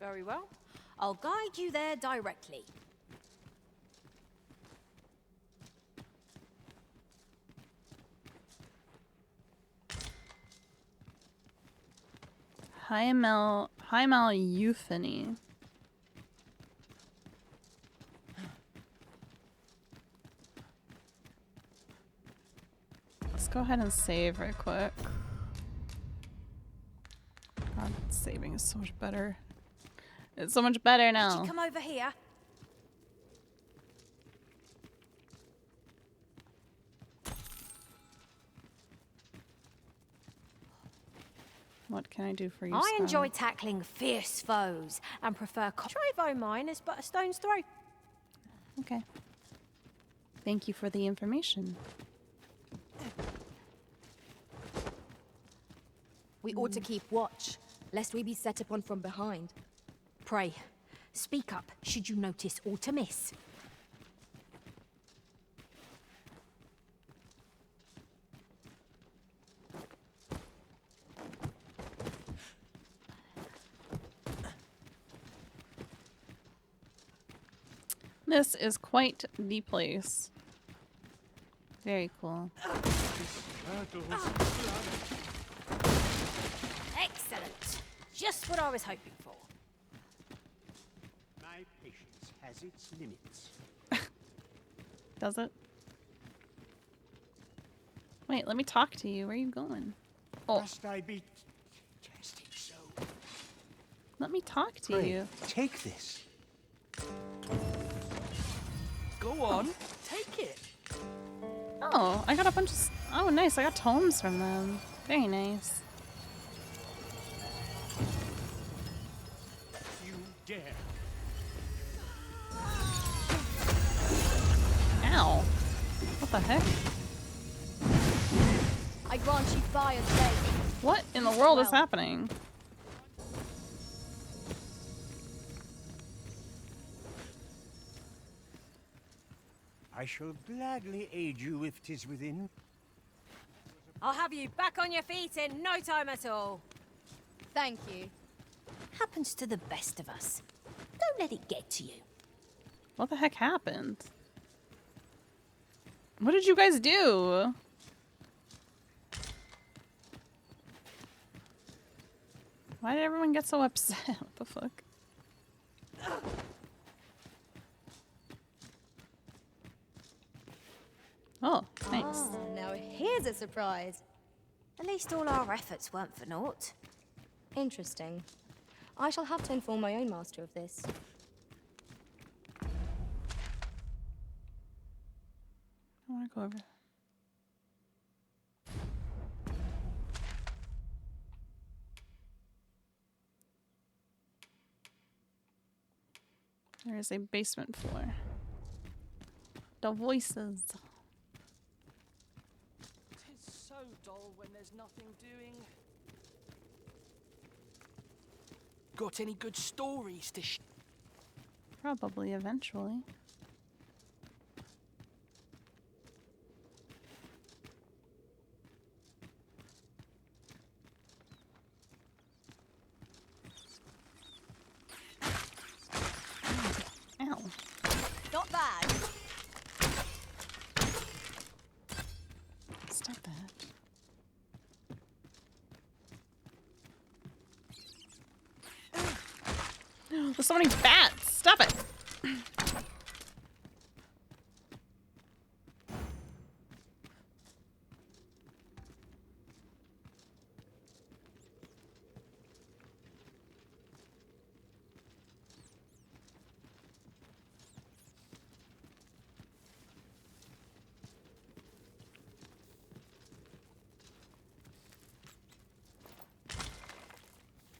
Very well. I'll guide you there directly. Hymal euphony. Let's go ahead and save right quick. God, saving is so much better. It's so much better now. Did you come over here? What can I do for you, I Scarlet? enjoy tackling fierce foes and prefer Trevo mine is but a stone's throw. Okay. Thank you for the information. We ought to keep watch, lest we be set upon from behind. Pray, speak up should you notice aught amiss. This is quite the place. Very cool. Excellent. Just what I was hoping for. My patience has its limits. Does it? Wait, let me talk to you. Where are you going? Oh. Must I be tested so? Let me talk to Pray, you. take this. Go on, take it. Oh, I got a bunch of... Oh, nice. I got tomes from them. Very nice. You dare. Ow. What the heck? I grant you fire's day. What in the world is happening? I shall gladly aid you if 'tis within. I'll have you back on your feet in no time at all. Thank you. Happens to the best of us. Don't let it get to you. What the heck happened? What did you guys do? Why did everyone get so upset? What the fuck? Oh, nice. Ah, now here's a surprise. At least all our efforts weren't for naught. Interesting. I shall have to inform my own master of this. I want to go over. There is a basement floor. The voices. It's so dull when there's nothing doing. Got any good stories to Probably eventually. Ow. Not bad. Stop that. There's so many bats! Stop it!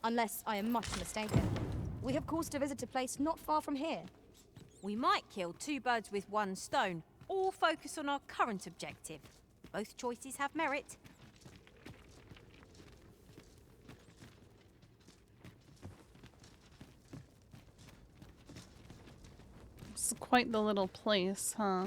Unless I am much mistaken. We have cause to visit a place not far from here. We might kill two birds with one stone, or focus on our current objective. Both choices have merit. It's quite the little place, huh?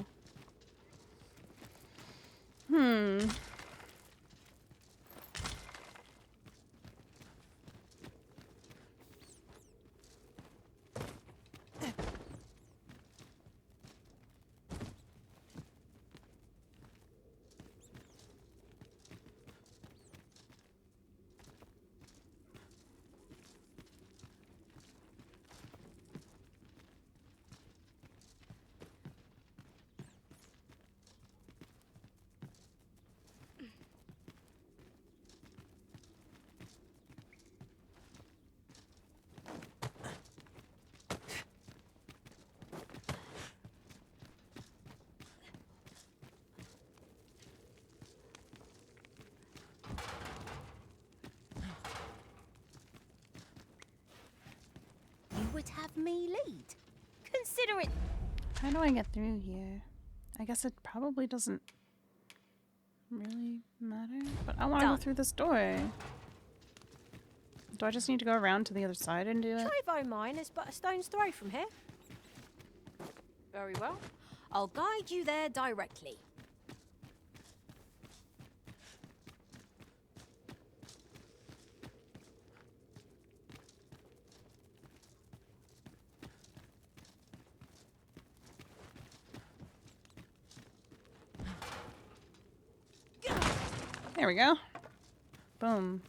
might have me lead. Consider it. How do I get through here? I guess it probably doesn't really matter, but I want to go through this door. Do I just need to go around to the other side and do it? Trevo Mine is but a stone's throw from here. Very well. I'll guide you there directly. There we go. Boom.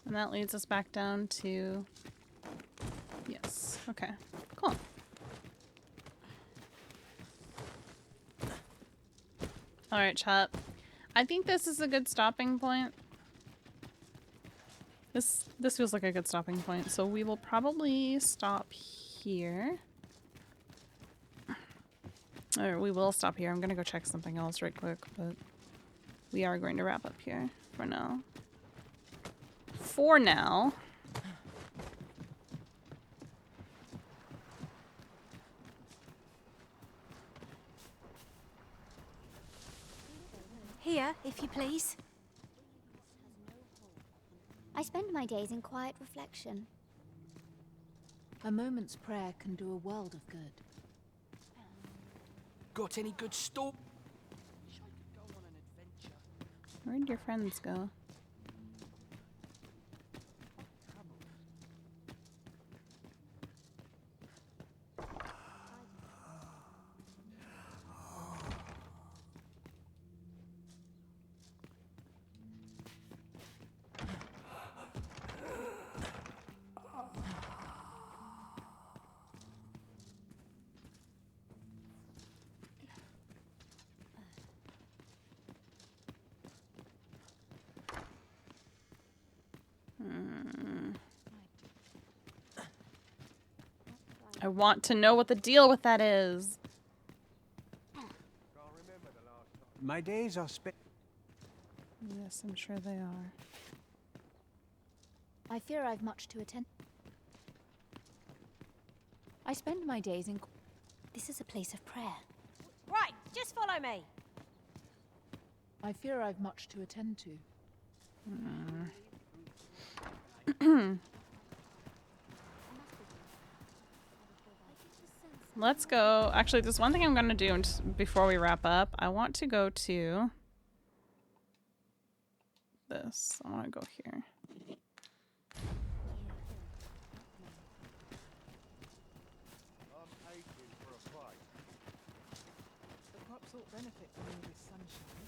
And that leads us back down to... Yes. Okay. Cool. Alright, chat. I think this is a good stopping point. This feels like a good stopping point, so we will probably stop here. Or we will stop here. I'm gonna go check something else right quick, but we are going to wrap up here for now. For now. Here, if you please. I spend my days in quiet reflection. A moment's prayer can do a world of good. Got any good store? Where'd your friends go? I want to know what the deal with that is. My days are spent. Yes, I'm sure they are. I fear I've much to attend. I spend my days in... This is a place of prayer. Right, just follow me. I fear I've much to attend to. Let's go. Actually, there's one thing I'm going to do before we wrap up. I want to go to this. I want to go here. The crops ought benefit from all this sunshine.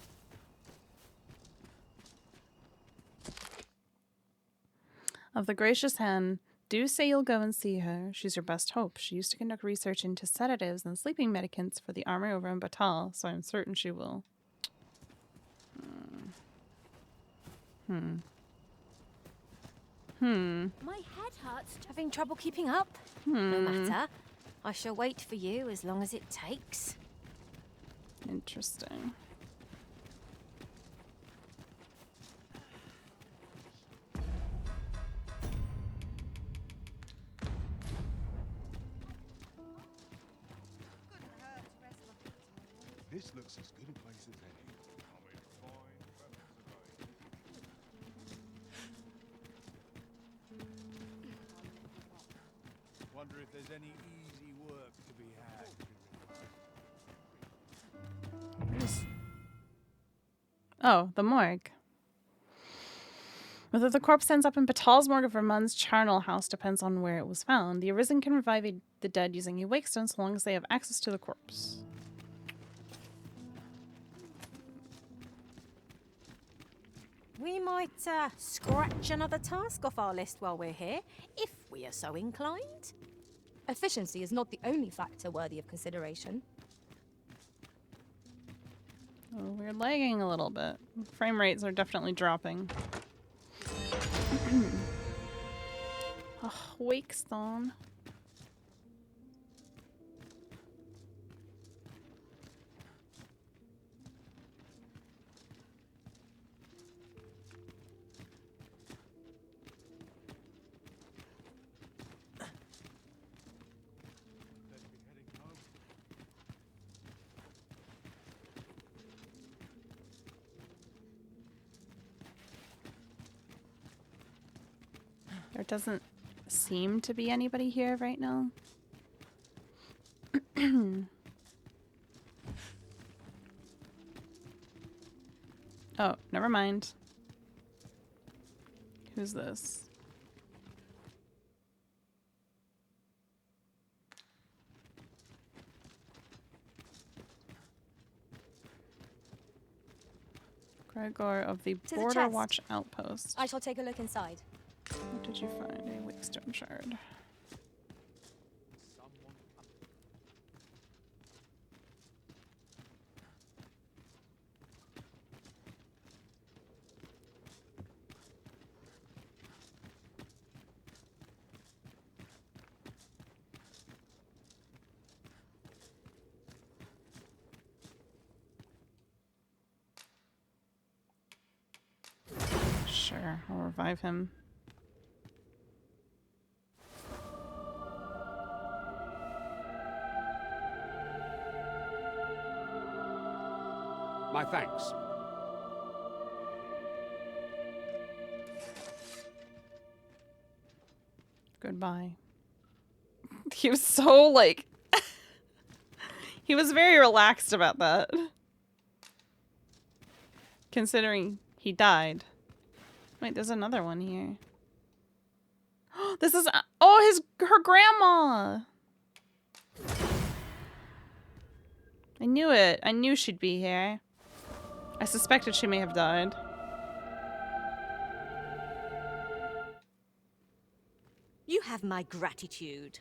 Of the gracious hen, do say you'll go and see her. She's your best hope. She used to conduct research into sedatives and sleeping medicaments for the army over in Batal, so I'm certain she will. My head hurts. Having trouble keeping up? No matter. I shall wait for you as long as it takes. Interesting. This looks as good a place as any. Wonder if there's any easy work to be had. Oh, the morgue. Whether the corpse ends up in Batal's morgue or Vermund's charnel house depends on where it was found. The Arisen can revive the dead using a wake stone so long as they have access to the corpse. We might scratch another task off our list while we're here, if we are so inclined. Efficiency is not the only factor worthy of consideration. Oh, we're lagging a little bit. Frame rates are definitely dropping. Oh, wake stone. There doesn't seem to be anybody here right now. Oh, never mind. Who's this? Gregor of the To the Border chest. Watch Outpost. I shall take a look inside. What did you find? A Wickstone shard. Sure, I'll revive him. My thanks. Goodbye. He was so, like... he was very relaxed about that. Considering he died. Wait, there's another one here. This is... oh, her grandma! I knew it. I knew she'd be here. I suspected she may have died. You have my gratitude.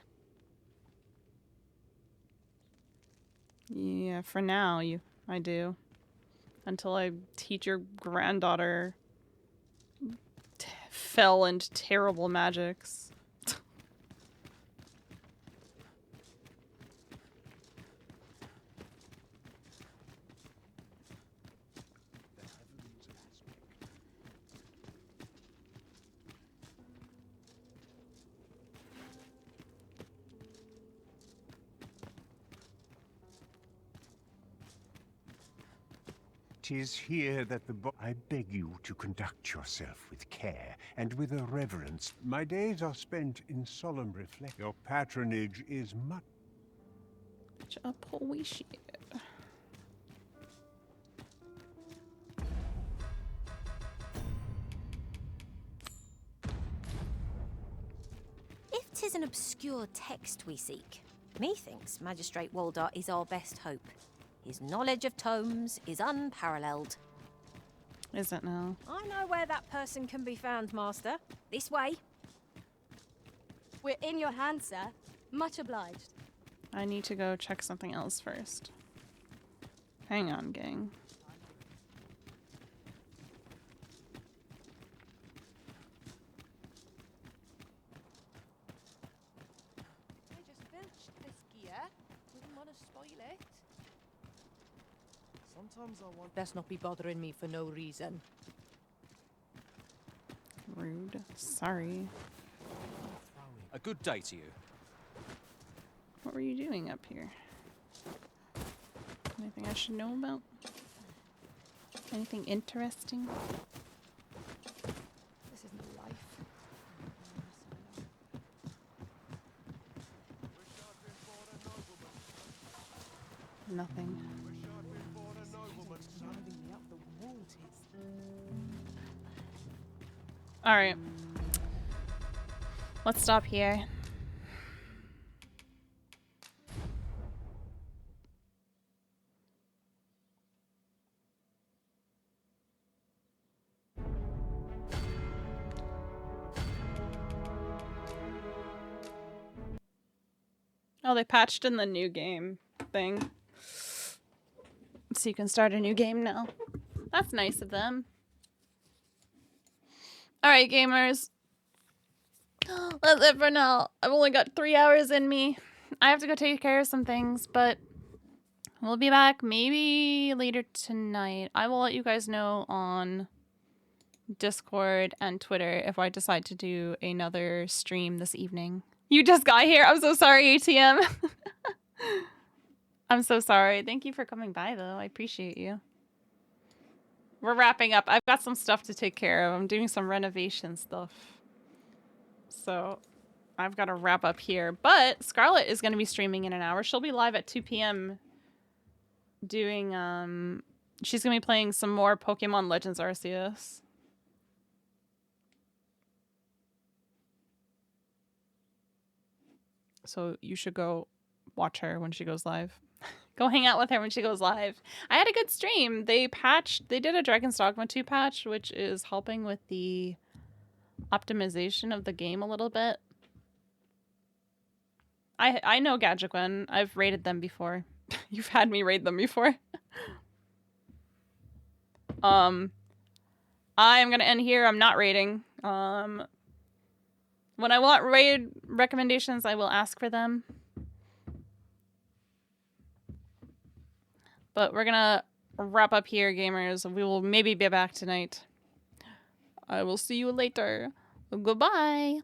Yeah, for now, I do. Until I teach your granddaughter fell and terrible magics. "'Tis here that the I beg you to conduct yourself with care and with a reverence. My days are spent in solemn reflection. Your patronage is much appreciated. If 'tis an obscure text we seek, methinks Magistrate Waldar is our best hope. His knowledge of tomes is unparalleled. Is it now? I know where that person can be found, Master. This way. We're in your hands, sir. Much obliged. I need to go check something else first. Hang on, gang. I just filched this gear. Didn't want to spoil it. Sometimes I want... Best not be bothering me for no reason. Rude. Sorry. A good day to you. What were you doing up here? Anything I should know about? Anything interesting? This isn't life. Nothing. Alright. Let's stop here. Oh, they patched in the new game thing. So you can start a new game now. That's nice of them. Alright, gamers. That's it for now. I've only got 3 hours in me. I have to go take care of some things, but we'll be back maybe later tonight. I will let you guys know on Discord and Twitter if I decide to do another stream this evening. You just got here. I'm so sorry, ATM. I'm so sorry. Thank you for coming by, though. I appreciate you. We're wrapping up. I've got some stuff to take care of. I'm doing some renovation stuff. So I've got to wrap up here. But Scarlett is going to be streaming in an hour. She'll be live at 2 p.m. doing, she's going to be playing some more Pokemon Legends Arceus. So you should go watch her when she goes live. Go hang out with her when she goes live. I had a good stream. They did a Dragon's Dogma 2 patch, which is helping with the optimization of the game a little bit. I know Gadget-Gwen. I've raided them before. You've had me raid them before. I'm gonna end here. I'm not raiding. When I want raid recommendations, I will ask for them. But we're gonna wrap up here, gamers. We will maybe be back tonight. I will see you later. Goodbye.